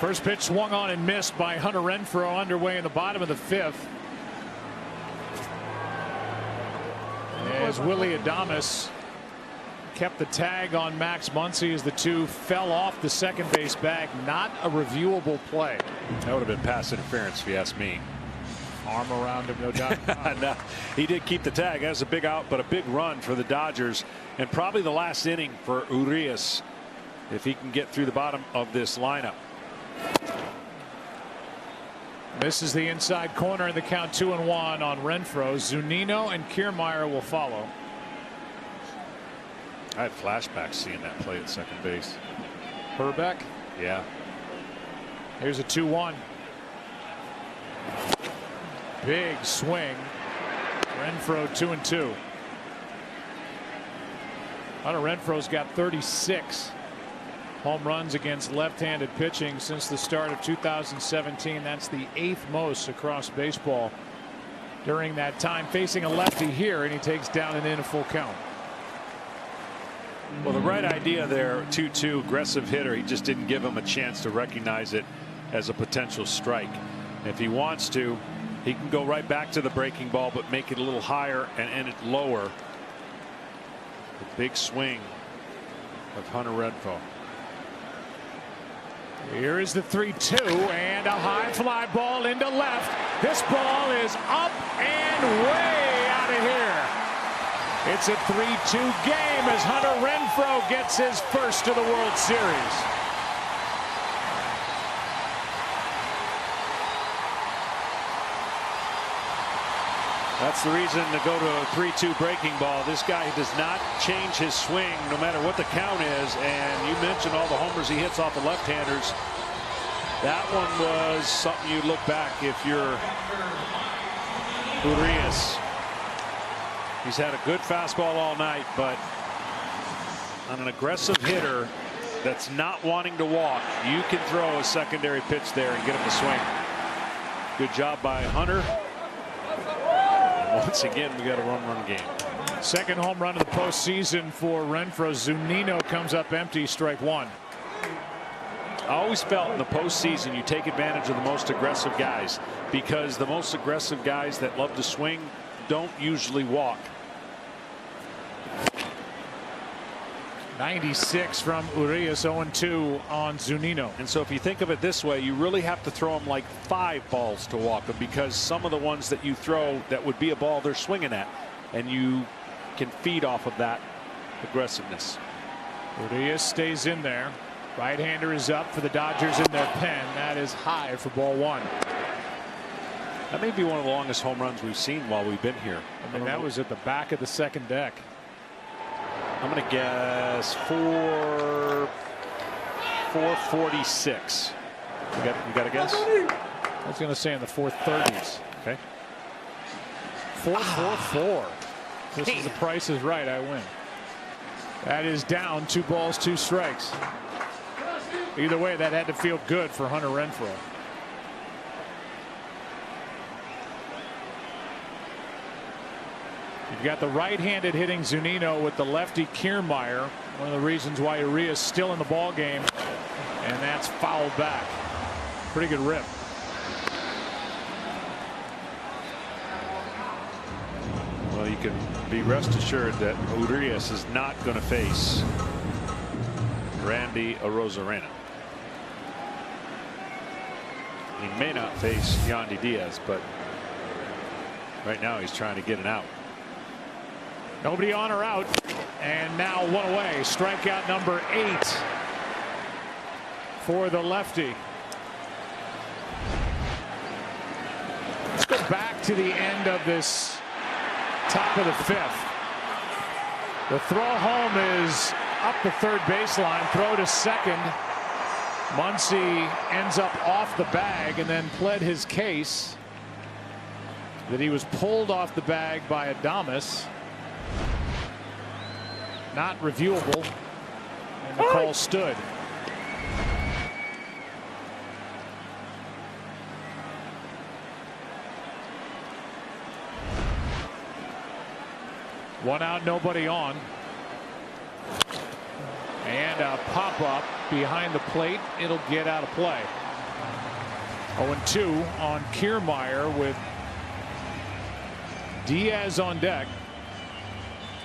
First pitch swung on and missed by Hunter Renfroe, underway in the bottom of the 5th. As Willie Adames kept the tag on Max Muncy as the 2 fell off the second base bag. Not a reviewable play. That would have been pass interference if you ask me. Arm around him, no doubt. No, he did keep the tag. That was a big out, but a big run for the Dodgers, and probably the last inning for Urias if he can get through the bottom of this lineup. This is the inside corner, and the count 2-1 on Renfroe. Zunino and Kiermaier will follow. I had flashbacks seeing that play at second base. Herbeck. Yeah. Here's a 2-1. Big swing. Renfroe 2-2. Hunter Renfroe's got 36 home runs against left-handed pitching since the start of 2017. That's the 8th most across baseball during that time. Facing a lefty here, and he takes down and in a full count. Well, the right idea there, 2-2, aggressive hitter. He just didn't give him a chance to recognize it as a potential strike. If he wants to, he can go right back to the breaking ball, but make it a little higher and end it lower. The big swing of Hunter Renfroe. Here is the 3-2 and a high fly ball into left. This ball is up and way out of here. It's a 3-2 game as Hunter Renfroe gets his first of the World Series. That's the reason to go to a 3-2 breaking ball. This guy does not change his swing no matter what the count is. And you mentioned all the homers he hits off the left-handers. That one was something you look back if you're Urias. He's had a good fastball all night, but on an aggressive hitter that's not wanting to walk, you can throw a secondary pitch there and get him to swing. Good job by Hunter. Once again, we got a run game. Second home run of the postseason for Renfroe. Zunino comes up empty, strike one. I always felt in the postseason you take advantage of the most aggressive guys, because the most aggressive guys that love to swing don't usually walk. 96 from Urias, 0-2 on Zunino. And so if you think of it this way, you really have to throw them like 5 balls to walk them, because some of the ones that you throw that would be a ball they're swinging at, and you can feed off of that aggressiveness. Urias stays in there. Right-hander is up for the Dodgers in their pen. That is high for ball one. That may be one of the longest home runs we've seen while we've been here. I mean, that was at the back of the second deck. I'm going to guess 446. You got a guess? I was going to say in the 430s. Okay. 444. This is the Price is Right. I win. That is down 2 balls, 2 strikes. Either way, that had to feel good for Hunter Renfroe. You've got the right-handed hitting Zunino with the lefty Kiermaier. One of the reasons why Urias is still in the ball game, and that's fouled back. Pretty good rip. Well, you can be rest assured that Urias is not going to face Randy Arozarena. He may not face Yandy Diaz, but right now he's trying to get it out. Nobody on or out, and now one away. Strikeout number 8 for the lefty. Let's go back to the end of this top of the 5th. The throw home is up the third baseline. Throw to second. Muncy ends up off the bag and then pled his case that he was pulled off the bag by Adames. Not reviewable, and the call stood. One out, nobody on. And a pop-up behind the plate. It'll get out of play. 0-2 on Kiermaier with Diaz on deck.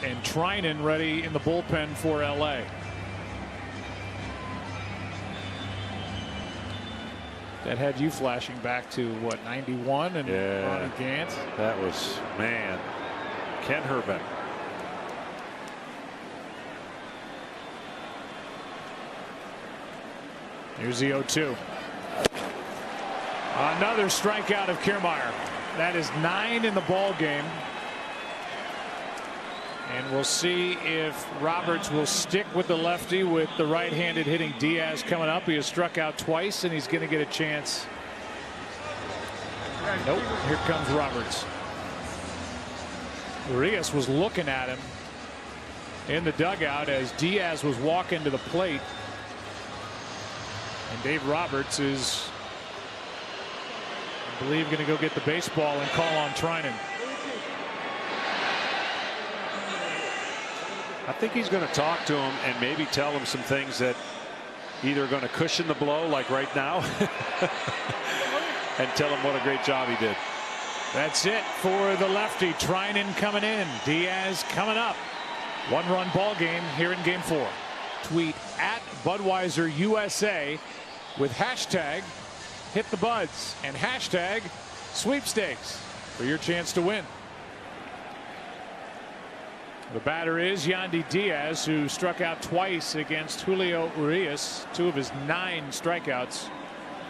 And Treinen ready in the bullpen for LA. That had you flashing back to what, 91 and Ronnie Gant? That was, man, Ken Herbeck. Here's the 0-2. Another strikeout of Kiermaier. That is 9 in the ball game. And we'll see if Roberts will stick with the lefty with the right-handed hitting Diaz coming up. He has struck out twice, and he's going to get a chance. Nope. Here comes Roberts. Urias was looking at him in the dugout as Diaz was walking to the plate. And Dave Roberts is, I believe, going to go get the baseball and call on Treinen. I think he's going to talk to him and maybe tell him some things that either are going to cushion the blow, like right now, and tell him what a great job he did. That's it for the lefty. Treinen coming in. Diaz coming up. 1-run ball game here in game 4. Tweet at Budweiser USA with hashtag hit the buds and hashtag sweepstakes for your chance to win. The batter is Yandy Diaz, who struck out twice against Julio Urias, 2 of his 9 strikeouts.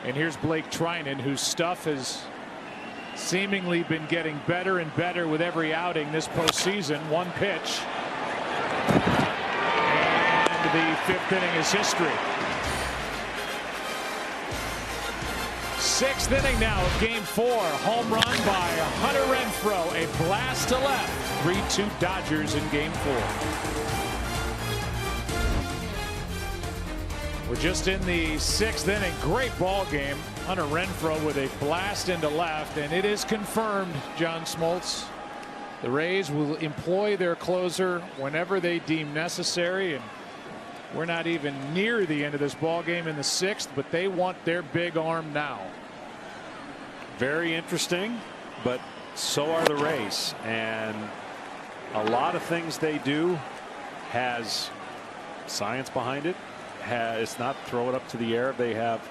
And here's Blake Trinan, whose stuff has seemingly been getting better and better with every outing this postseason. 1 pitch. And the 5th inning is history. 6th inning now of Game 4. Home run by Hunter Renfroe. A blast to left. 3-2 Dodgers in Game 4. We're just in the 6th inning. Great ball game. Hunter Renfroe with a blast into left, and it is confirmed, John Smoltz. The Rays will employ their closer whenever they deem necessary, and we're not even near the end of this ball game in the 6th, but they want their big arm now. Very interesting, but so are the Rays, and a lot of things they do has science behind it. It's not throw it up to the air. They have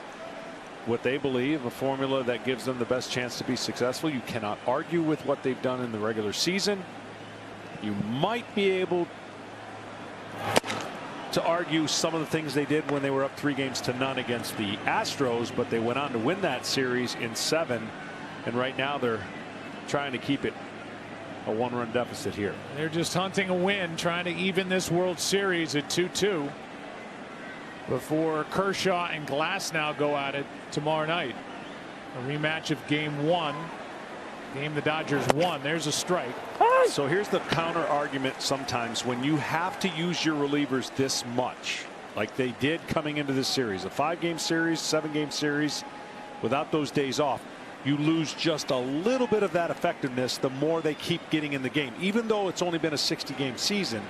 what they believe a formula that gives them the best chance to be successful. You cannot argue with what they've done in the regular season. You might be able to argue some of the things they did when they were up 3-0 against the Astros, but they went on to win that series in 7, and right now they're trying to keep it a 1-run deficit here. They're just hunting a win, trying to even this World Series at 2-2 before Kershaw and Glasnow go at it tomorrow night. A rematch of Game 1, game the Dodgers won. There's a strike. So here's the counter argument. Sometimes when you have to use your relievers this much, like they did coming into this series, a 5-game series, 7-game series, without those days off, you lose just a little bit of that effectiveness the more they keep getting in the game. Even though it's only been a 60-game season,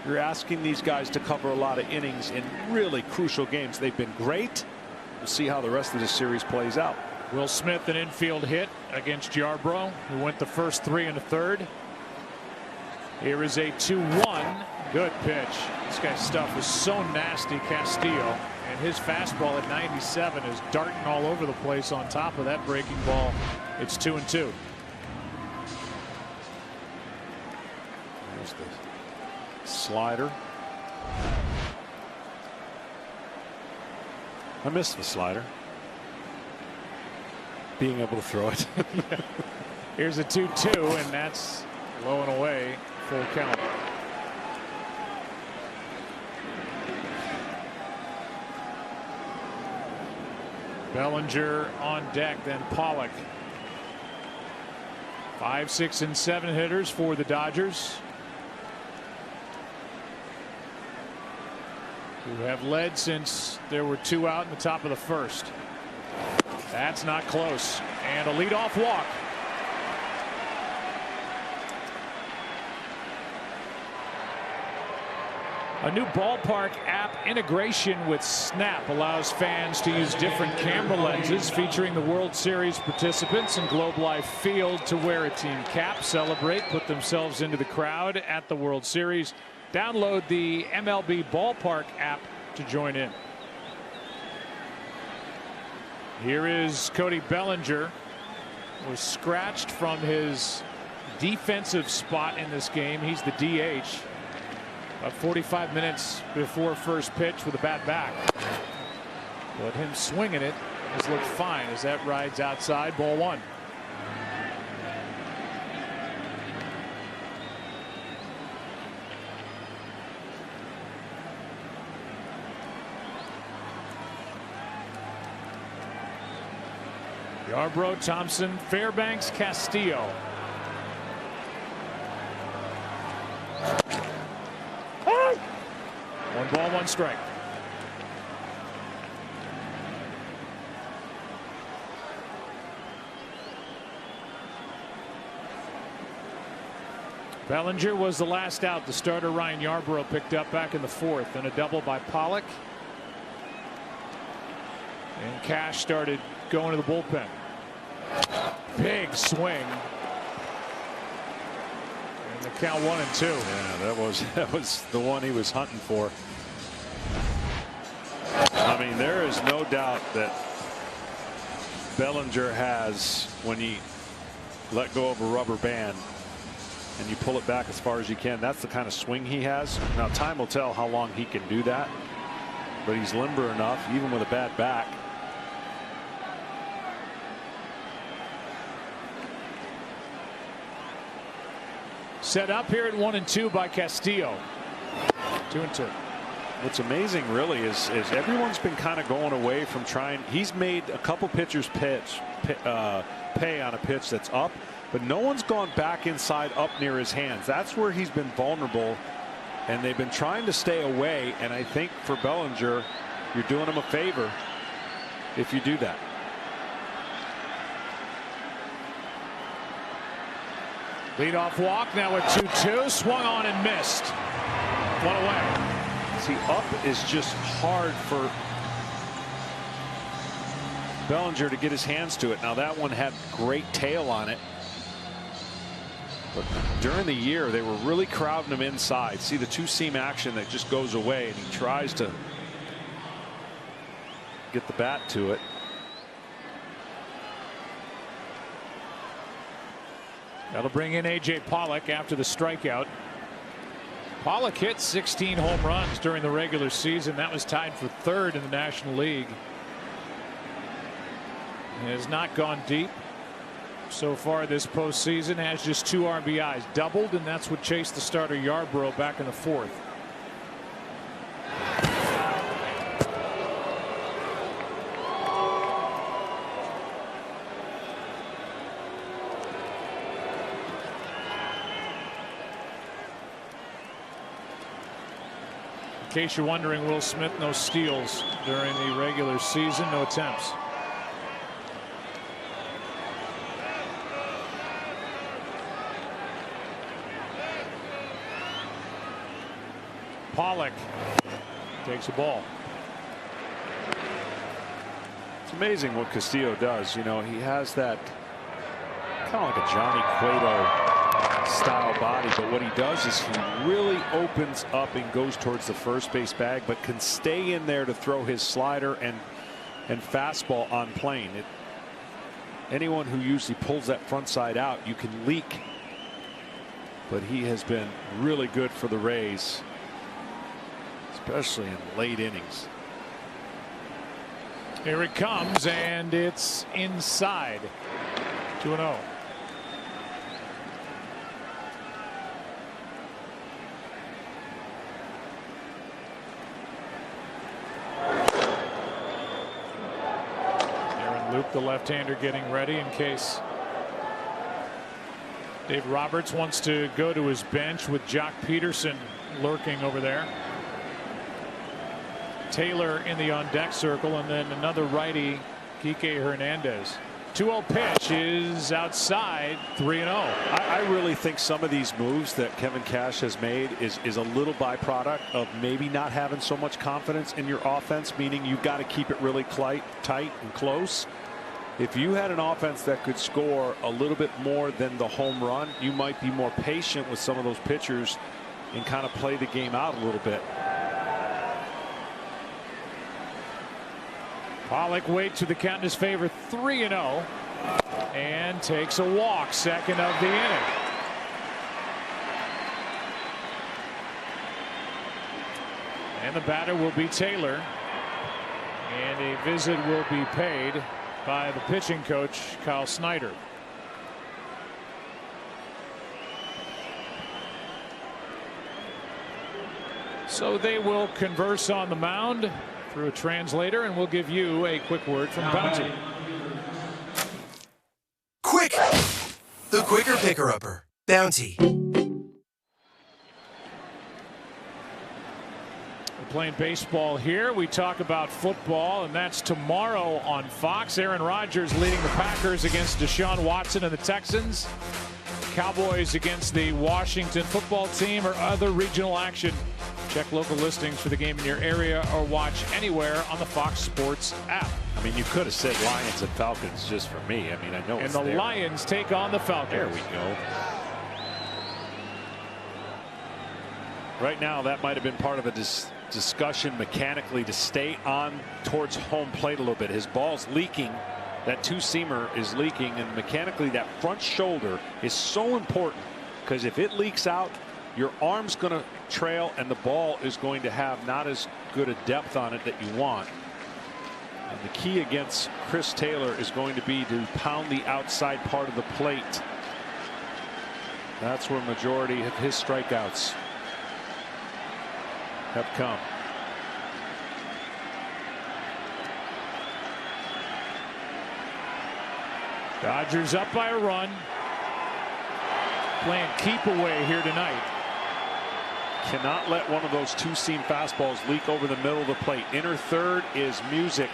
you're asking these guys to cover a lot of innings in really crucial games. They've been great. We'll see how the rest of this series plays out. Will Smith, an infield hit against Yarbrough, who went the first 3 and a third. Here is a 2-1. Good pitch. This guy's stuff is so nasty, Castillo. And his fastball at 97 is darting all over the place on top of that breaking ball. It's 2-2. There's the slider. I missed the slider. Being able to throw it. Here's a 2-2, and that's low and away. Full count. Bellinger on deck, then Pollock. 5, 6, and 7 hitters for the Dodgers, who have led since there were 2 out in the top of the first. That's not close, and a leadoff walk. A new ballpark app integration with Snap allows fans to use different camera lenses featuring the World Series participants in Globe Life Field to wear a team cap, celebrate, put themselves into the crowd at the World Series. Download the MLB Ballpark app to join in. Here is Cody Bellinger, was scratched from his defensive spot in this game. He's the DH. About 45 minutes before first pitch with a bat back. But him swinging it has looked fine as that rides outside. Ball 1. Yarbrough, Thompson, Fairbanks, Castillo. One ball, one strike. Bellinger was the last out. The starter Ryan Yarbrough picked up back in the 4th, and a double by Pollock. And Cash started going to the bullpen. Big swing. And the count 1-2. Yeah, that was the one he was hunting for. I mean, there is no doubt that Bellinger has, when he let go of a rubber band and you pull it back as far as you can, that's the kind of swing he has. Now, time will tell how long he can do that, but he's limber enough, even with a bad back. Set up here at 1-2 by Castillo. 2-2. What's amazing really is everyone's been kind of going away from trying. He's made a couple pitchers pay on a pitch that's up, but no one's gone back inside up near his hands. That's where he's been vulnerable, and they've been trying to stay away. And I think for Bellinger, you're doing him a favor if you do that. Leadoff walk now at 2-2. Swung on and missed. One away. See, up is just hard for Bellinger to get his hands to it. Now that one had great tail on it, but during the year they were really crowding him inside. See the two-seam action that just goes away, and he tries to get the bat to it. That'll bring in A.J. Pollock after the strikeout. Pollock hit 16 home runs during the regular season. That was tied for third in the National League. He has not gone deep so far this postseason. Has just 2 RBIs, doubled, and that's what chased the starter Yarbrough back in the 4th. In case you're wondering, Will Smith, no steals during the regular season, no attempts. Pollock takes a ball. It's amazing what Castillo does. You know, he has that kind of like a Johnny Cueto style body, but what he does is he really opens up and goes towards the first base bag, but can stay in there to throw his slider and fastball on plane. Anyone who usually pulls that front side out, you can leak, but he has been really good for the Rays, especially in late innings. Here it comes, and it's inside. 2-0. The left-hander getting ready in case Dave Roberts wants to go to his bench with Jock Peterson lurking over there. Taylor in the on-deck circle, and then another righty, Kike Hernandez. 2-0 pitch is outside. 3-0. I really think some of these moves that Kevin Cash has made is a little byproduct of maybe not having so much confidence in your offense, meaning you've got to keep it really tight and close. If you had an offense that could score a little bit more than the home run, you might be more patient with some of those pitchers and kind of play the game out a little bit. Pollock waits to the count in his favor, 3-0, and takes a walk, second of the inning. And the batter will be Taylor, and a visit will be paid by the pitching coach, Kyle Snyder. So they will converse on the mound through a translator, and we'll give you a quick word from Bounty. Quick! The quicker picker-upper. Bounty. Playing baseball here. We talk about football, and that's tomorrow on Fox. Aaron Rodgers leading the Packers against Deshaun Watson and the Texans. Cowboys against the Washington football team, or other regional action. Check local listings for the game in your area or watch anywhere on the Fox Sports app. I mean, you could have said Lions and Falcons just for me. I mean, I know and it's the there. Lions take on the Falcons. There we go. Right now, that might have been part of a discussion mechanically to stay on towards home plate a little bit. His ball's leaking. That two-seamer is leaking, and mechanically that front shoulder is so important, because if it leaks out, your arm's going to trail and the ball is going to have not as good a depth on it that you want. And the key against Chris Taylor is going to be to pound the outside part of the plate. That's where majority of his strikeouts have come. Dodgers up by a run. Playing keep away here tonight. Cannot let one of those two-seam fastballs leak over the middle of the plate. Inner third is music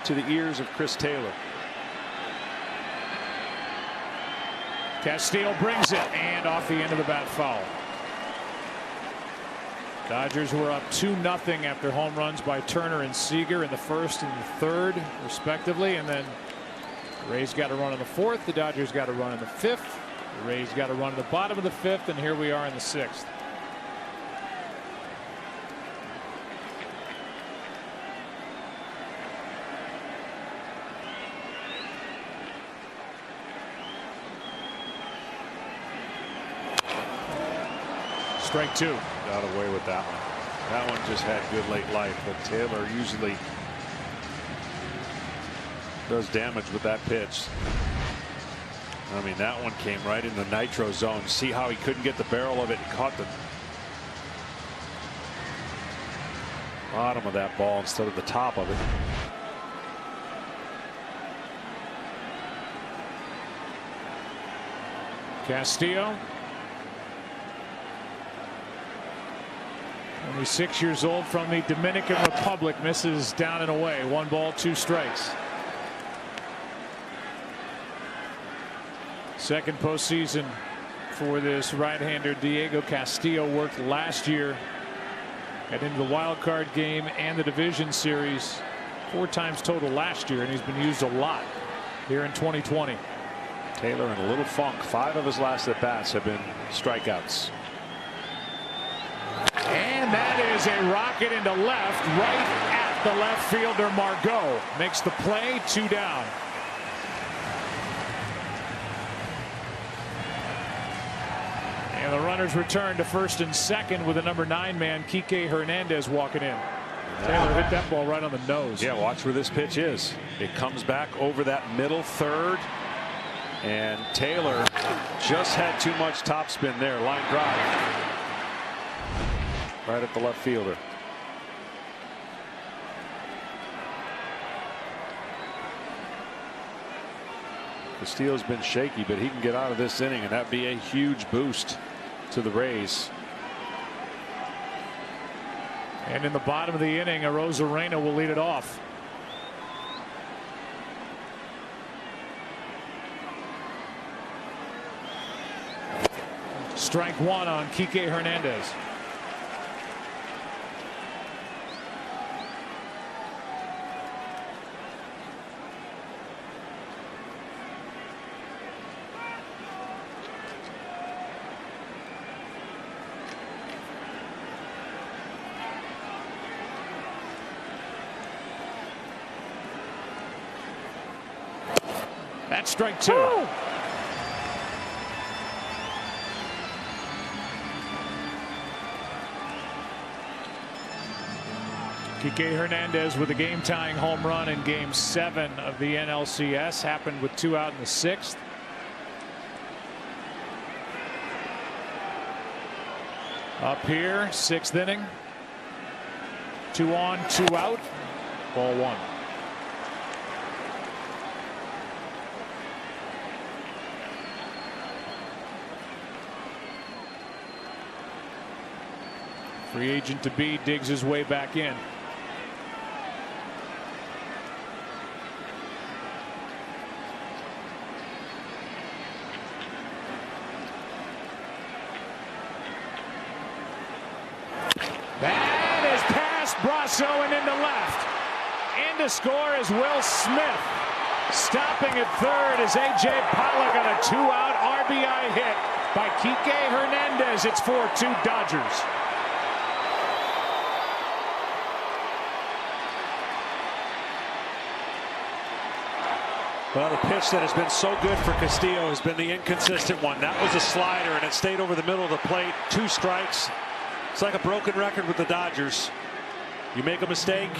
to the ears of Chris Taylor. Castillo brings it, and off the end of the bat, foul. Dodgers were up 2-0 after home runs by Turner and Seager in the first and the third, respectively, and then the Rays got a run in the fourth. The Dodgers got a run in the fifth. The Rays got a run in the bottom of the fifth, and here we are in the sixth. Strike two. Got away with that one. That one just had good late life, but Taylor usually does damage with that pitch. I mean, that one came right in the nitro zone. See how he couldn't get the barrel of it. He caught the bottom of that ball instead of the top of it. Castillo, only 6 years old, from the Dominican Republic, misses down and away. 1 ball, 2 strikes. Second postseason for this right-hander. Diego Castillo worked last year, got into the wild card game and the division series 4 times total last year, and he's been used a lot here in 2020. Taylor in a little funk. 5 of his last at bats have been strikeouts. And that is a rocket into left, right at the left fielder. Margot makes the play. 2 down. And the runners return to first and second with the number 9 man, Kike Hernandez, walking in. Taylor hit that ball right on the nose. Yeah, watch where this pitch is. It comes back over that middle third, and Taylor just had too much topspin there. Line drive right at the left fielder. Castillo's been shaky, but he can get out of this inning, and that'd be a huge boost to the Rays. And in the bottom of the inning, Arozarena will lead it off. Strike 1 on Kike Hernandez. That's strike 2. Woo! Kike Hernandez with a game-tying home run in Game 7 of the NLCS. Happened with 2 out in the 6th. Up here, 6th inning. 2 on, 2 out. Ball 1. Free agent to be digs his way back in. That is past Brasso and into left. In to score is Will Smith. Stopping at third is A.J. Pollock on a 2-out RBI hit by Kike Hernandez. It's 4-2 Dodgers. Well, the pitch that has been so good for Castillo has been the inconsistent one. That was a slider, and it stayed over the middle of the plate. 2 strikes. It's like a broken record with the Dodgers. You make a mistake,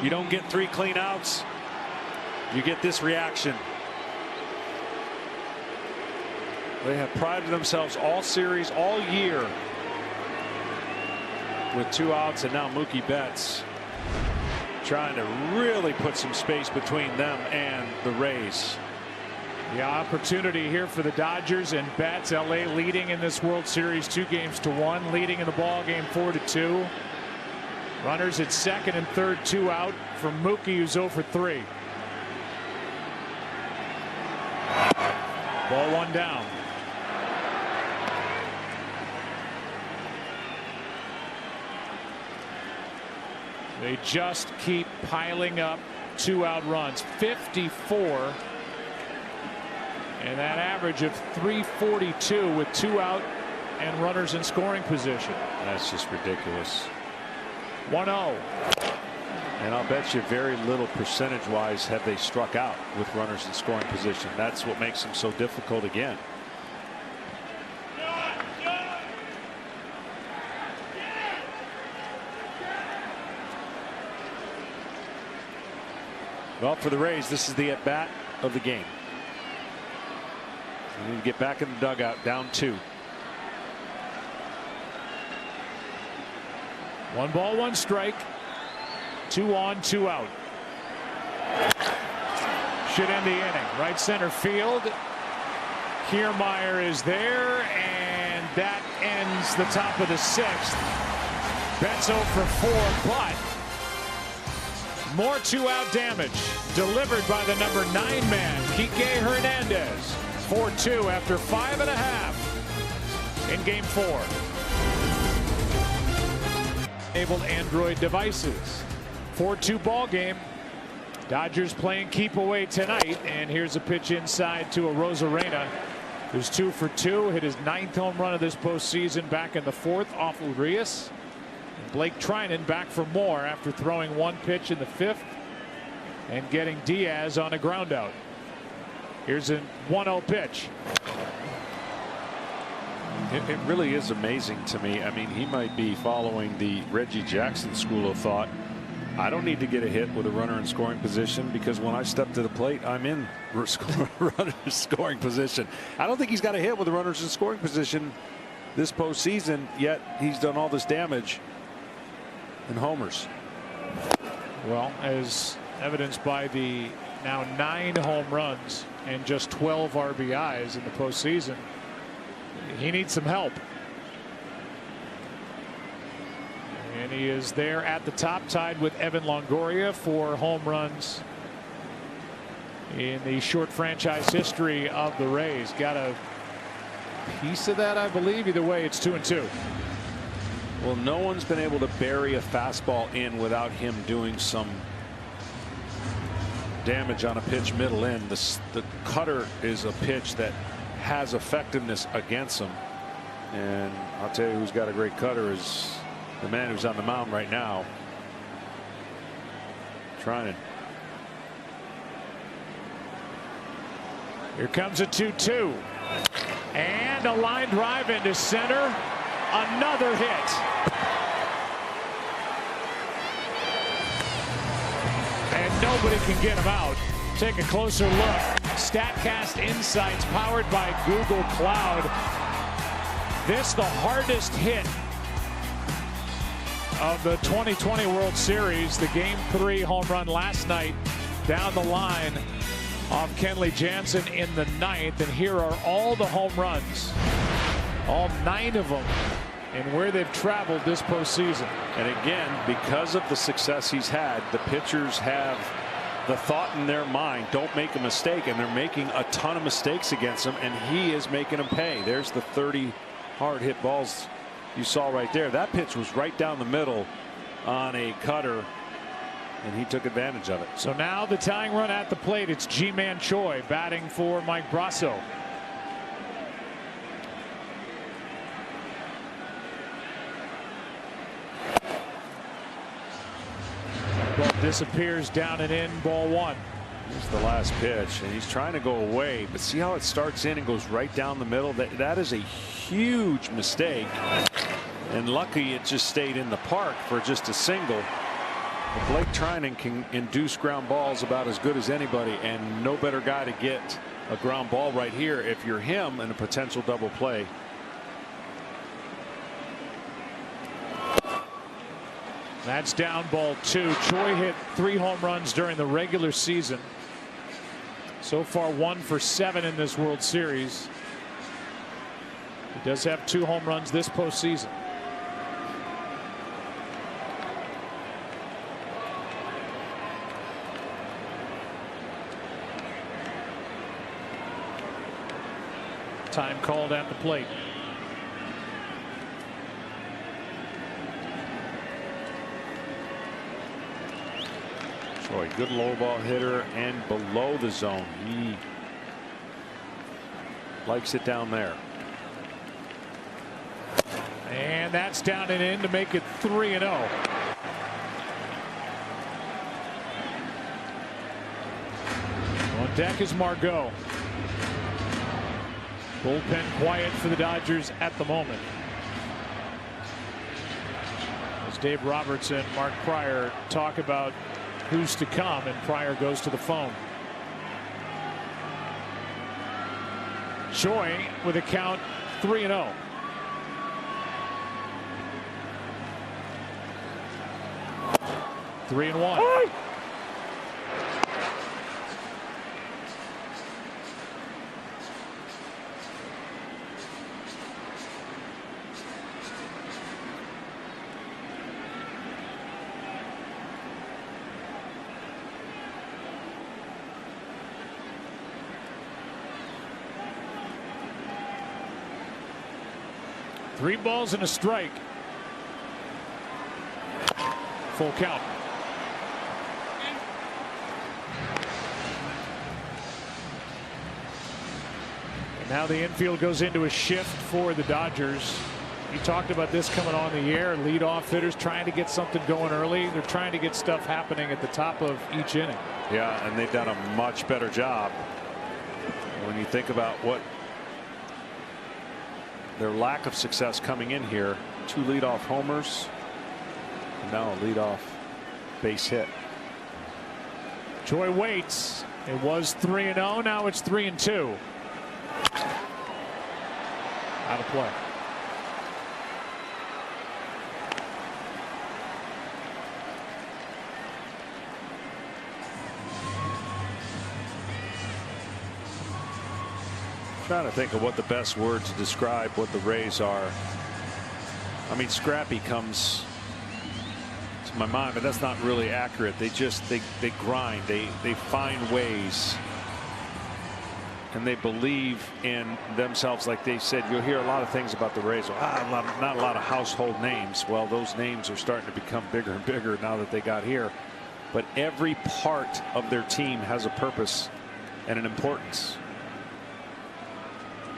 you don't get 3 clean outs, you get this reaction. They have prided themselves all series, all year, with 2 outs, and now Mookie Betts trying to really put some space between them and the Rays. The opportunity here for the Dodgers and Betts. LA leading in this World Series 2-1, leading in the ball game 4-2. Runners at second and third, 2 out from Mookie, who's 0 for 3. Ball 1 down. They just keep piling up 2-out runs. 54. And that average of 342 with 2 out and runners in scoring position. That's just ridiculous. 1-0. And I'll bet you very little percentage wise have they struck out with runners in scoring position. That's what makes them so difficult again. Well, for the Rays, this is the at bat of the game. They need to get back in the dugout, down 2. 1 ball, 1 strike. 2 on, 2 out. Should end the inning. Right center field. Kiermaier is there, and that ends the top of the 6th. Betts 0 for 4, but more 2-out damage delivered by the number 9 man, Kike Hernandez. 4-2 after 5.5 in game 4. Enabled Android devices. 4-2 ball game. Dodgers playing keep away tonight, and here's a pitch inside to Arozarena, who's 2 for 2, hit his 9th home run of this postseason back in the 4th off Urias. Blake Trinan back for more after throwing 1 pitch in the 5th and getting Diaz on a ground out. Here's a 1-0 pitch. It really is amazing to me. I mean, he might be following the Reggie Jackson school of thought. I don't need to get a hit with a runner in scoring position, because when I step to the plate, I'm in runner scoring position. I don't think he's got a hit with the runners in scoring position this postseason, yet he's done all this damage in homers. Well, as evidenced by the now 9 home runs and just 12 RBIs in the postseason, he needs some help. And he is there at the top, tied with Evan Longoria for home runs in the short franchise history of the Rays. Got a piece of that, I believe. Either way, it's 2-2. Well, no one's been able to bury a fastball in without him doing some damage on a pitch middle in. The cutter is a pitch that has effectiveness against him, and I'll tell you who's got a great cutter is the man who's on the mound right now, Trinan. Here comes a 2-2, and a line drive into center. Another hit. And nobody can get him out. Take a closer look. StatCast Insights powered by Google Cloud. This the hardest hit of the 2020 World Series. The Game 3 home run last night down the line off Kenley Jansen in the 9th. And here are all the home runs. All 9 of them, and where they've traveled this postseason. And again, because of the success he's had, the pitchers have the thought in their mind, don't make a mistake, and they're making a ton of mistakes against him, and he is making them pay. There's the 30 hard hit balls you saw right there. That pitch was right down the middle on a cutter, and he took advantage of it. So now the tying run at the plate. It's Ji-Man Choi batting for Mike Brasso. Ball disappears down and in, ball 1. Here's the last pitch, and he's trying to go away, but see how it starts in and goes right down the middle? That is a huge mistake, and lucky it just stayed in the park for just a single. But Blake Trinan can induce ground balls about as good as anybody, and no better guy to get a ground ball right here if you're him in a potential double play. That's down ball 2. Choi hit 3 home runs during the regular season. So far 1 for 7 in this World Series. He does have 2 home runs this postseason. Time called at the plate. Choi, good low ball hitter and below the zone. He likes it down there. And that's down and in to make it 3-0. On deck is Margot. Bullpen quiet for the Dodgers at the moment. As Dave Roberts and Mark Pryor talk about who's to come, and Pryor goes to the phone. Choi with a count 3-0. Three and one. Three balls and a strike. Full count. And now the infield goes into a shift for the Dodgers. You talked about this coming on the air. Leadoff hitters trying to get something going early. They're trying to get stuff happening at the top of each inning. Yeah, and they've done a much better job. When you think about what their lack of success coming in here, 2 leadoff homers, and now a leadoff base hit. Choi waits. It was 3-0. Now it's 3-2. Out of play. Trying to think of what the best word to describe what the Rays are. I mean, scrappy comes to my mind, but that's not really accurate. They just they grind. They find ways, and they believe in themselves. Like they said, you'll hear a lot of things about the Rays. Not a lot of household names. Well, those names are starting to become bigger and bigger now that they got here. But every part of their team has a purpose and an importance.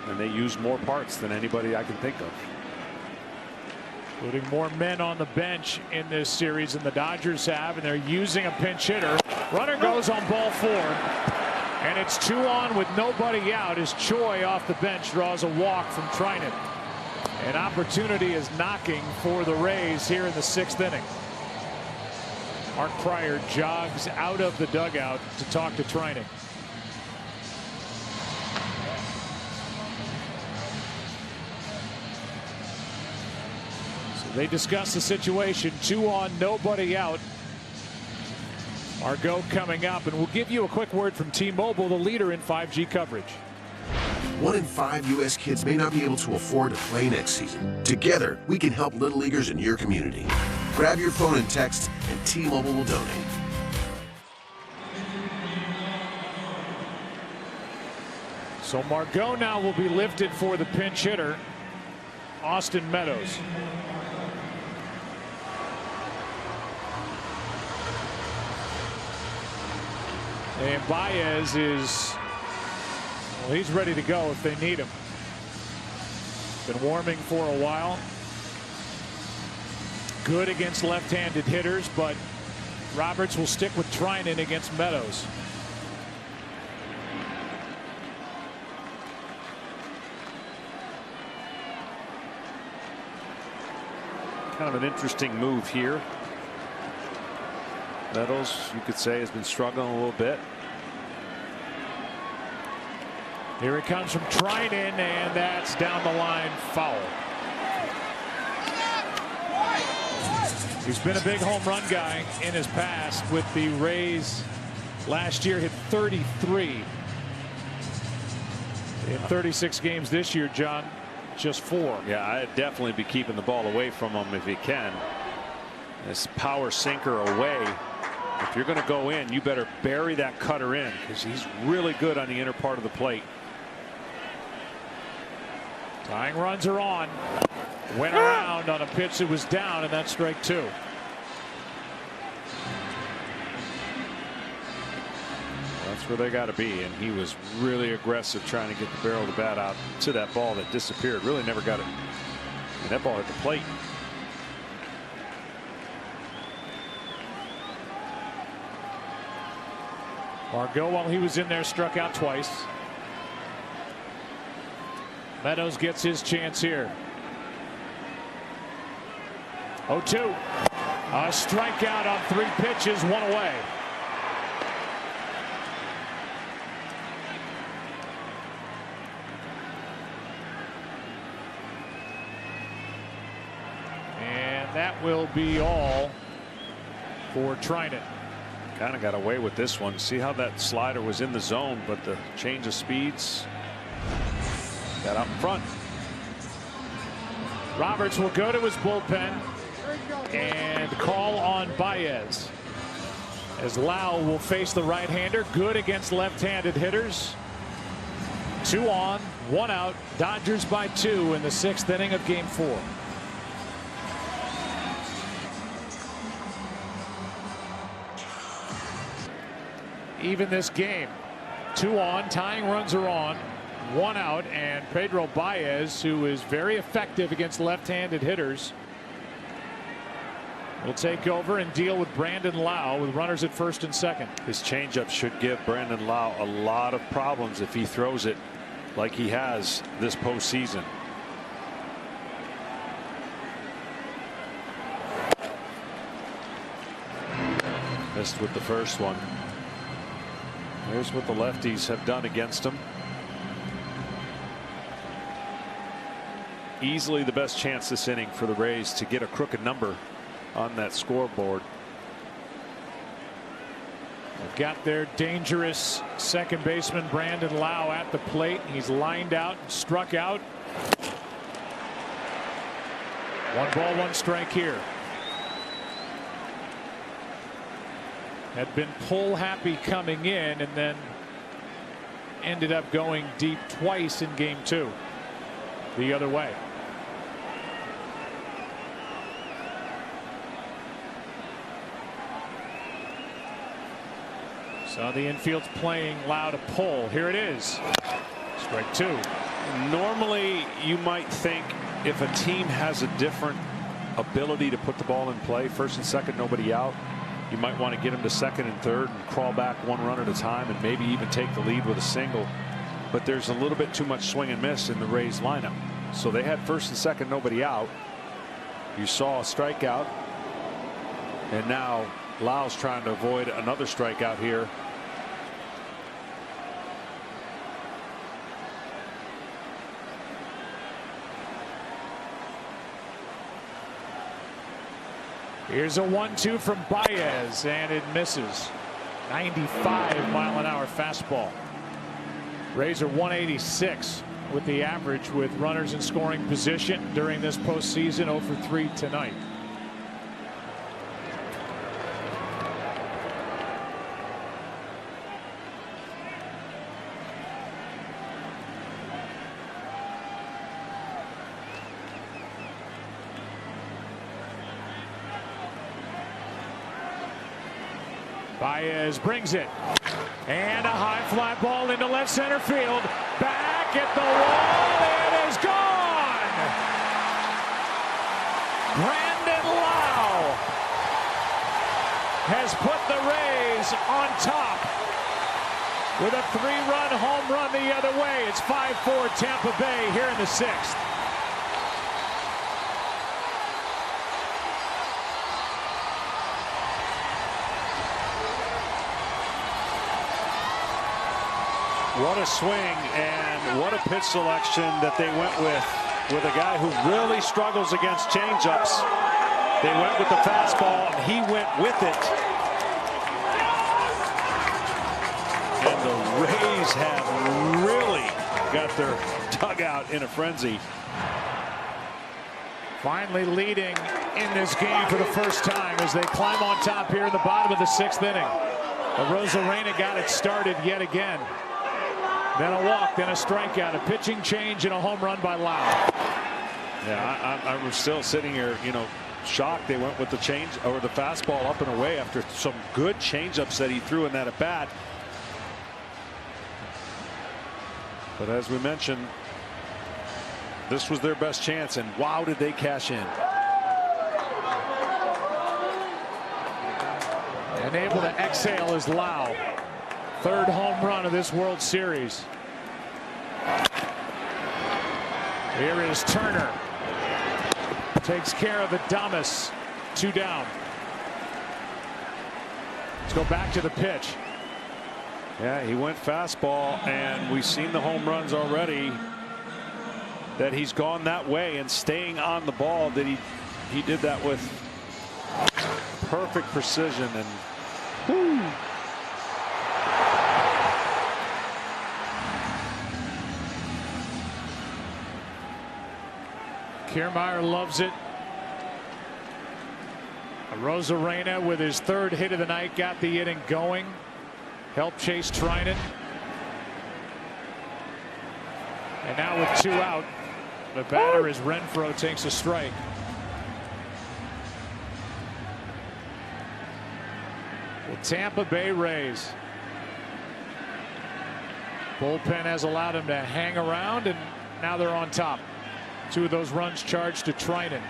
And they use more parts than anybody I can think of. Putting more men on the bench in this series than the Dodgers have, and they're using a pinch hitter. Runner goes on ball 4. And it's 2 on with nobody out as Choi off the bench draws a walk from Trinan. An opportunity is knocking for the Rays here in the 6th inning. Mark Pryor jogs out of the dugout to talk to Trinan. They discuss the situation. 2 on, nobody out. Margot coming up, and we'll give you a quick word from T-Mobile, the leader in 5G coverage. 1 in 5 U.S. kids may not be able to afford to play next season. Together, we can help little leaguers in your community. Grab your phone and text, and T-Mobile will donate. So Margot now will be lifted for the pinch hitter, Austin Meadows. And Baez is, well, he's ready to go if they need him. Been warming for a while. Good against left-handed hitters, but Roberts will stick with Trinan against Meadows. Kind of an interesting move here. Meadows, you could say, has been struggling a little bit. Here it comes from Trinan, and that's down the line, foul. He's been a big home run guy in his past with the Rays. Last year hit 33. In 36 games this year, John, just 4. Yeah, I'd definitely be keeping the ball away from him if he can. This power sinker away. If you're going to go in, you better bury that cutter in, because he's really good on the inner part of the plate. Tying runs are on. Went around on a pitch that was down, and that's strike 2. That's where they got to be, and he was really aggressive trying to get the barrel of the bat out to that ball that disappeared. Really never got it. And that ball hit the plate. Margot, while he was in there, struck out twice. Meadows gets his chance here. 0-2. A strikeout on 3 pitches, 1 away. And that will be all for Trinan. Kind of got away with this one. See how that slider was in the zone, but the change of speeds got out in front. Roberts will go to his bullpen and call on Baez, as Lau will face the right-hander. Good against left-handed hitters. 2 on, 1 out. Dodgers by 2 in the 6th inning of Game 4. Even this game, 2 on, tying runs are on, 1 out, and Pedro Baez, who is very effective against left-handed hitters, will take over and deal with Brandon Lau with runners at first and second. His changeup should give Brandon Lau a lot of problems if he throws it like he has this postseason. Missed with the first one. Here's what the lefties have done against him. Easily the best chance this inning for the Rays to get a crooked number on that scoreboard. They've got their dangerous second baseman Brandon Lau at the plate. He's lined out and struck out. 1 ball, 1 strike here. Had been pull happy coming in, and then ended up going deep twice in Game 2 the other way. So the infield's playing Lau to pull. Here it is. Strike 2. Normally you might think if a team has a different ability to put the ball in play, first and second, nobody out, you might want to get him to second and third and crawl back 1 run at a time and maybe even take the lead with a single. But there's a little bit too much swing and miss in the Rays lineup. So they had first and second, nobody out. You saw a strikeout, and now Lau's trying to avoid another strikeout here. Here's a 1-2 from Baez, and it misses. 95-mile-an-hour fastball. Rays are 186 with the average with runners in scoring position during this postseason. 0 for 3 tonight. Baez brings it, and a high fly ball into left center field. Back at the wall, it is gone. Brandon Lau has put the Rays on top with a 3-run home run the other way. It's 5-4 Tampa Bay here in the 6th. What a swing and what a pitch selection that they went with a guy who really struggles against changeups. They went with the fastball and he went with it. And the Rays have really got their dugout in a frenzy. Finally leading in this game for the first time as they climb on top here in the bottom of the 6th inning. Rosarena got it started yet again. Then a walk, then a strikeout, a pitching change, and a home run by Lau. Yeah, I'm still sitting here, shocked they went with the change or the fastball up and away after some good changeups that he threw in that at bat. But as we mentioned, this was their best chance, and wow, did they cash in. And able to exhale is Lau. 3rd home run of this World Series. Here is Turner. Takes care of Adames. 2 down. Let's go back to the pitch. Yeah, he went fastball, and we've seen the home runs already that he's gone that way and staying on the ball. That he did that with perfect precision. And whoo. Kiermaier loves it. Rosarena with his 3rd hit of the night got the inning going. Helped chase Trinan. And now with 2 out, the batter is Renfroe takes a strike. The Tampa Bay Rays. Bullpen has allowed him to hang around, and now they're on top. 2 of those runs charged to Trinan.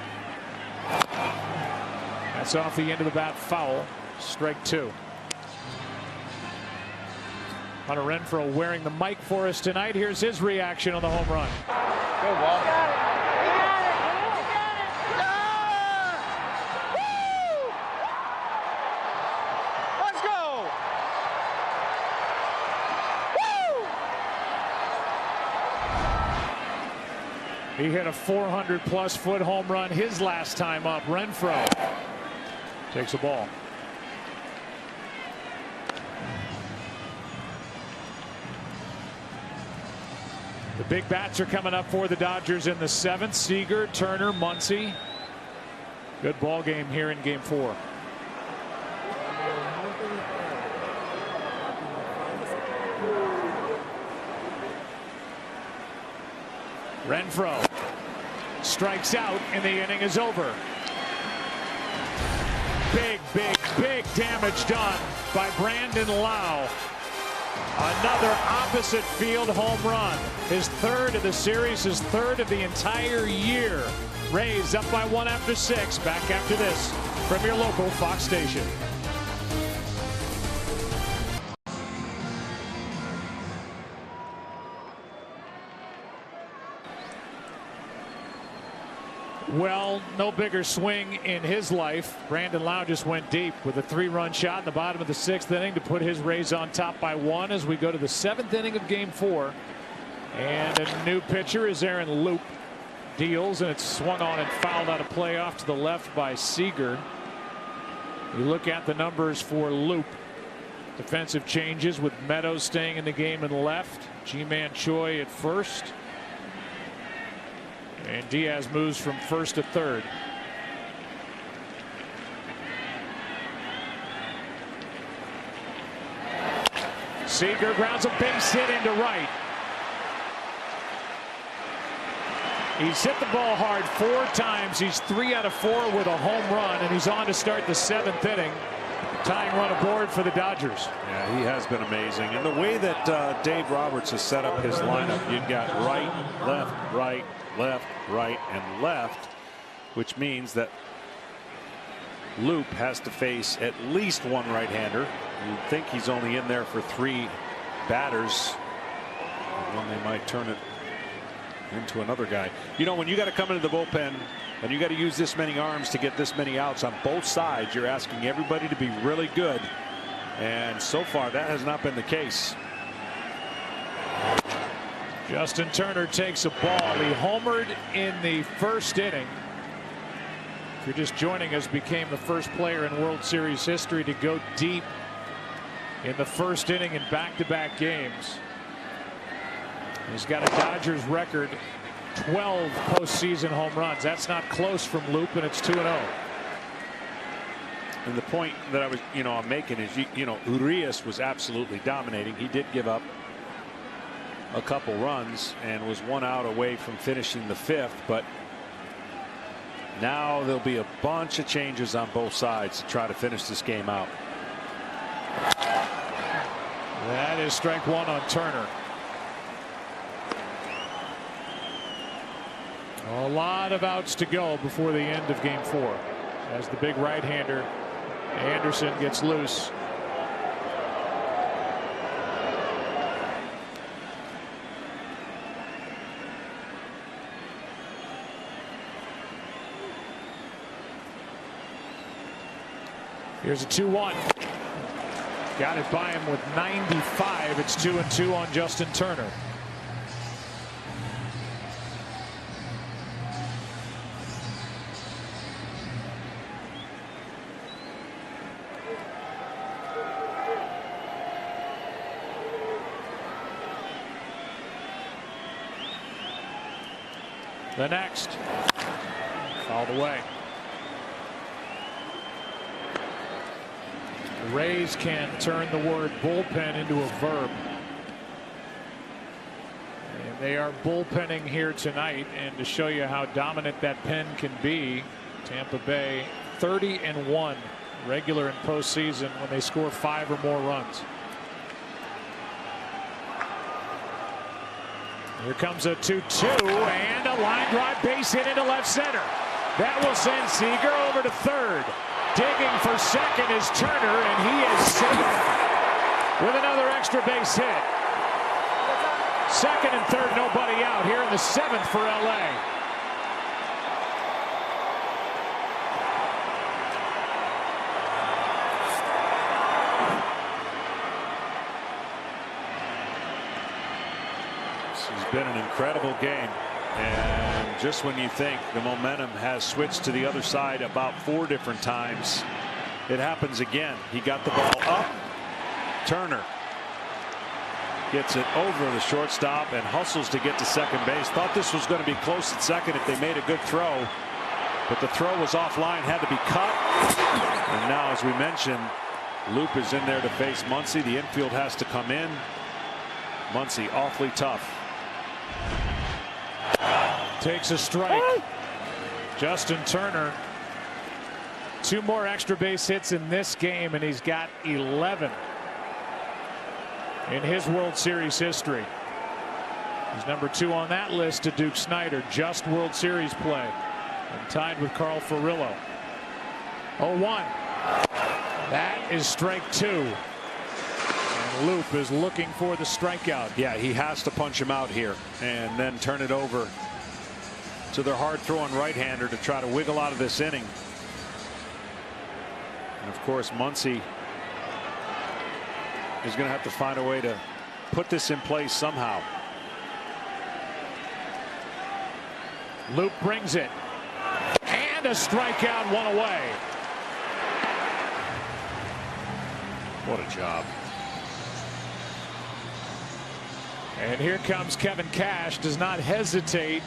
That's off the end of the bat, foul. Strike 2. Hunter Renfroe wearing the mic for us tonight. Here's his reaction on the home run. Good ball. Let's go. He hit a 400+ foot home run his last time up. Renfroe takes a ball. The big bats are coming up for the Dodgers in the 7th. Seager, Turner, Muncy. Good ball game here in Game 4. Renfroe strikes out, and the inning is over. Big damage done by Brandon Lau. Another opposite field home run. His 3rd of the series, his 3rd of the entire year. Rays up by 1 after 6. Back after this from your local Fox station. Well, no bigger swing in his life. Brandon Lau just went deep with a 3-run shot in the bottom of the 6th inning to put his Rays on top by 1 as we go to the 7th inning of Game 4. And a new pitcher is Aaron Loup. Deals, and it's swung on and fouled out of play off to the left by Seager. You look at the numbers for Loup. Defensive changes with Meadows staying in the game and left. Ji-Man Choi at first. And Diaz moves from 1st to 3rd. Seager grounds a base hit into right. He's hit the ball hard 4 times. He's 3 out of 4 with a home run, and he's on to start the 7th inning. Tying run aboard for the Dodgers. Yeah, he has been amazing. And the way that Dave Roberts has set up his lineup, you've got right, left, and left, which means that Loup has to face at least 1 right-hander. You'd think he's only in there for 3 batters, and then they might turn it into another guy. When you got to come into the bullpen and you got to use this many arms to get this many outs on both sides, you're asking everybody to be really good, and so far that has not been the case. Justin Turner takes a ball. He homered in the first inning. If you're just joining us, became the first player in World Series history to go deep in the first inning in back-to-back games. He's got a Dodgers record 12 postseason home runs. That's not close from Loop, and it's 2-0. And the point that I'm making is, Urias was absolutely dominating. He did give up a couple runs and was 1 out away from finishing the 5th, but now there'll be a bunch of changes on both sides to try to finish this game out. That is strike 1 on Turner. A lot of outs to go before the end of game 4 as the big right-hander Anderson gets loose. Here's a 2-1. Got it by him with 95. It's 2-2 on Justin Turner. The next. All the way. The Rays can turn the word bullpen into a verb. And they are bullpenning here tonight. And to show you how dominant that pen can be, Tampa Bay 30-1 regular and postseason when they score 5 or more runs. Here comes a 2-2 and a line drive base hit into left center. That will send Seager over to third. Digging for second is Turner, and he is safe with another extra base hit. Second and third, nobody out here in the 7th for LA. Been an incredible game, and just when you think the momentum has switched to the other side about 4 different times, it happens again. He got the ball up. Turner gets it over the shortstop and hustles to get to second base. Thought this was going to be close at second if they made a good throw, but the throw was offline, had to be cut. And now, as we mentioned, Loop is in there to face Muncy. The infield has to come in. Muncy awfully tough. Takes a strike. Justin Turner, 2 more extra base hits in this game, and he's got 11 in his World Series history. He's number 2 on that list to Duke Snider, just World Series play, and tied with Carl Furillo. 0-1. That is strike 2. And Loop is looking for the strikeout. Yeah, he has to punch him out here and then turn it over to their hard throwing right-hander to try to wiggle out of this inning. And of course, Muncy is going to have to find a way to put this in place somehow. Loop brings it, and a strikeout, 1 away. What a job. And here comes Kevin Cash, does not hesitate.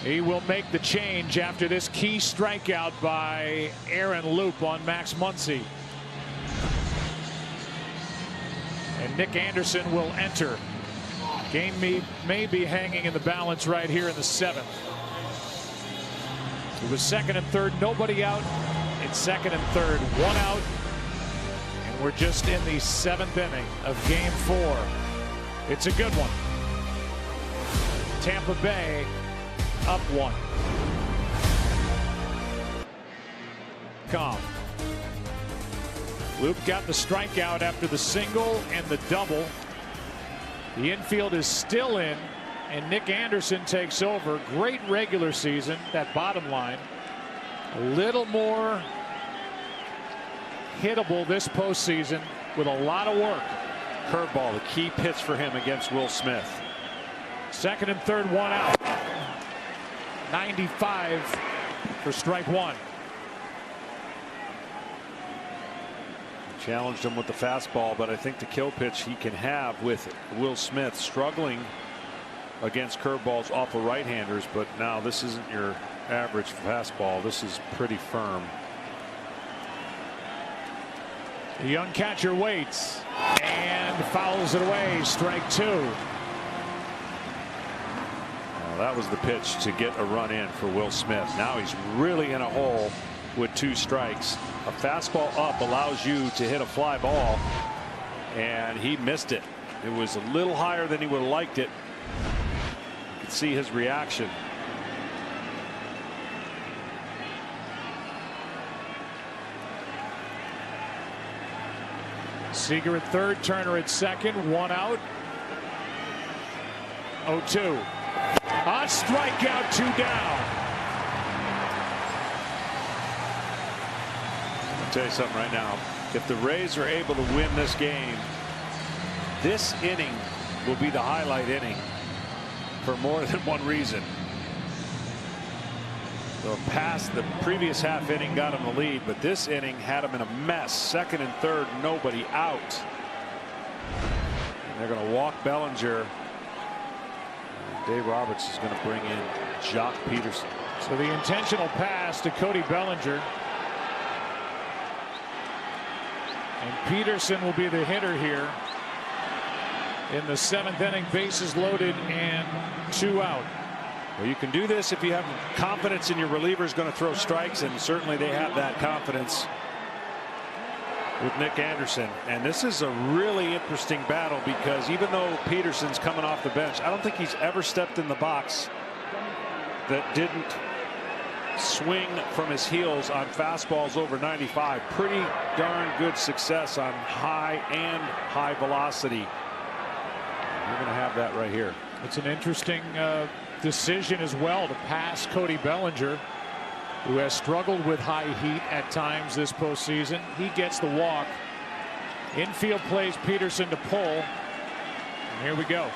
He will make the change after this key strikeout by Aaron Loop on Max Muncy. And Nick Anderson will enter. Game may be hanging in the balance right here in the 7th. It was second and third, nobody out. It's second and third, 1 out. And we're just in the 7th inning of game 4. It's a good one. Tampa Bay up 1. Calm. Loop got the strikeout after the single and the double. The infield is still in, and Nick Anderson takes over. Great regular season, that bottom line. A little more hittable this postseason with a lot of work. curveball, the key pitch for him against Will Smith. Second and third, one out. 95 for strike one. Challenged him with the fastball, but I think the kill pitch he can have with Will Smith struggling against curveballs off of right-handers. But now this isn't your average fastball. This is pretty firm. The young catcher waits and fouls it away. Strike two. Well, that was the pitch to get a run in for Will Smith. Now he's really in a hole with 2 strikes. A fastball up allows you to hit a fly ball, and he missed it. It was a little higher than he would have liked it. You could see his reaction. Seager at third, Turner at second, one out. 0-2. A strikeout, 2 down. I'll tell you something right now. If the Rays are able to win this game, this inning will be the highlight inning for more than one reason. The previous half inning got him the lead, but this inning had him in a mess. Second and third, nobody out. And they're going to walk Bellinger. Dave Roberts is going to bring in Jock Peterson. So the intentional pass to Cody Bellinger. And Peterson will be the hitter here in the 7th inning. Bases loaded and 2 out. Well, you can do this if you have confidence in your reliever is going to throw strikes, and certainly they have that confidence with Nick Anderson. And this is a really interesting battle because even though Peterson's coming off the bench, I don't think he's ever stepped in the box that didn't swing from his heels on fastballs over 95. Pretty darn good success on high and high velocity. You're going to have that right here. It's an interesting decision as well to pass Cody Bellinger, who has struggled with high heat at times this postseason. He gets the walk. Infield plays Peterson to pull. And here we go.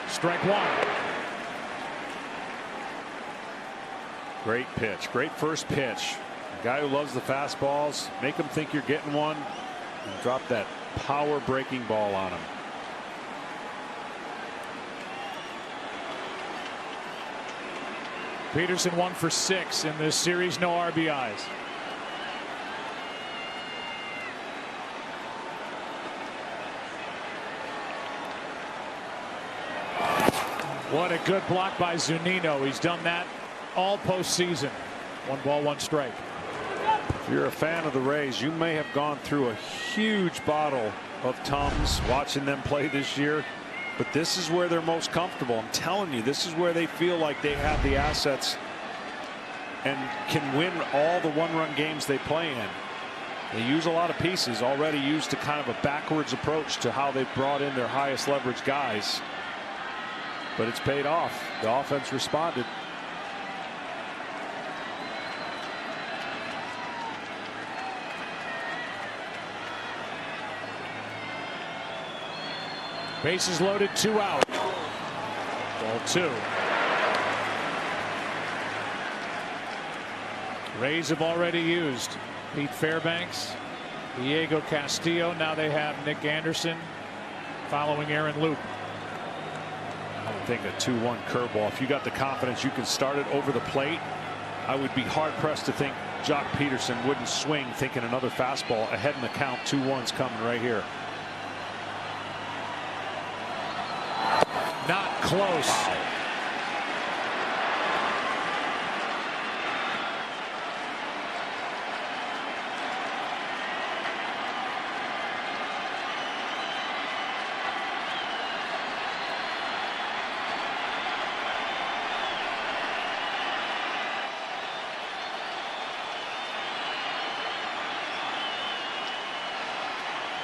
Strike one. Great pitch. Great first pitch. A guy who loves the fastballs. Make him think you're getting one. And drop that power breaking ball on him. Peterson 1 for 6 in this series. No RBIs. What a good block by Zunino. He's done that all postseason. 1 ball, 1 strike. If you're a fan of the Rays, you may have gone through a huge bottle of Tums watching them play this year, but this is where they're most comfortable. I'm telling you, this is where they feel like they have the assets and can win all the 1-run games they play in. They use a lot of pieces, already used to kind of a backwards approach to how they've brought in their highest leverage guys, but it's paid off. The offense responded. Bases loaded, 2 out. Ball 2. Rays have already used Pete Fairbanks, Diego Castillo. Now they have Nick Anderson following Aaron Loup. I would think a 2-1 curveball. If you got the confidence you can start it over the plate, I would be hard pressed to think Jock Peterson wouldn't swing thinking another fastball ahead in the count. 2-1's coming right here. Not close.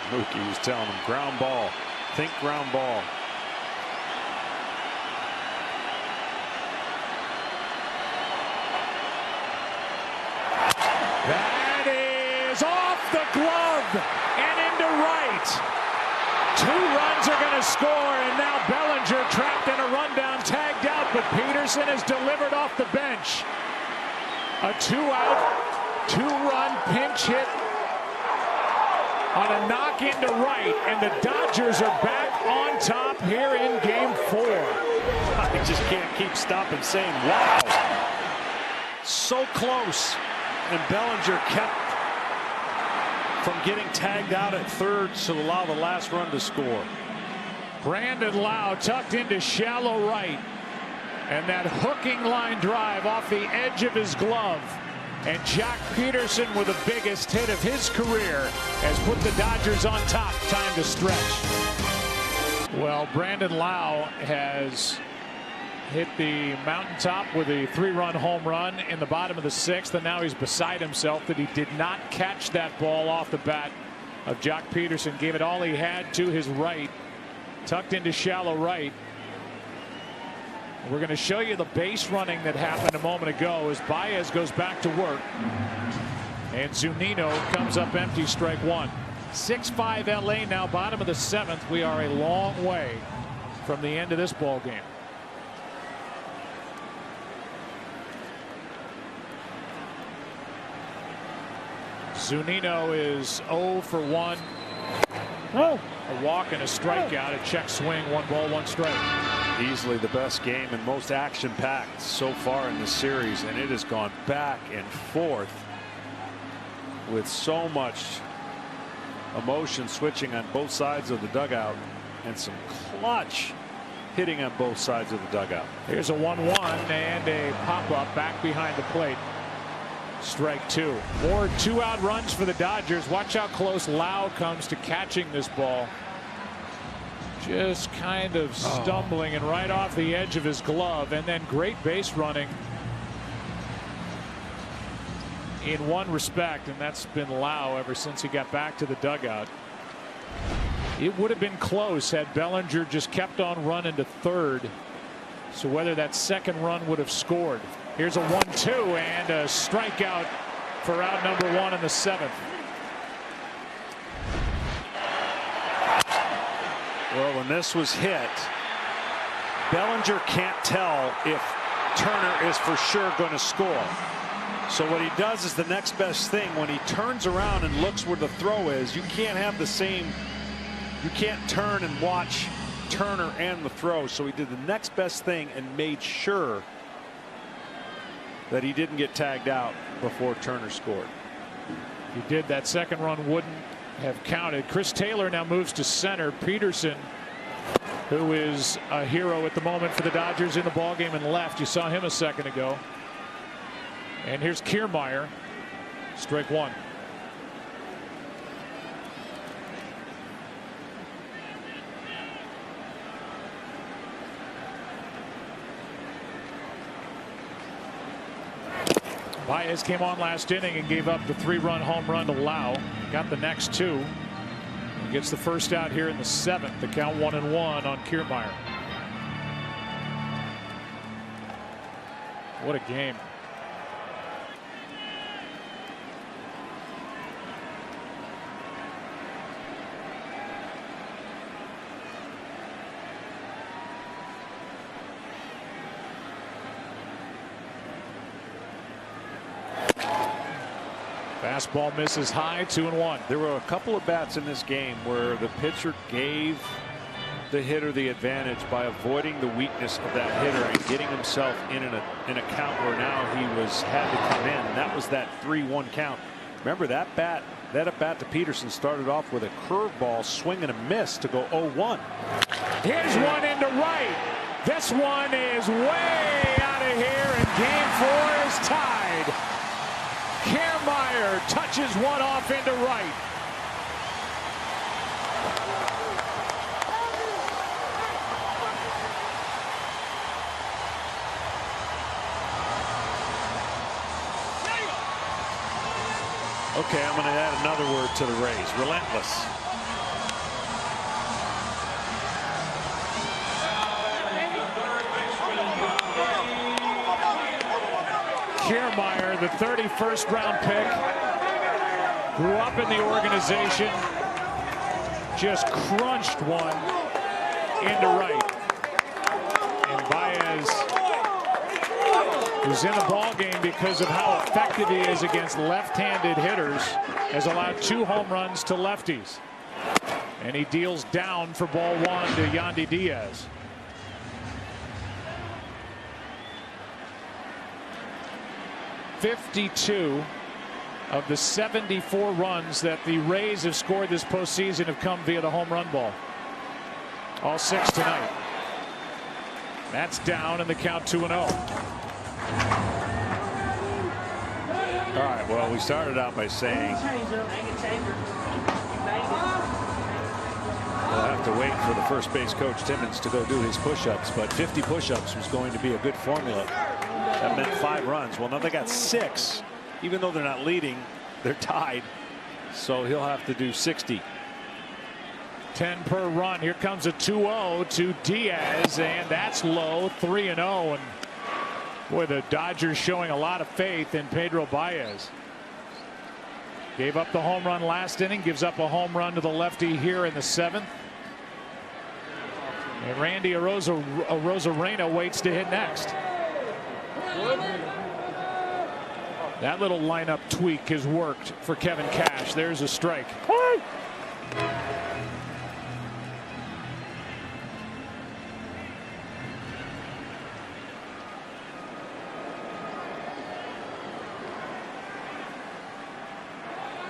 Mookie was telling him ground ball. Think ground ball. That is off the glove and into right. 2 runs are going to score, and now Bellinger trapped in a rundown, tagged out, but Peterson has delivered off the bench. A 2-out, 2-run pinch hit on a knock into right, and the Dodgers are back on top here in Game 4. I just can't keep stopping saying, wow. So close, and Bellinger kept from getting tagged out at third to allow the last run to score. Brandon Lowe tucked into shallow right, and that hooking line drive off the edge of his glove. And Jock Peterson, with the biggest hit of his career, has put the Dodgers on top. Time to stretch. Well, Brandon Lowe has hit the mountaintop with a 3-run home run in the bottom of the 6th, and now he's beside himself that he did not catch that ball off the bat of Jock Peterson. Gave it all he had to his right, tucked into shallow right. We're going to show you the base running that happened a moment ago as Baez goes back to work, and Zunino comes up empty, strike 1. 6-5 LA now, bottom of the 7th. We are a long way from the end of this ball game. Zunino is 0 for 1. A walk and a strikeout, a check swing, 1 ball, 1 strike. Easily the best game and most action-packed so far in the series, and it has gone back and forth with so much emotion switching on both sides of the dugout and some clutch hitting on both sides of the dugout. Here's a 1-1 and a pop-up back behind the plate. Strike 2. More 2-out runs for the Dodgers. Watch how close Lowe comes to catching this ball. Just kind of stumbling and right off the edge of his glove, and then great base running in one respect, and that's been Lowe ever since he got back to the dugout. It would have been close had Bellinger just kept on running to third. So whether that second run would have scored. Here's a 1-2 and a strikeout for out number 1 in the 7th. Well, when this was hit, Bellinger can't tell if Turner is for sure going to score. So what he does is the next best thing. When he turns around and looks where the throw is, you can't have the same. You can't turn and watch Turner and the throw. So he did the next best thing and made sure that he didn't get tagged out before Turner scored. He did. That second run wouldn't have counted. Chris Taylor now moves to center. Peterson, who is a hero at the moment for the Dodgers in the ballgame, and left. You saw him a second ago. And here's Kiermaier. Strike 1. Baez came on last inning and gave up the 3-run home run to Lowe. Got the next 2. He gets the first out here in the 7th. The count 1-1 on Kiermaier. What a game. Fastball misses high, 2-1. There were a couple of bats in this game where the pitcher gave the hitter the advantage by avoiding the weakness of that hitter and getting himself in a count where now he had to come in. And that was that 3-1 count. Remember that at bat to Peterson started off with a curveball swing and a miss to go 0-1. Here's one into right. This one is way out of here, and Game 4 is tied. Kiermaier touches one off into right. Okay, I'm going to add another word to the Rays. Relentless. Kiermaier, the 31st round pick, grew up in the organization, just crunched one into right. And Baez, who's in the ball game because of how effective he is against left-handed hitters, has allowed 2 home runs to lefties. And he deals down for ball 1 to Yandy Diaz. "52 of the 74 runs that the Rays have scored this postseason have come via the home run ball. All 6 tonight. That's down in the count 2-0. All right, well, we started out by saying we'll have to wait for the first base coach Timmons to go do his push-ups, but 50 push-ups was going to be a good formula. That meant 5 runs. Well, now they got 6. Even though they're not leading, they're tied. So he'll have to do 60. 10 per run. Here comes a 2-0 to Diaz, and that's low. 3-0. And boy, the Dodgers showing a lot of faith in Pedro Baez. Gave up the home run last inning, gives up a home run to the lefty here in the 7th. And Randy Arozarena waits to hit next. That little lineup tweak has worked for Kevin Cash. There's a strike.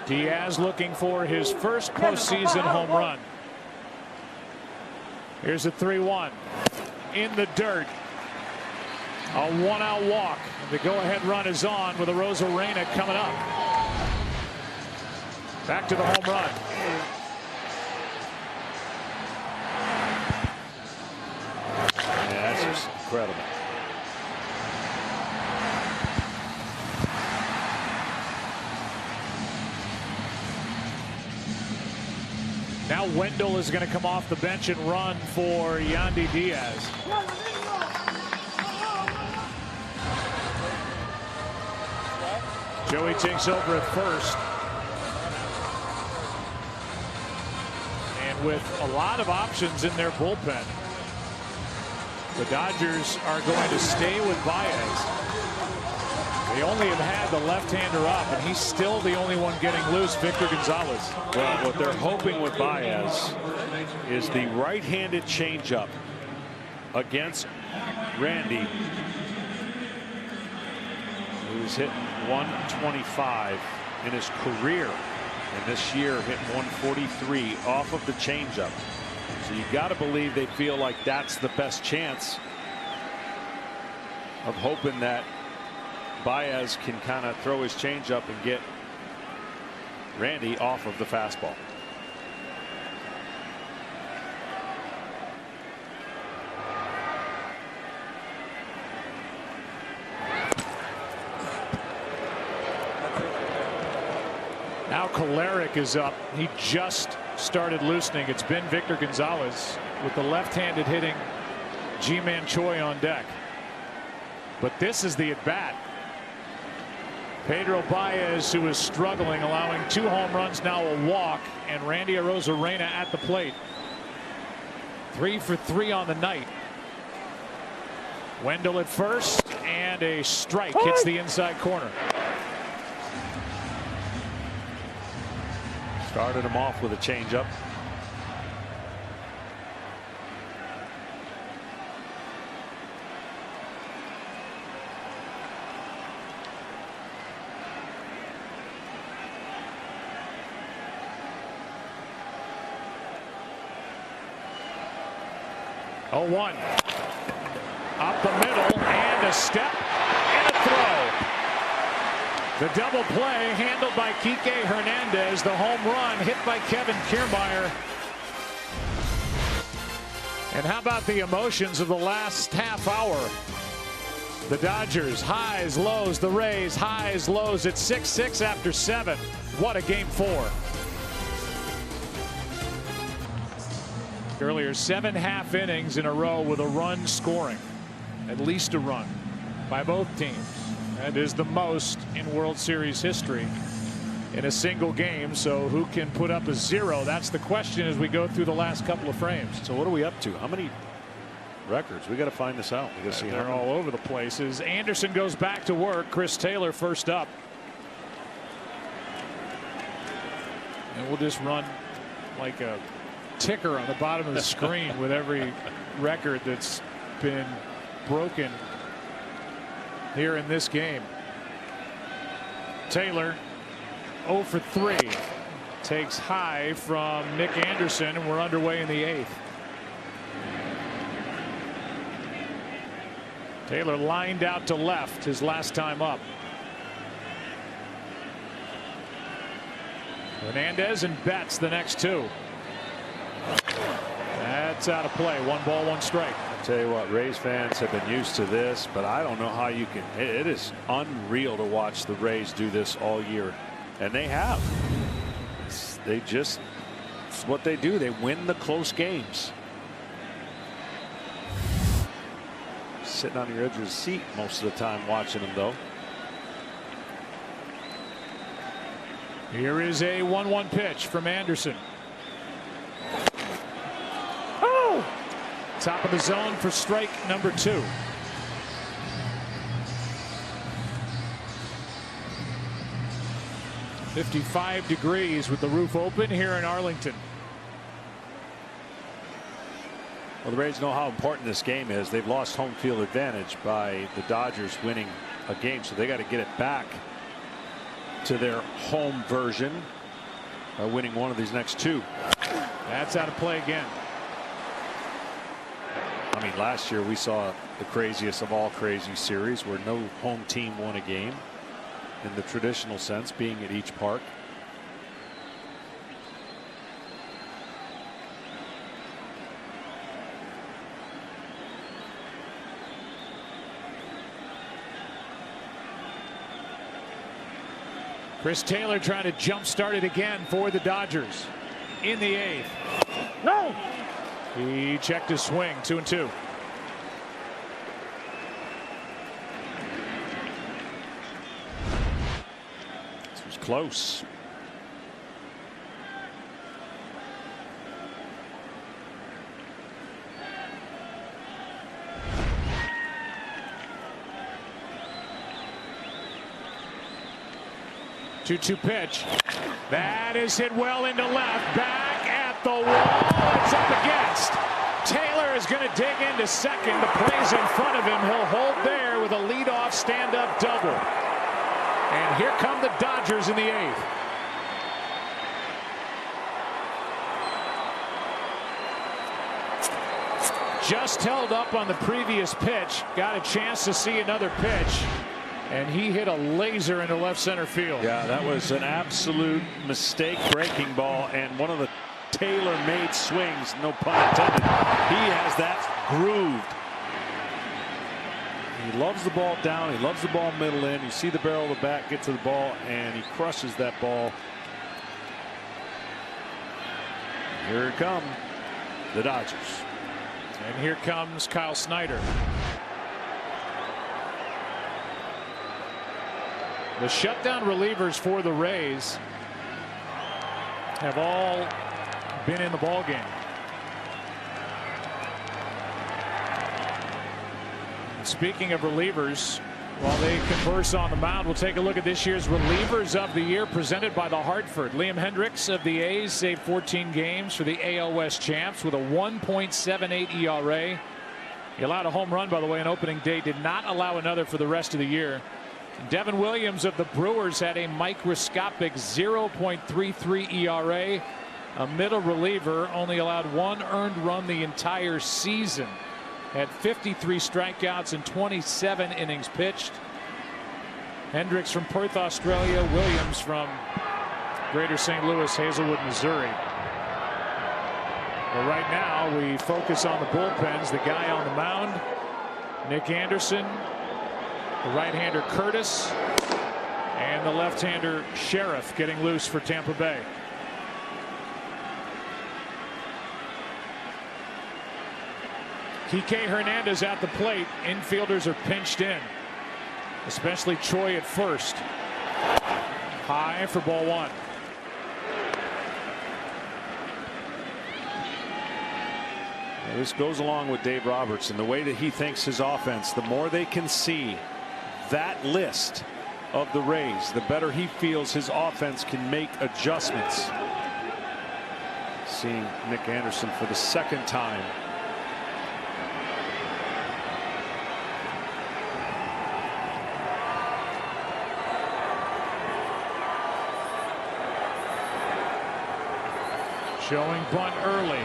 Diaz looking for his first postseason home run. Here's a 3-1 in the dirt. A 1-out walk. The go-ahead run is on with Arozarena coming up. Back to the home run. Yeah, that's just incredible. Now Wendell is going to come off the bench and run for Yandy Diaz. Joey takes over at first. And with a lot of options in their bullpen, the Dodgers are going to stay with Baez. They only have had the left-hander up, and he's still the only one getting loose, Victor Gonzalez. Well, what they're hoping with Baez is the right-handed changeup against Randy, who's hitting 125 in his career, and this year hitting 143 off of the changeup. So you got to believe they feel like that's the best chance of hoping that Baez can kind of throw his changeup and get Randy off of the fastball. Now Kolarek is up. He just started loosening. It's been Victor Gonzalez with the left-handed hitting G-Man Choi on deck. But this is the at-bat. Pedro Baez, who is struggling, allowing 2 home runs, now a walk, and Randy Arozarena at the plate. 3 for 3 on the night. Wendell at first, and a strike hits the inside corner. Started him off with a changeup. Oh, 1 up the middle, and a step and a throw. The double play handled by Kike Hernandez. The home run hit by Kevin Kiermaier. And how about the emotions of the last half hour? The Dodgers highs, lows, the Rays highs, lows. It's 6-6 after 7. What a game 4. Earlier, 7 half innings in a row with a run scoring. At least a run by both teams. That is the most in World Series history in a single game. So who can put up a 0? That's the question as we go through the last couple of frames. So what are we up to? How many records? We got to find this out. We got to see. They're all over the places. Anderson goes back to work. Chris Taylor first up. And we'll just run like a ticker on the bottom of the screen with every record that's been broken here in this game. Taylor 0 for 3 takes high from Nick Anderson, and we're underway in the 8th. Taylor lined out to left his last time up. Hernandez and Betts the next 2. That's out of play. 1 ball, 1 strike. I tell you what, Rays fans have been used to this, but I don't know how you can. It is unreal to watch the Rays do this all year, and they have. It's what they do. They win the close games. Sitting on your edge of the seat most of the time watching them, though. Here is a 1-1 pitch from Anderson. Top of the zone for strike number 2. $55 with the roof open here in Arlington. Well, the Rays know how important this game is. They've lost home field advantage by the Dodgers winning a game, so they got to get it back to their home version by winning one of these next 2. That's out of play again. I mean, last year we saw the craziest of all crazy series where no home team won a game in the traditional sense, being at each park. Chris Taylor trying to jump start it again for the Dodgers in the 8th. No. He checked his swing. 2-2. This was close. Two pitch. That is hit well into left. Back at the wall. It's up against. Taylor is going to dig into second. The play's in front of him. He'll hold there with a leadoff stand-up double. And here come the Dodgers in the 8th. Just held up on the previous pitch. Got a chance to see another pitch. And he hit a laser into left center field. Yeah, that was an absolute mistake breaking ball, and one of the tailor-made swings, no pun intended. He has that grooved. He loves the ball down. He loves the ball middle in. You see the barrel of the bat get to the ball, and he crushes that ball. Here come the Dodgers. And here comes Kyle Snyder. The shutdown relievers for the Rays have all been in the ball game. And speaking of relievers, while they converse on the mound, we'll take a look at this year's relievers of the year presented by the Hartford. Liam Hendricks of the A's saved 14 games for the AL West champs with a 1.78 ERA. He allowed a home run, by the way, on opening day, did not allow another for the rest of the year. Devin Williams of the Brewers had a microscopic 0.33 ERA. A middle reliever, only allowed 1 earned run the entire season. Had 53 strikeouts and 27 innings pitched. Hendricks from Perth, Australia. Williams from Greater St. Louis, Hazelwood, Missouri. But right now we focus on the bullpens. The guy on the mound, Nick Anderson. The right-hander Curtis, and the left-hander Sheriff getting loose for Tampa Bay. Kike Hernandez at the plate. Infielders are pinched in. especially Choi at first. High for ball one. Well, this goes along with Dave Roberts and the way that he thinks his offense. The more they can see that list of the Rays, the better he feels his offense can make adjustments. Seeing Nick Anderson for the second time. Showing bunt early.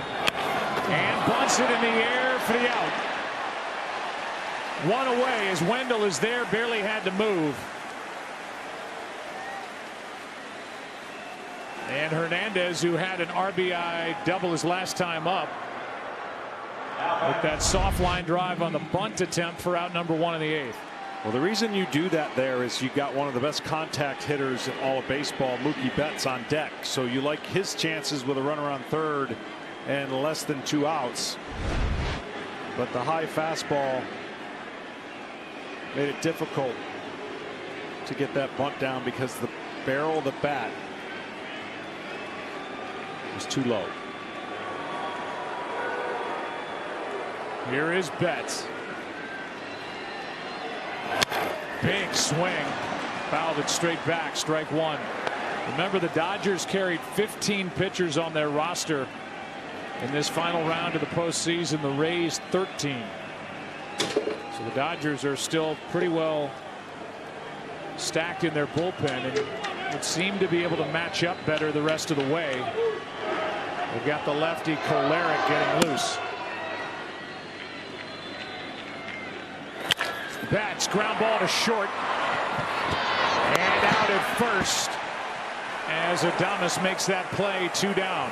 And bunts it in the air for the out. One away as Wendell is there, barely had to move. And Hernandez, who had an RBI double his last time up, with that soft line drive on the bunt attempt for out number one in the eighth. Well, the reason you do that there is you got one of the best contact hitters in all of baseball, Mookie Betts, on deck. So you like his chances with a runner on third and less than 2 outs. But the high fastball made it difficult to get that bunt down because the barrel of the bat was too low. Here is Betts. Big swing. Fouled it straight back. Strike one. Remember, the Dodgers carried 15 pitchers on their roster in this final round of the postseason. The Rays 13. So the Dodgers are still pretty well stacked in their bullpen and would seem to be able to match up better the rest of the way. They've got the lefty Kolarek getting loose. Bats ground ball to short and out at first as Adames makes that play. 2 down.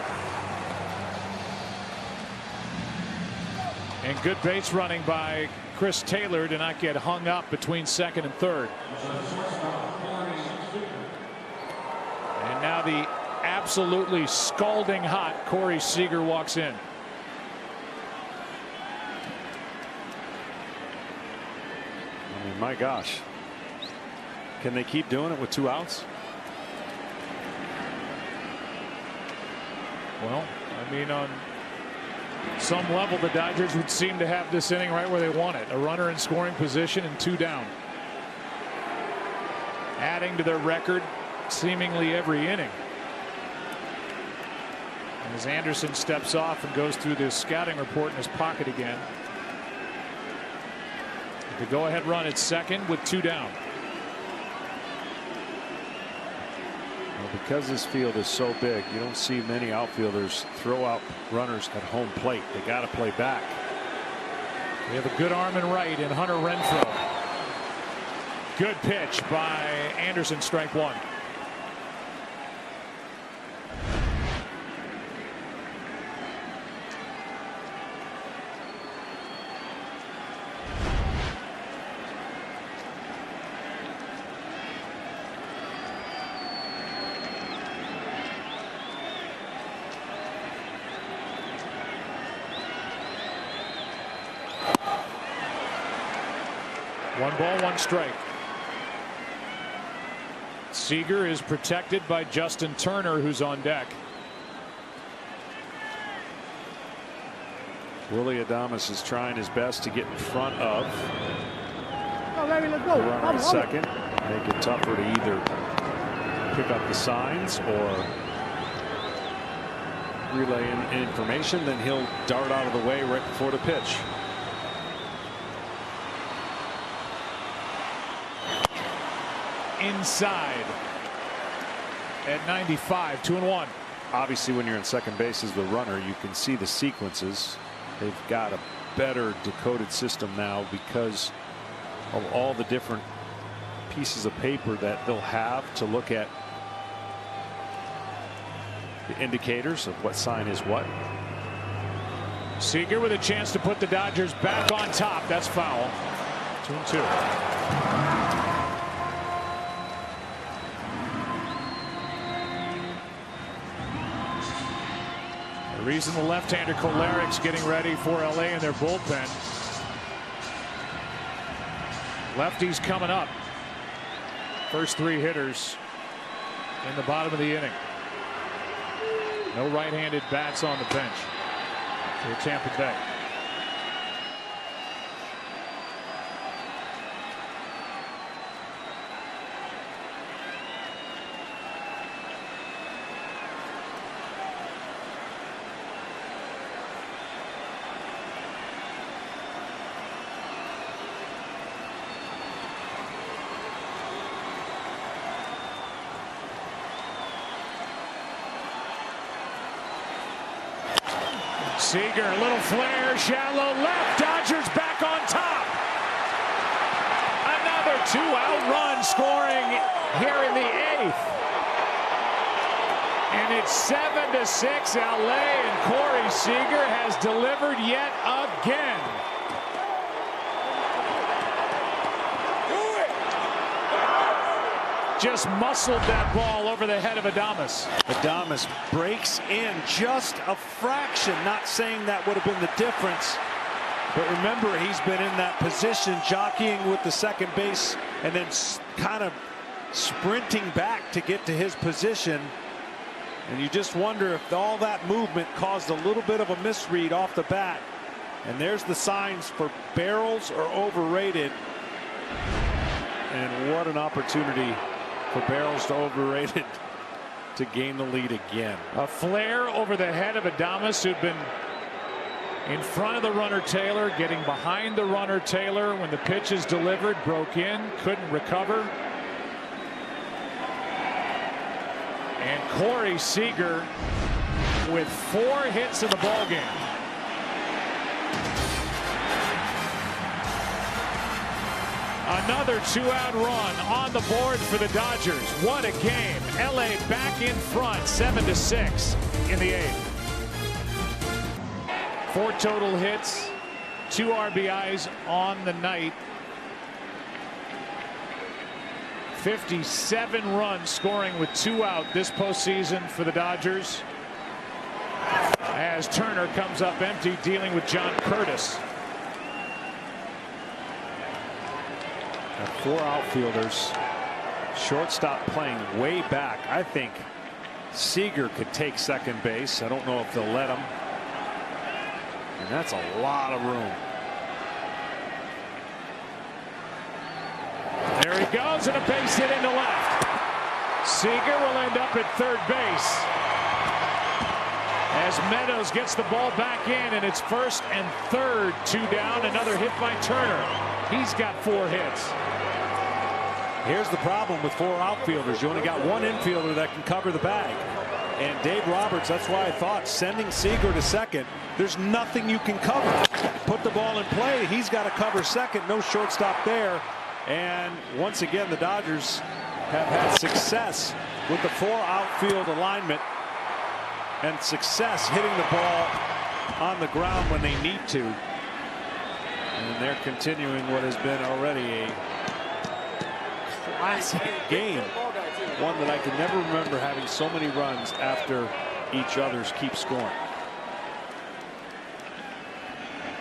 And good base running by Chris Taylor to not get hung up between second and third. And now the absolutely scalding hot Corey Seager walks in. I mean, my gosh, can they keep doing it with 2 outs? Well, I mean, on some level, the Dodgers would seem to have this inning right where they want it. A runner in scoring position and 2 down. Adding to their record seemingly every inning. And as Anderson steps off and goes through this scouting report in his pocket again. The go-ahead run at second with 2 down. Well, because this field is so big, you don't see many outfielders throw out runners at home plate. They got to play back. We have a good arm and right in Hunter Renfroe. Good pitch by Anderson. Strike one. One ball, 1 strike. Seager is protected by Justin Turner, who's on deck. Willie Adames is trying his best to get in front of Oh, baby, let's go. the runner at second. Make it tougher to either pick up the signs or relay information. Then he'll dart out of the way right before the pitch. Inside at 95. 2-1. Obviously, when you're in second base as the runner, you can see the sequences. They've got a better decoded system now because of all the different pieces of paper that they'll have to look at the indicators of what sign is what. Seager with a chance to put the Dodgers back on top. That's foul. 2-2. The reason the left-hander Kolarek's getting ready for LA in their bullpen. Lefties coming up. First 3 hitters in the bottom of the inning. No right-handed bats on the bench for Tampa Bay. Seager, a little flare, shallow left. Dodgers back on top. Another 2-out run scoring here in the 8th. And it's 7-6 LA, and Corey Seager has delivered yet again. Just muscled that ball over the head of Adames. Adames breaks in just a fraction. Not saying that would have been the difference, but remember, he's been in that position, jockeying with the second base and then kind of sprinting back to get to his position. And you just wonder if all that movement caused a little bit of a misread off the bat. And there's the signs for barrels are overrated. And what an opportunity for barrels to overrated to gain the lead again. A flare over the head of Adames, who'd been in front of the runner Taylor, getting behind the runner Taylor when the pitch is delivered, broke in, couldn't recover. And Corey Seager with 4 hits in the ballgame. Another 2-out run on the board for the Dodgers. What a game. LA back in front, 7-6 in the 8th. 4 total hits, 2 RBIs on the night. 57 runs scoring with 2 out this postseason for the Dodgers. As Turner comes up empty, dealing with John Curtis. 4 outfielders, shortstop playing way back. I think Seager could take second base. I don't know if they'll let him. And that's a lot of room. There he goes, and a base hit into left. Seager will end up at third base as Meadows gets the ball back in, and it's first and third, 2 down. Another hit by Turner. He's got 4 hits. Here's the problem with 4 outfielders. You only got 1 infielder that can cover the bag. And Dave Roberts, that's why I thought sending Seager to second, there's nothing you can cover. Put the ball in play, he's got to cover second. No shortstop there. And once again, the Dodgers have had success with the 4 outfield alignment and success hitting the ball on the ground when they need to. And they're continuing what has been already a classic game. One that I can never remember having so many runs after each other's keep scoring.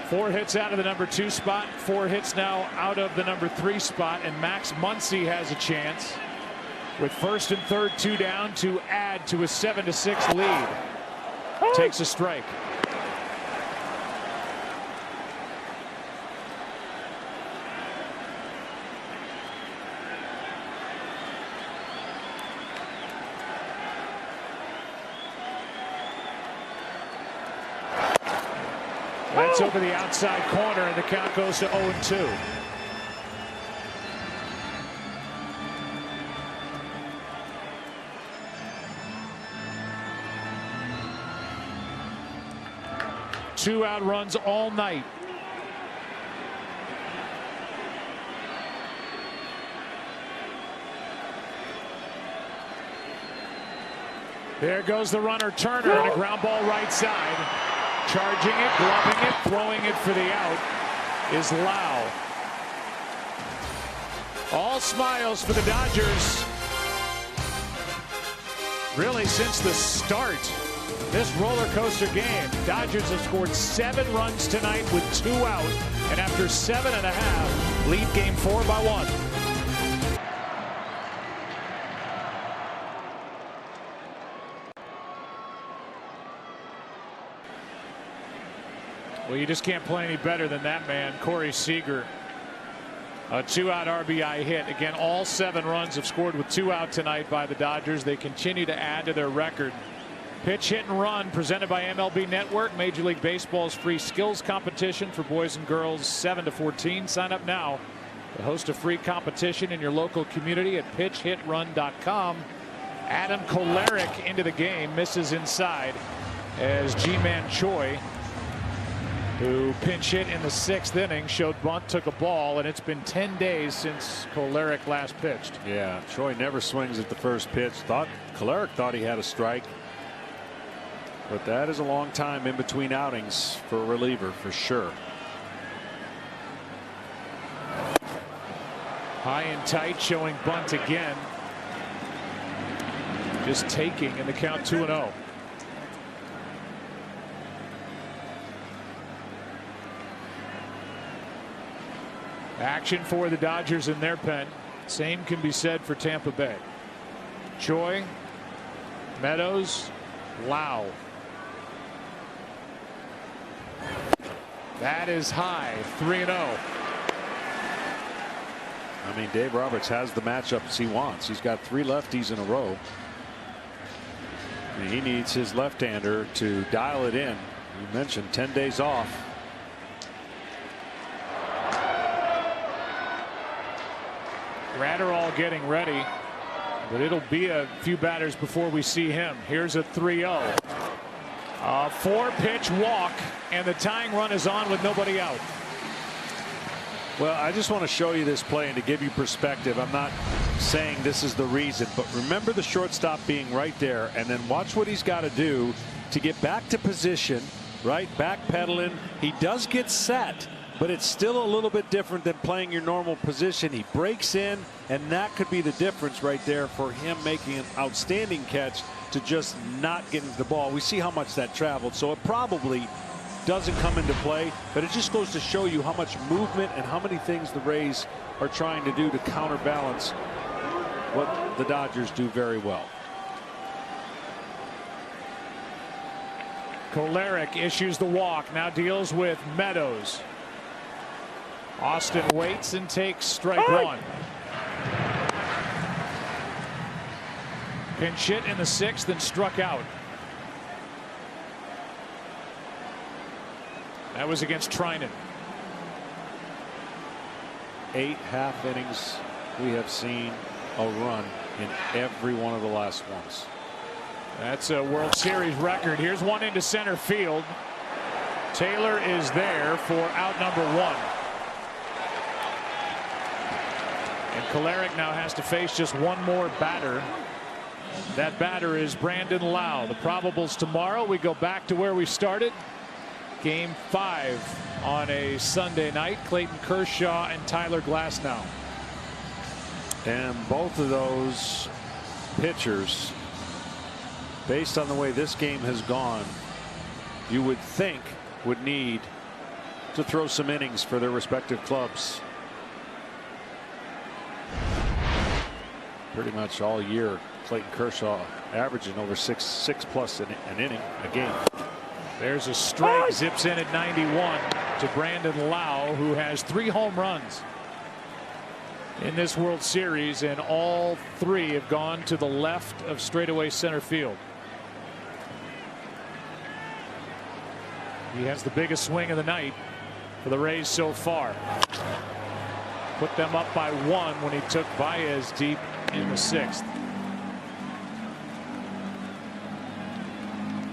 4 hits out of the number 2 spot, 4 hits now out of the number 3 spot, and Max Muncy has a chance with first and third 2 down to add to a 7-6 lead. Takes a strike. That's over the outside corner, and the count goes to 0-2. Two out runs all night. There goes the runner Turner, and a ground ball right side. Charging it, gloving it, throwing it for the out is Lau. All smiles for the Dodgers. Really, since the start, this roller coaster game, Dodgers have scored 7 runs tonight with 2 out, and after 7.5, lead game 4 by 1. Well, you just can't play any better than that man, Corey Seager. A 2-out RBI hit. Again, all 7 runs have scored with 2 out tonight by the Dodgers. They continue to add to their record. Pitch, hit, and run presented by MLB Network, Major League Baseball's free skills competition for boys and girls 7 to 14. Sign up now to host a free competition in your local community at pitchhitrun.com. Adam Kolarek into the game, misses inside as Ji-Man Choi, who pinch hit in the 6th inning, showed bunt, took a ball, and it's been 10 days since Kolarek last pitched. Yeah, Choi never swings at the first pitch. Kolarek thought he had a strike. But that is a long time in between outings for a reliever, for sure. High and tight, showing bunt again. Just taking in the count 2-0. Action for the Dodgers in their pen. Same can be said for Tampa Bay. Choi, Meadows, Lau. That is high, 3-0. I mean, Dave Roberts has the matchups he wants. He's got 3 lefties in a row. And he needs his left-hander to dial it in. You mentioned 10 days off. Gratterall getting ready, but it'll be a few batters before we see him. Here's a 3-0. A 4-pitch walk, and the tying run is on with nobody out. Well, I just want to show you this play and to give you perspective. I'm not saying this is the reason, but remember the shortstop being right there, and then watch what he's got to do to get back to position, right? Backpedaling. He does get set, but it's still a little bit different than playing your normal position. He breaks in, and that could be the difference right there for him making an outstanding catch to just not getting the ball. We see how much that traveled, so it probably doesn't come into play, but it just goes to show you how much movement and how many things the Rays are trying to do to counterbalance what the Dodgers do very well. Kolarek issues the walk, now deals with Meadows. Austin waits and takes strike 1. Pinch hit in the 6th and struck out. That was against Trinan. 8 half innings. We have seen a run in every one of the last ones. That's a World Series record. Here's one into center field. Taylor is there for out number 1. And Kolarek now has to face just one more batter. That batter is Brandon Lau. The probables tomorrow. We go back to where we started. Game 5 on a Sunday night. Clayton Kershaw and Tyler Glasnow. And both of those pitchers, based on the way this game has gone, you would think would need to throw some innings for their respective clubs. Pretty much all year, Clayton Kershaw averaging over six plus an inning a game. There's a strike, zips in at 91 to Brandon Lau, who has 3 home runs in this World Series, and all 3 have gone to the left of straightaway center field. He has the biggest swing of the night for the Rays so far. Put them up by 1 when he took Baez deep in the 6th.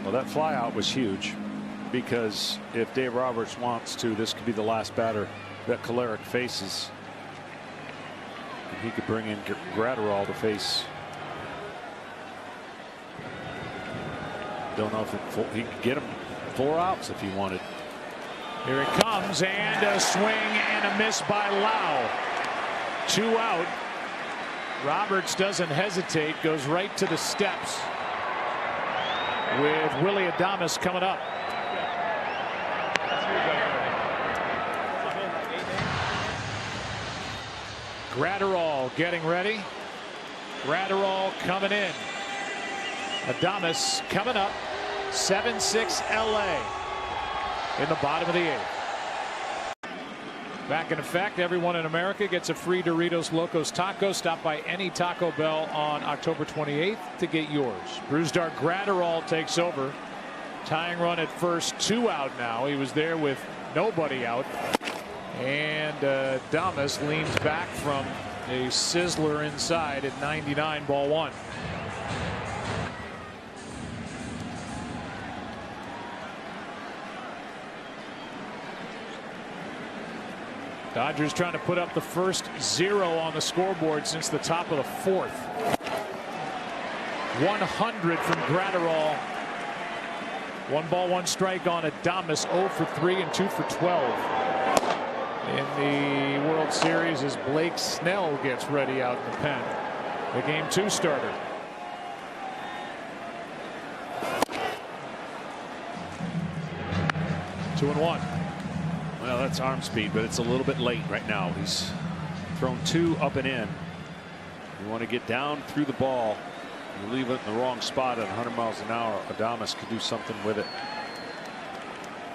Well, that flyout was huge, because if Dave Roberts wants to, this could be the last batter that Kolarek faces. And he could bring in Gratterall to face. Don't know if he could get him 4 outs if he wanted. Here it comes, and a swing and a miss by Lau. 2 out. Roberts doesn't hesitate, goes right to the steps with Willie Adames coming up. Gratterall getting ready. Gratterall coming in. Adames coming up. 7-6 LA. in the bottom of the 8th. Back in effect, everyone in America gets a free Doritos Locos Taco. Stop by any Taco Bell on October 28th to get yours. Brusdar Graterol takes over. Tying run at first, 2 out now. He was there with nobody out. And Damas leans back from a sizzler inside at 99, ball 1. Dodgers trying to put up the first 0 on the scoreboard since the top of the 4th. 100 from Graterol. 1 ball, 1 strike on Adames. 0 for 3 and 2 for 12. In the World Series as Blake Snell gets ready out in the pen. The game 2 starter. Two and 1. Well, that's arm speed, but it's a little bit late right now. He's thrown 2 up and in. You want to get down through the ball. You leave it in the wrong spot at 100 miles an hour. Adames could do something with it.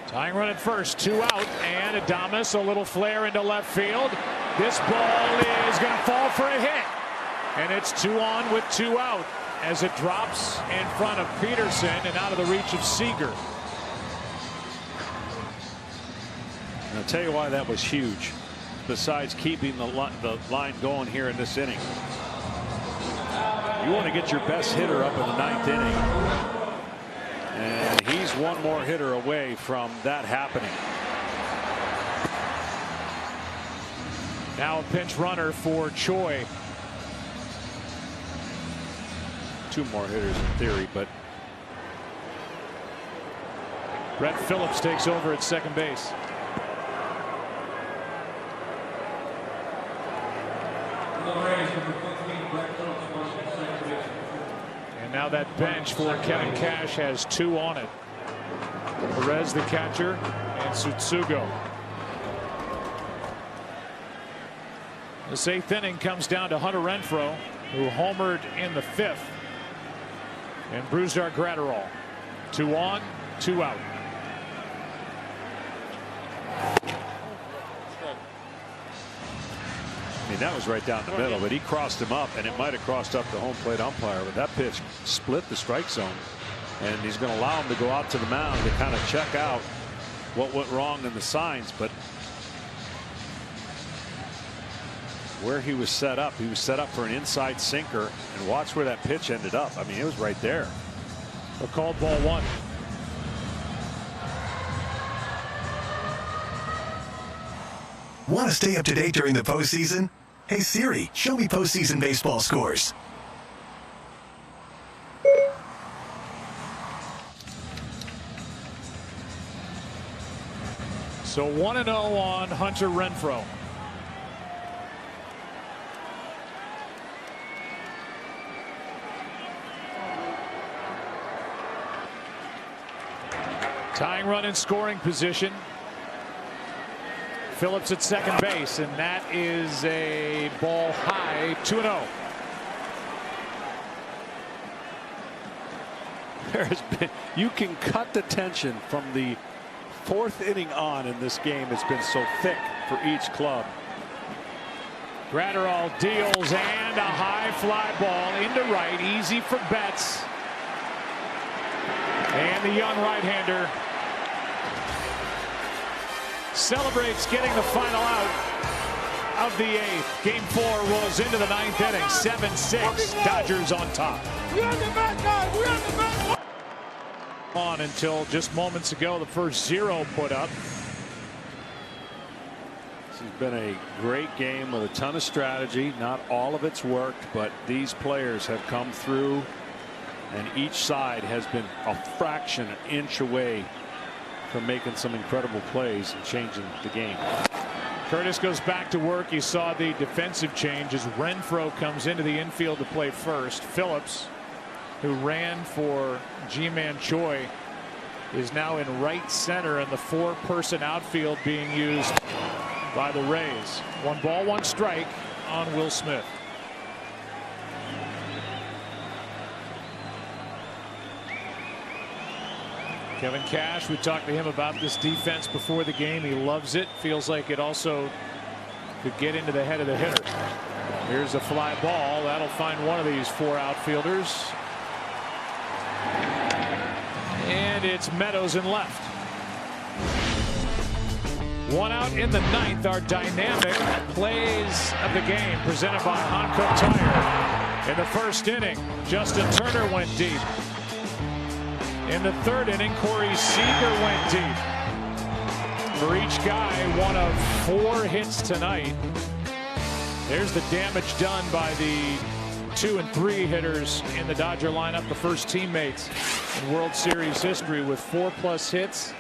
Tying run at first, 2 out, and Adames, a little flare into left field. This ball is going to fall for a hit, and it's 2 on with 2 out as it drops in front of Peterson and out of the reach of Seager. And I'll tell you why that was huge, besides keeping the line going here in this inning. You want to get your best hitter up in the 9th inning. And he's one more hitter away from that happening. Now a pinch runner for Choi. 2 more hitters in theory, but Brett Phillips takes over at second base. And now that bench for Kevin Cash has 2 on it. Perez the catcher and Tsutsugo. This 8th inning comes down to Hunter Renfroe, who homered in the 5th, and Brusdar Graterol. 2 on, 2 out. I mean, that was right down the middle, but he crossed him up, and it might have crossed up the home plate umpire, but that pitch split the strike zone, and he's going to allow him to go out to the mound to kind of check out what went wrong in the signs. But where he was set up for an inside sinker, and watch where that pitch ended up. I mean, it was right there. A called ball 1. Want to stay up to date during the postseason? Hey Siri, show me postseason baseball scores. So 1-0 on Hunter Renfroe. Tying run in scoring position. Phillips at second base, and that is a ball high. 2-0. You can cut the tension from the 4th inning on in this game. It's been so thick for each club. Graterol deals, and a high fly ball into right, easy for Betts. And the young right-hander celebrates getting the final out of the 8th. Game 4 rolls into the 9th inning. 7-6. Dodgers on top. On until just moments ago, the first 0 put up. This has been a great game with a ton of strategy. Not all of it's worked, but these players have come through, and each side has been a fraction, an inch away from making some incredible plays and changing the game. Curtis goes back to work. He saw the defensive change as Renfroe comes into the infield to play first. Phillips, who ran for G-Man Choi, is now in right center, and the 4-person outfield being used by the Rays. 1 ball, 1 strike on Will Smith. Kevin Cash, we talked to him about this defense before the game. He loves it. Feels like it also could get into the head of the hitter. Here's a fly ball. That'll find one of these 4 outfielders. And it's Meadows in left. 1 out in the 9th. Our dynamic plays of the game presented by Hankook Tire. In the first inning, Justin Turner went deep. In the 3rd inning, Corey Seager went deep. For each guy, 1 of 4 hits tonight. There's the damage done by the 2 and 3 hitters in the Dodger lineup, the first teammates in World Series history with 4+ hits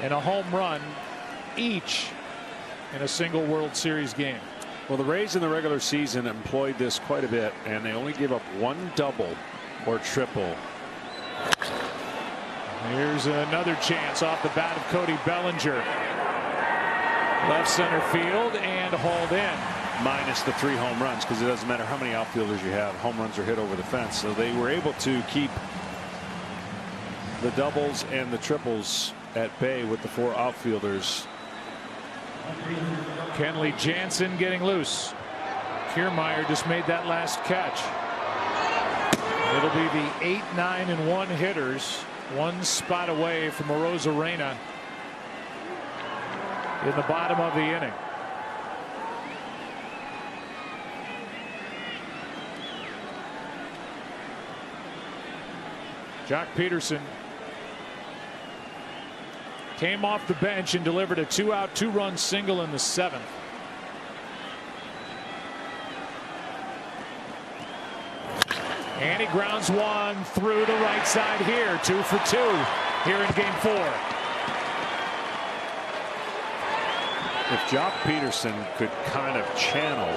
and a home run each in a single World Series game. Well, the Rays in the regular season employed this quite a bit, and they only gave up 1 double or triple. Here's another chance off the bat of Cody Bellinger. Left center field and hauled in. Minus the 3 home runs, because it doesn't matter how many outfielders you have. Home runs are hit over the fence. So they were able to keep the doubles and the triples at bay with the 4 outfielders. Kenley Jansen getting loose. Kiermaier just made that last catch. It'll be the 8, 9, and 1 hitters, 1 spot away from Arozarena in the bottom of the inning. Jock Peterson came off the bench and delivered a 2-out, 2-run single in the 7th. And he grounds one through the right side here. 2 for 2 here in game 4. If Jock Peterson could kind of channel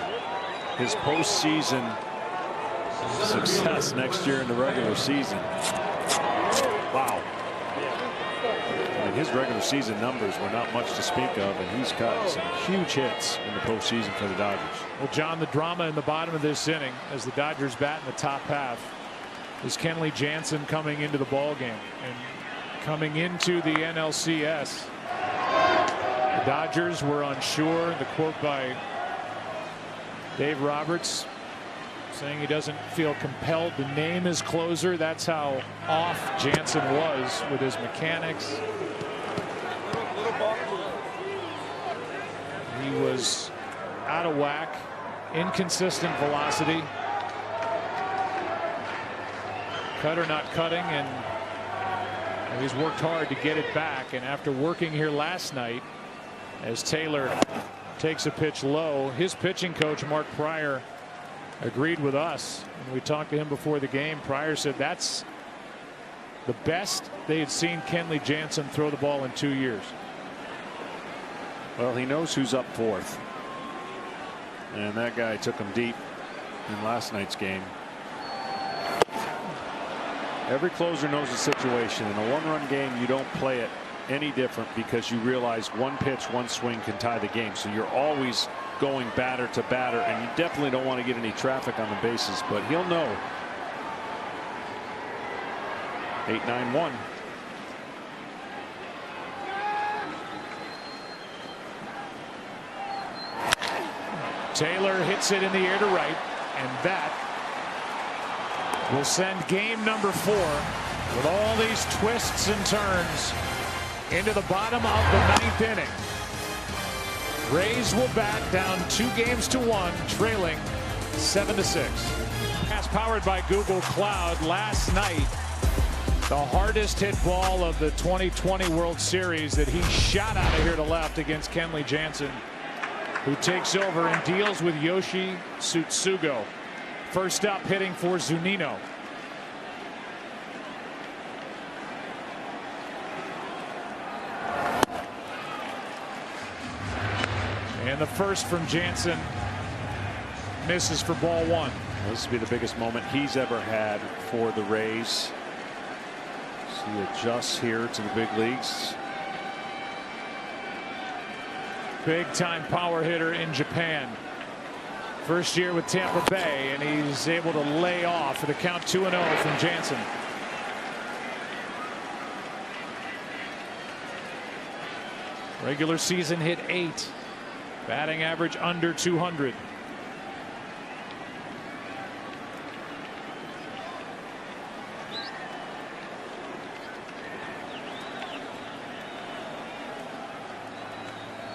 his postseason success next year in the regular season. Wow. I mean, his regular season numbers were not much to speak of, and he's got some huge hits in the postseason for the Dodgers. Well, John, the drama in the bottom of this inning as the Dodgers bat in the top half is Kenley Jansen coming into the ball game and coming into the NLCS. The Dodgers were unsure. The quote by Dave Roberts saying he doesn't feel compelled to name his closer. That's how off Jansen was with his mechanics. He was out of whack, inconsistent velocity, cutter not cutting, and he's worked hard to get it back. And after working here last night, as Taylor takes a pitch low, his pitching coach Mark Pryor agreed with us, and we talked to him before the game. Pryor said that's the best they had seen Kenley Jansen throw the ball in 2 years. Well, he knows who's up 4th, and that guy took him deep in last night's game. Every closer knows the situation. In a 1-run game, you don't play it any different because you realize 1 pitch, 1 swing can tie the game. So you're always going batter to batter, and you definitely don't want to get any traffic on the bases, but he'll know. 8-9-1. Taylor hits it in the air to right, and that will send game number 4 with all these twists and turns into the bottom of the 9th inning. Rays will bat down 2-1, trailing 7-6. Pass powered by Google Cloud. Last night, the hardest hit ball of the 2020 World Series that he shot out of here to left against Kenley Jansen, who takes over and deals with Yoshi Tsutsugo. First up hitting for Zunino. And the first from Jansen misses for ball 1. This will be the biggest moment he's ever had for the Rays. He adjusts here to the big leagues. Big time power hitter in Japan. First year with Tampa Bay, and he's able to lay off for the count. 2-0 from Jansen. Regular season hit 8. Batting average under 200.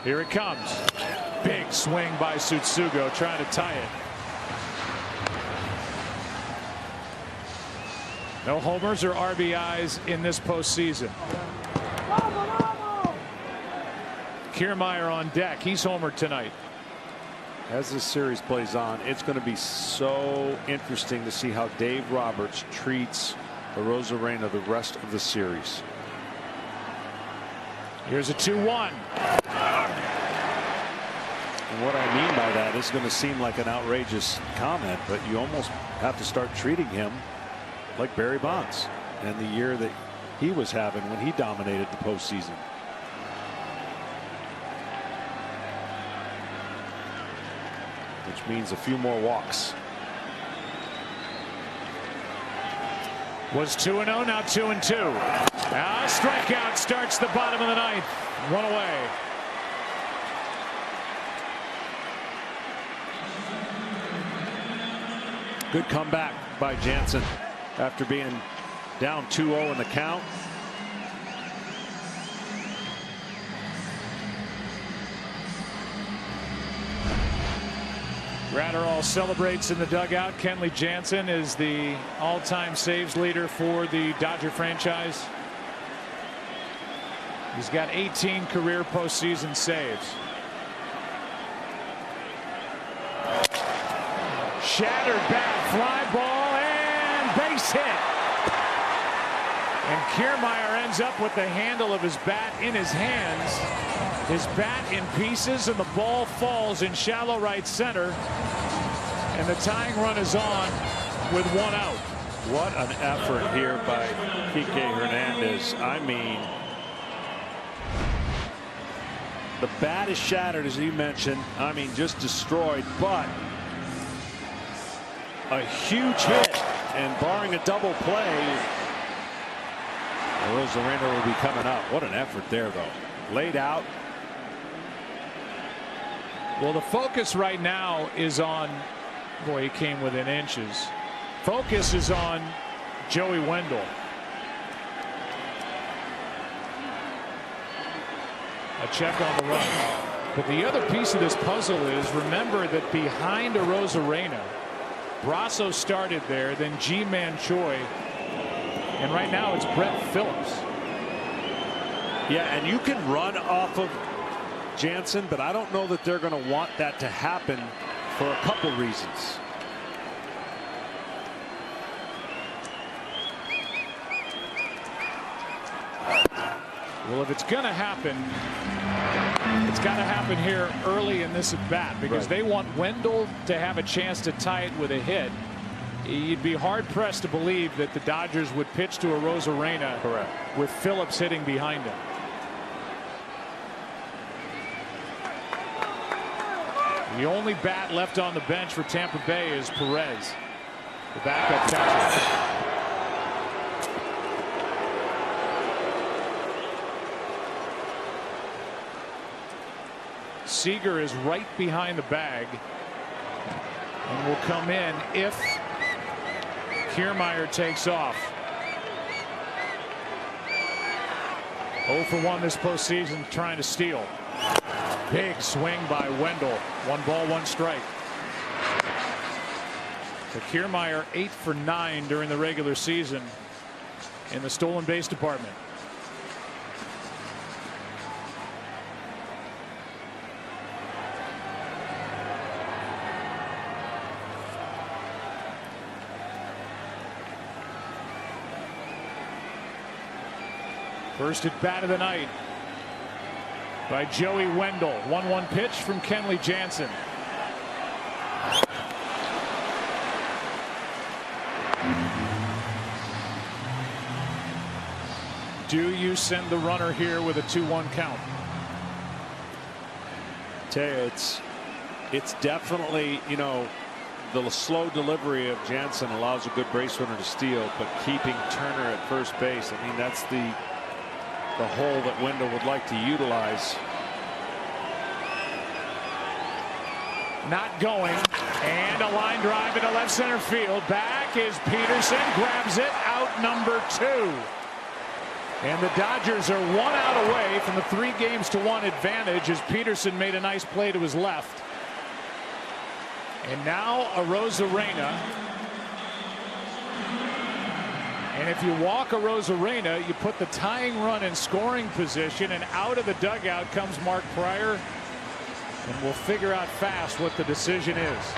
Here it comes. Big swing by Tsutsugo trying to tie it. No homers or RBIs in this postseason. Kiermaier on deck. He's homered tonight. As this series plays on, it's going to be so interesting to see how Dave Roberts treats Arozarena the rest of the series. Here's a 2-1. And what I mean by that is going to seem like an outrageous comment, but you almost have to start treating him like Barry Bonds and the year that he was having when he dominated the postseason. Which means a few more walks. Was 2-0, now 2-2. Now strikeout starts the bottom of the ninth. 1 away. Good comeback by Jansen after being down 2-0 in the count. Gratterall celebrates in the dugout. Kenley Jansen is the all-time saves leader for the Dodger franchise. He's got 18 career postseason saves. Shattered bat, fly ball, and base hit. And Kiermaier ends up with the handle of his bat in his hands. His bat in pieces, and the ball falls in shallow right center. And the tying run is on with 1 out. What an effort here by Kike Hernandez. I mean, the bat is shattered, as you mentioned. I mean, just destroyed, but a huge hit, and barring a double play, Arozarena will be coming up. What an effort there, though. Laid out. Well, the focus right now is on, boy, he came within inches. Focus is on Joey Wendell. A check on the run. But the other piece of this puzzle is, remember that behind Arozarena, Brasso started there, then Ji-Man Choi, and right now it's Brett Phillips. Yeah, and you can run off of Jansen, but I don't know that they're going to want that to happen for a couple reasons. Well, if it's going to happen, it's got to happen here early in this at bat, because they want Wendell to have a chance to tie it with a hit. You'd be hard pressed to believe that the Dodgers would pitch to Arozarena with Phillips hitting behind him. The only bat left on the bench for Tampa Bay is Perez, the backup catcher. Seager is right behind the bag and will come in if Kiermaier takes off. 0 for 1 this postseason trying to steal. Big swing by Wendell. 1 ball, 1 strike. So Kiermaier 8 for 9 during the regular season in the stolen base department. First at bat of the night by Joey Wendell. 1-1 pitch from Kenley Jansen. Do you send the runner here with a 2-1 count? Tell you, it's definitely, you know, the slow delivery of Jansen allows a good base runner to steal, but keeping Turner at first base, I mean, that's the hole that Wendell would like to utilize. Not going. And a line drive into left center field. Back is Peterson. Grabs it. Out number 2. And the Dodgers are 1 out away from the 3-1 advantage as Peterson made a nice play to his left. And now Arozarena. And if you walk Arozarena, you put the tying run in scoring position, and out of the dugout comes Mark Pryor. And we'll figure out fast what the decision is.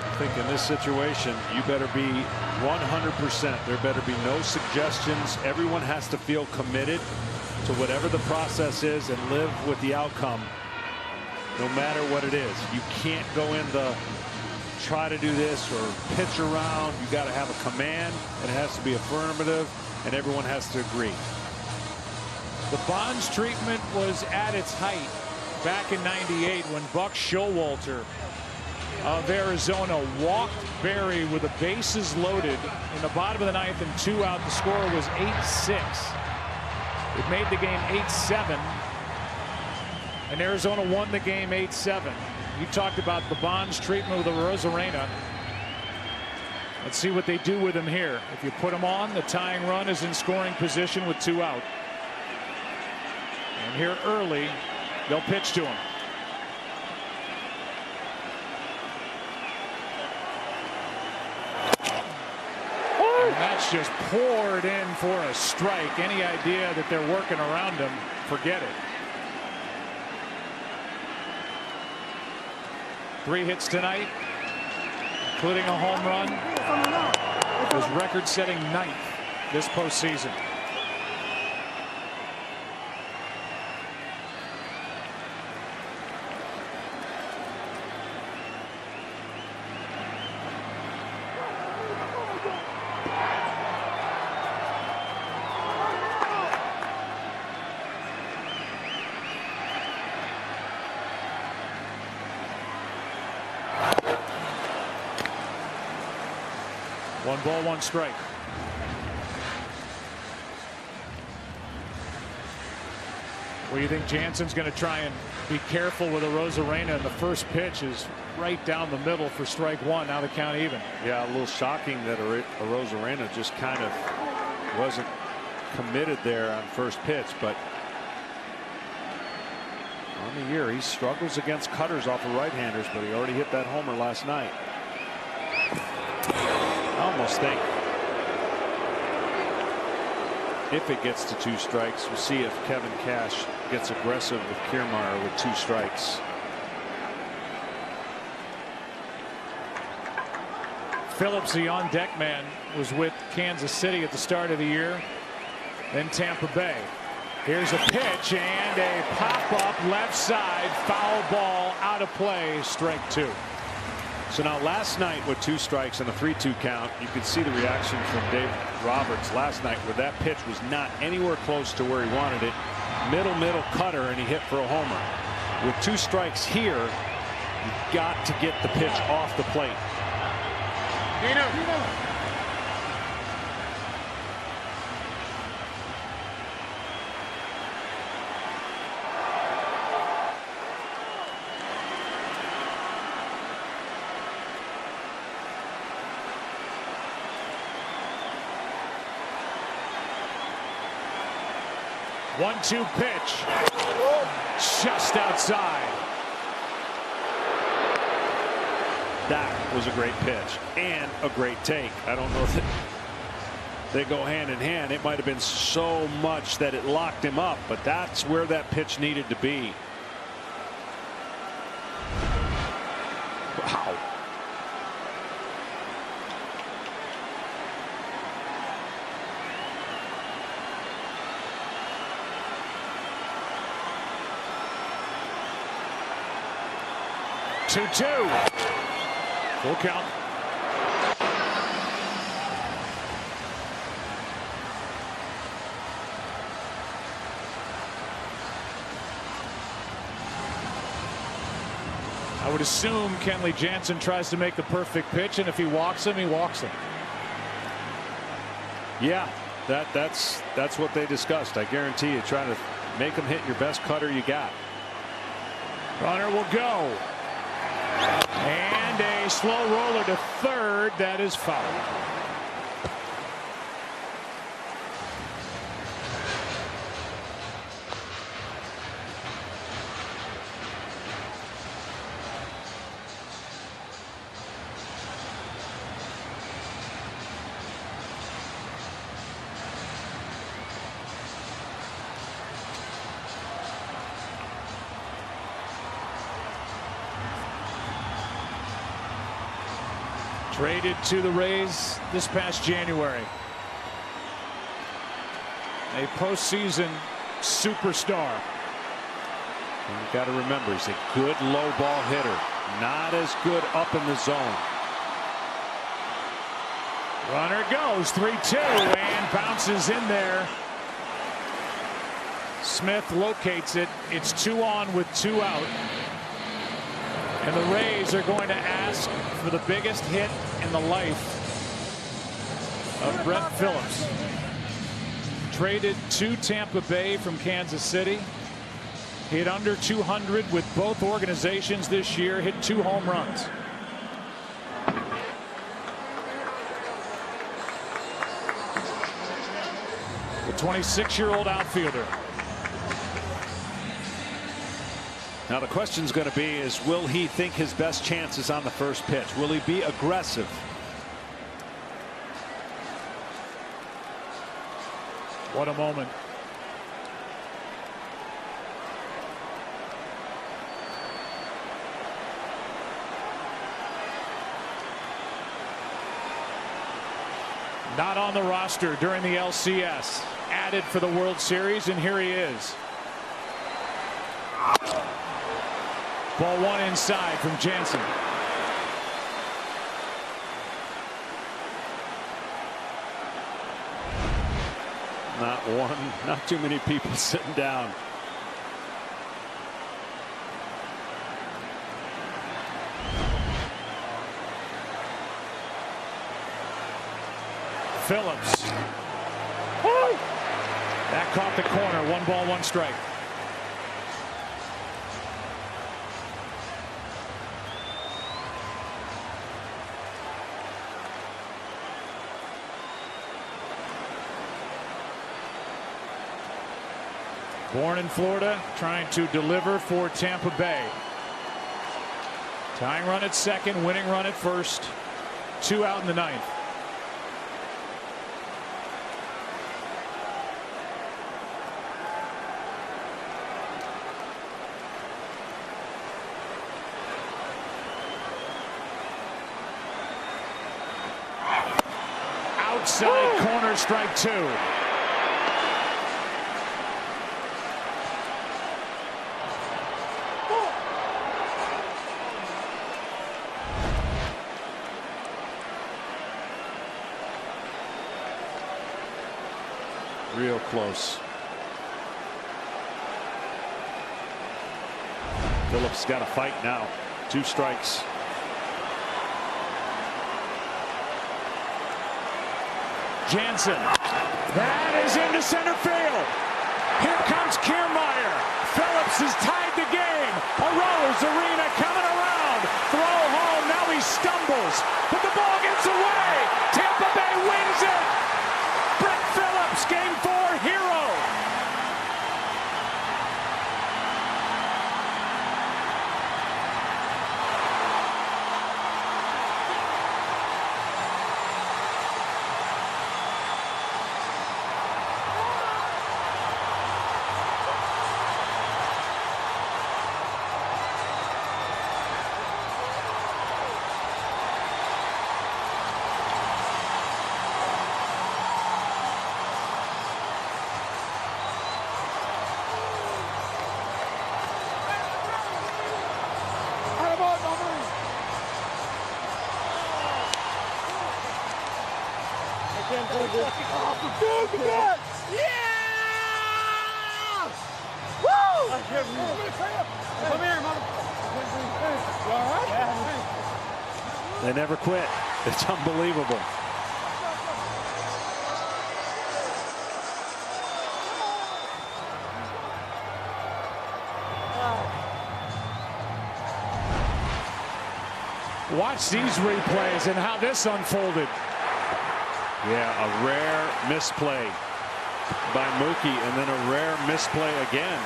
I think in this situation, you better be 100%. There better be no suggestions. Everyone has to feel committed to whatever the process is and live with the outcome, no matter what it is. You can't go in the try to do this or pitch around. You got to have a command, and it has to be affirmative, and everyone has to agree. The Bonds treatment was at its height back in '98 when Buck Showalter of Arizona walked Berry with the bases loaded in the bottom of the 9th and 2 out. The score was 8-6. It made the game 8-7, and Arizona won the game 8-7. You talked about the Bonds treatment with the Arozarena. Let's see what they do with him here. If you put him on, the tying run is in scoring position with 2 out. And here early, they'll pitch to him. And that's just poured in for a strike. Any idea that they're working around him, forget it. 3 hits tonight, including a home run. It was record-setting 9th this postseason. One ball, one strike. Well, you think Jansen's going to try and be careful with Arozarena, and the first pitch is right down the middle for strike 1. Now the count even. Yeah, a little shocking that Arozarena just kind of wasn't committed there on first pitch, but on the year he struggles against cutters off of right-handers, but he already hit that homer last night. I almost think if it gets to 2 strikes, we'll see if Kevin Cash gets aggressive with Kiermaier with 2 strikes. Phillips, the on-deck man, was with Kansas City at the start of the year, then Tampa Bay. Here's a pitch and a pop-up left side, foul ball, out of play, strike 2. So now last night with 2 strikes and a 3-2 count, you could see the reaction from Dave Roberts last night where that pitch was not anywhere close to where he wanted it. Middle cutter, and he hit for a homer. With 2 strikes here, you've got to get the pitch off the plate. Dino. 1-2 pitch. Just outside. That was a great pitch and a great take. I don't know that they go hand in hand. It might have been so much that it locked him up, but that's where that pitch needed to be. Wow. Two. Full count. I would assume Kenley Jansen tries to make the perfect pitch, and if he walks him, he walks him. Yeah, That's what they discussed. I guarantee you, trying to make them hit your best cutter you got. Runner will go. And a slow roller to third. That is foul. Traded to the Rays this past January. A postseason superstar. And you got to remember, he's a good low ball hitter. Not as good up in the zone. Runner goes 3-2 and bounces in there. Smith locates it. It's 2 on with 2 out. And the Rays are going to ask for the biggest hit in the life of Brett Phillips. Traded to Tampa Bay from Kansas City. Hit under 200 with both organizations this year. Hit 2 home runs. The 26-year-old outfielder. Now the question's going to be is, will he think his best chance is on the first pitch? Will he be aggressive? What a moment. Not on the roster during the LCS. Added for the World Series, and here he is. Ball 1 inside from Jansen. Not too many people sitting down. Phillips. Woo! That caught the corner. 1 ball, 1 strike. Born in Florida, trying to deliver for Tampa Bay. Tying run at second, winning run at first. 2 out in the 9th. Outside corner, strike 2. Real close. Phillips got a fight now. 2 strikes. Jansen. That is into center field. Here comes Kiermaier. Phillips has tied the game. Arose Arena coming around. Throw home. Now he stumbles. But the ball gets away. Tampa Bay wins it. Brett Phillips, game 4 hero. They never quit. It's unbelievable. Watch these replays and how this unfolded. Yeah, a rare misplay by Mookie, and then a rare misplay again.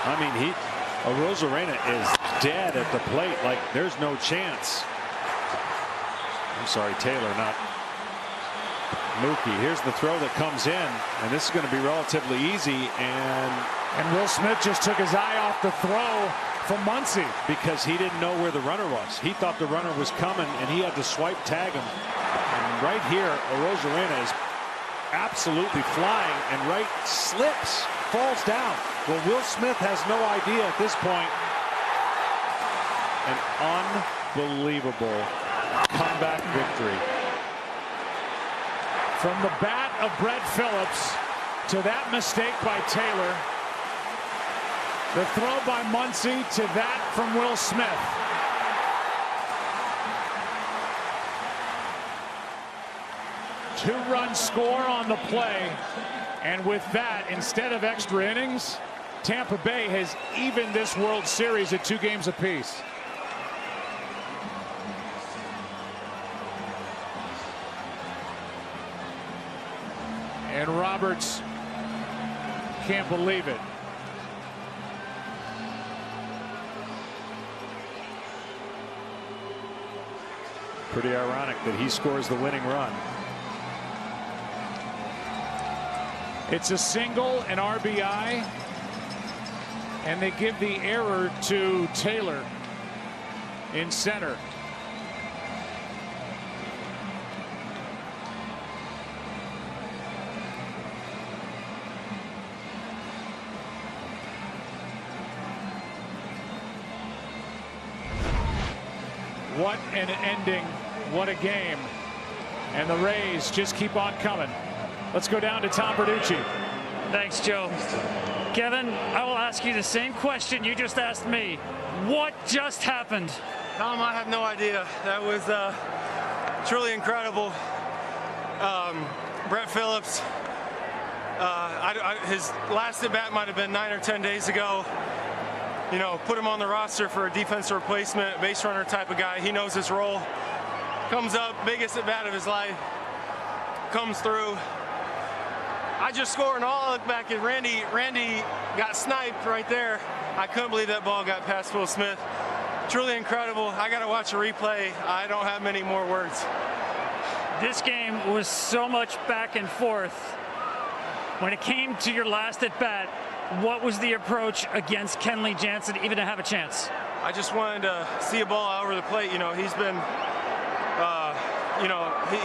I mean, Arozarena is dead at the plate, like there's no chance. I'm sorry, Taylor, not Mookie. Here's the throw that comes in, and this is going to be relatively easy. And Will Smith just took his eye off the throw from Muncy because he didn't know where the runner was. He thought the runner was coming, and he had to swipe tag him. And right here, Arozarena is absolutely flying, and right slips, falls down. Well, Will Smith has no idea at this point. An unbelievable comeback victory. From the bat of Brett Phillips to that mistake by Taylor. The throw by Muncy to that from Will Smith. Two-run score on the play. And with that, instead of extra innings, Tampa Bay has evened this World Series at 2 games apiece. And Roberts can't believe it. Pretty ironic that he scores the winning run. It's a single, an RBI, and they give the error to Taylor in center. What an ending. What a game. And the Rays just keep on coming. Let's go down to Tom Bertucci. Thanks, Joe. Kevin, I will ask you the same question you just asked me. What just happened? Tom, I have no idea. That was truly incredible. Brett Phillips, his last at bat might have been 9 or 10 days ago. You know, put him on the roster for a defensive replacement, base runner type of guy. He knows his role. Comes up, biggest at bat of his life. Comes through. I just scored, and all I look back at Randy got sniped right there. I couldn't believe that ball got past Will Smith. Truly incredible. I got to watch a replay. I don't have many more words. This game was so much back and forth. When it came to your last at bat, what was the approach against Kenley Jansen even to have a chance? I just wanted to see a ball out over the plate. You know, he's been,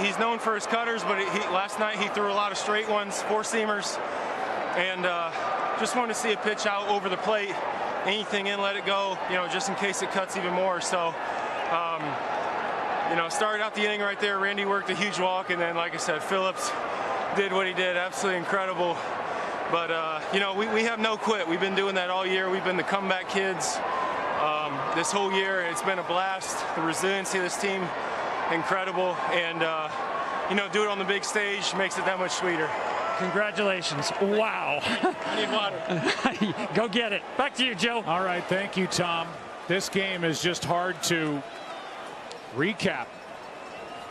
he's known for his cutters, but last night he threw a lot of straight ones, 4-seamers, and just wanted to see a pitch out over the plate. Anything in, let it go, you know, just in case it cuts even more. So, started out the inning right there. Randy worked a huge walk, and then, like I said, Phillips did what he did. Absolutely incredible. But, we have no quit. We've been doing that all year. We've been the comeback kids this whole year. It's been a blast. The resiliency of this team, incredible. And, do it on the big stage makes it that much sweeter. Congratulations. Wow. I need water. Go get it. Back to you, Joe. All right. Thank you, Tom. This game is just hard to recap.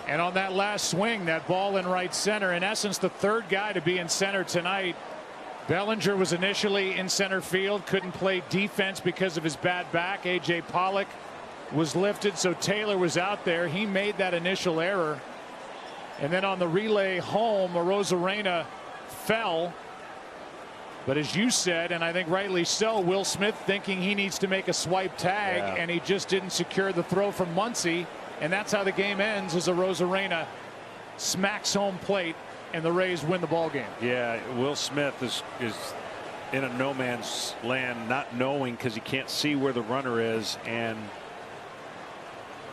And on that last swing, that ball in right center, in essence, the third guy to be in center tonight. Bellinger was initially in center field, couldn't play defense because of his bad back. A.J. Pollock was lifted, so Taylor was out there. He made that initial error. And then on the relay home, Arozarena fell. But as you said, and I think rightly so, Will Smith thinking he needs to make a swipe tag, and he just didn't secure the throw from Muncy. And that's how the game ends, as Arozarena smacks home plate and the Rays win the ball game. Yeah, Will Smith is in a no man's land, not knowing because he can't see where the runner is, and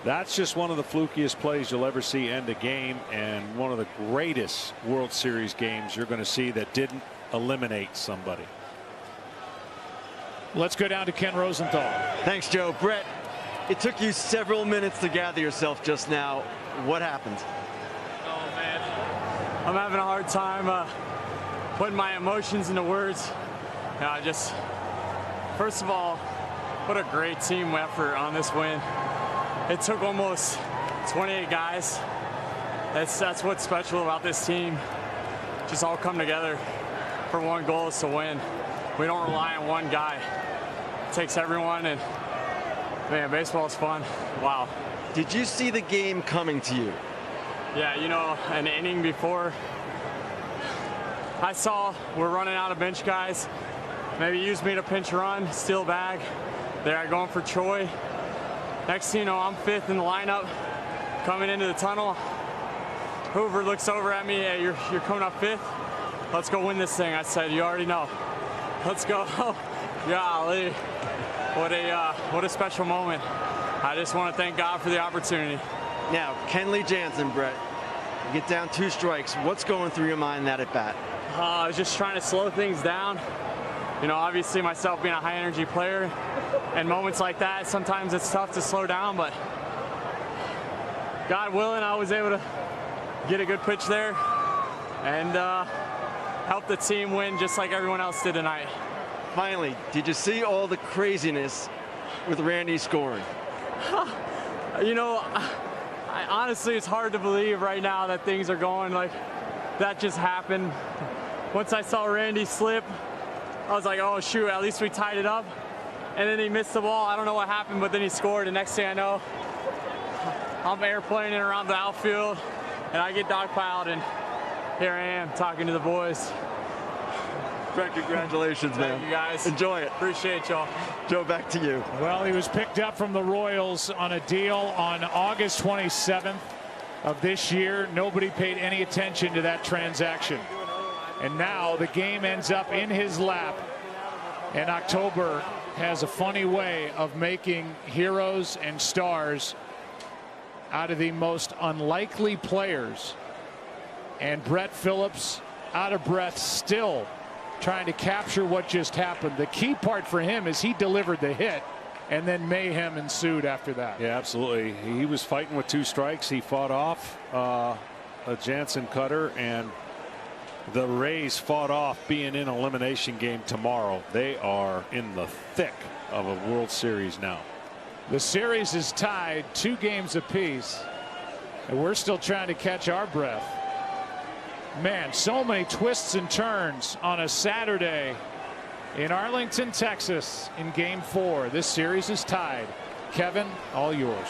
that's just one of the flukiest plays you'll ever see end a game, and one of the greatest World Series games you're going to see that didn't eliminate somebody. Let's go down to Ken Rosenthal. Thanks, Joe. Brett, it took you several minutes to gather yourself just now. What happened? Oh, man. I'm having a hard time putting my emotions into words. First of all, What a great team effort on this win. It took almost 28 guys. That's what's special about this team. Just all come together for one goal, is to win. We don't rely on one guy. It takes everyone, and man, baseball is fun. Wow. Did you see the game coming to you? Yeah, you know, an inning before, I saw we're running out of bench guys. Maybe use me to pinch run, steal bag. They're going for Troy. Next thing you know, I'm 5th in the lineup, coming into the tunnel. Hoover looks over at me, hey, you're coming up 5th? Let's go win this thing. I said, you already know. Let's go. Golly, what a special moment. I just want to thank God for the opportunity. Now, Kenley Jansen, Brett, you get down 2 strikes. What's going through your mind that at bat? I was just trying to slow things down. You know, obviously myself being a high energy player, and moments like that, sometimes it's tough to slow down, but God willing, I was able to get a good pitch there and help the team win just like everyone else did tonight. Finally, did you see all the craziness with Randy scoring? You know, honestly, it's hard to believe right now that things are going like that just happened. Once I saw Randy slip, I was like, oh shoot, at least we tied it up. And then he missed the ball. I don't know what happened, but then he scored. And next thing I know, I'm airplaning around the outfield, and I get dogpiled, and here I am talking to the boys. Brett, congratulations, man. Thank you, guys. Enjoy it. Appreciate y'all. Joe, back to you. Well, he was picked up from the Royals on a deal on August 27th of this year. Nobody paid any attention to that transaction. And now the game ends up in his lap. And October has a funny way of making heroes and stars out of the most unlikely players. And Brett Phillips, out of breath, still trying to capture what just happened. The key part for him is he delivered the hit, and then mayhem ensued after that. Yeah, absolutely. He was fighting with 2 strikes. He fought off a Jansen cutter, and the Rays fought off being in an elimination game tomorrow. They are in the thick of a World Series now. The series is tied 2 games apiece, and we're still trying to catch our breath. Man, so many twists and turns on a Saturday in Arlington, Texas in Game 4. This series is tied. Kevin, all yours.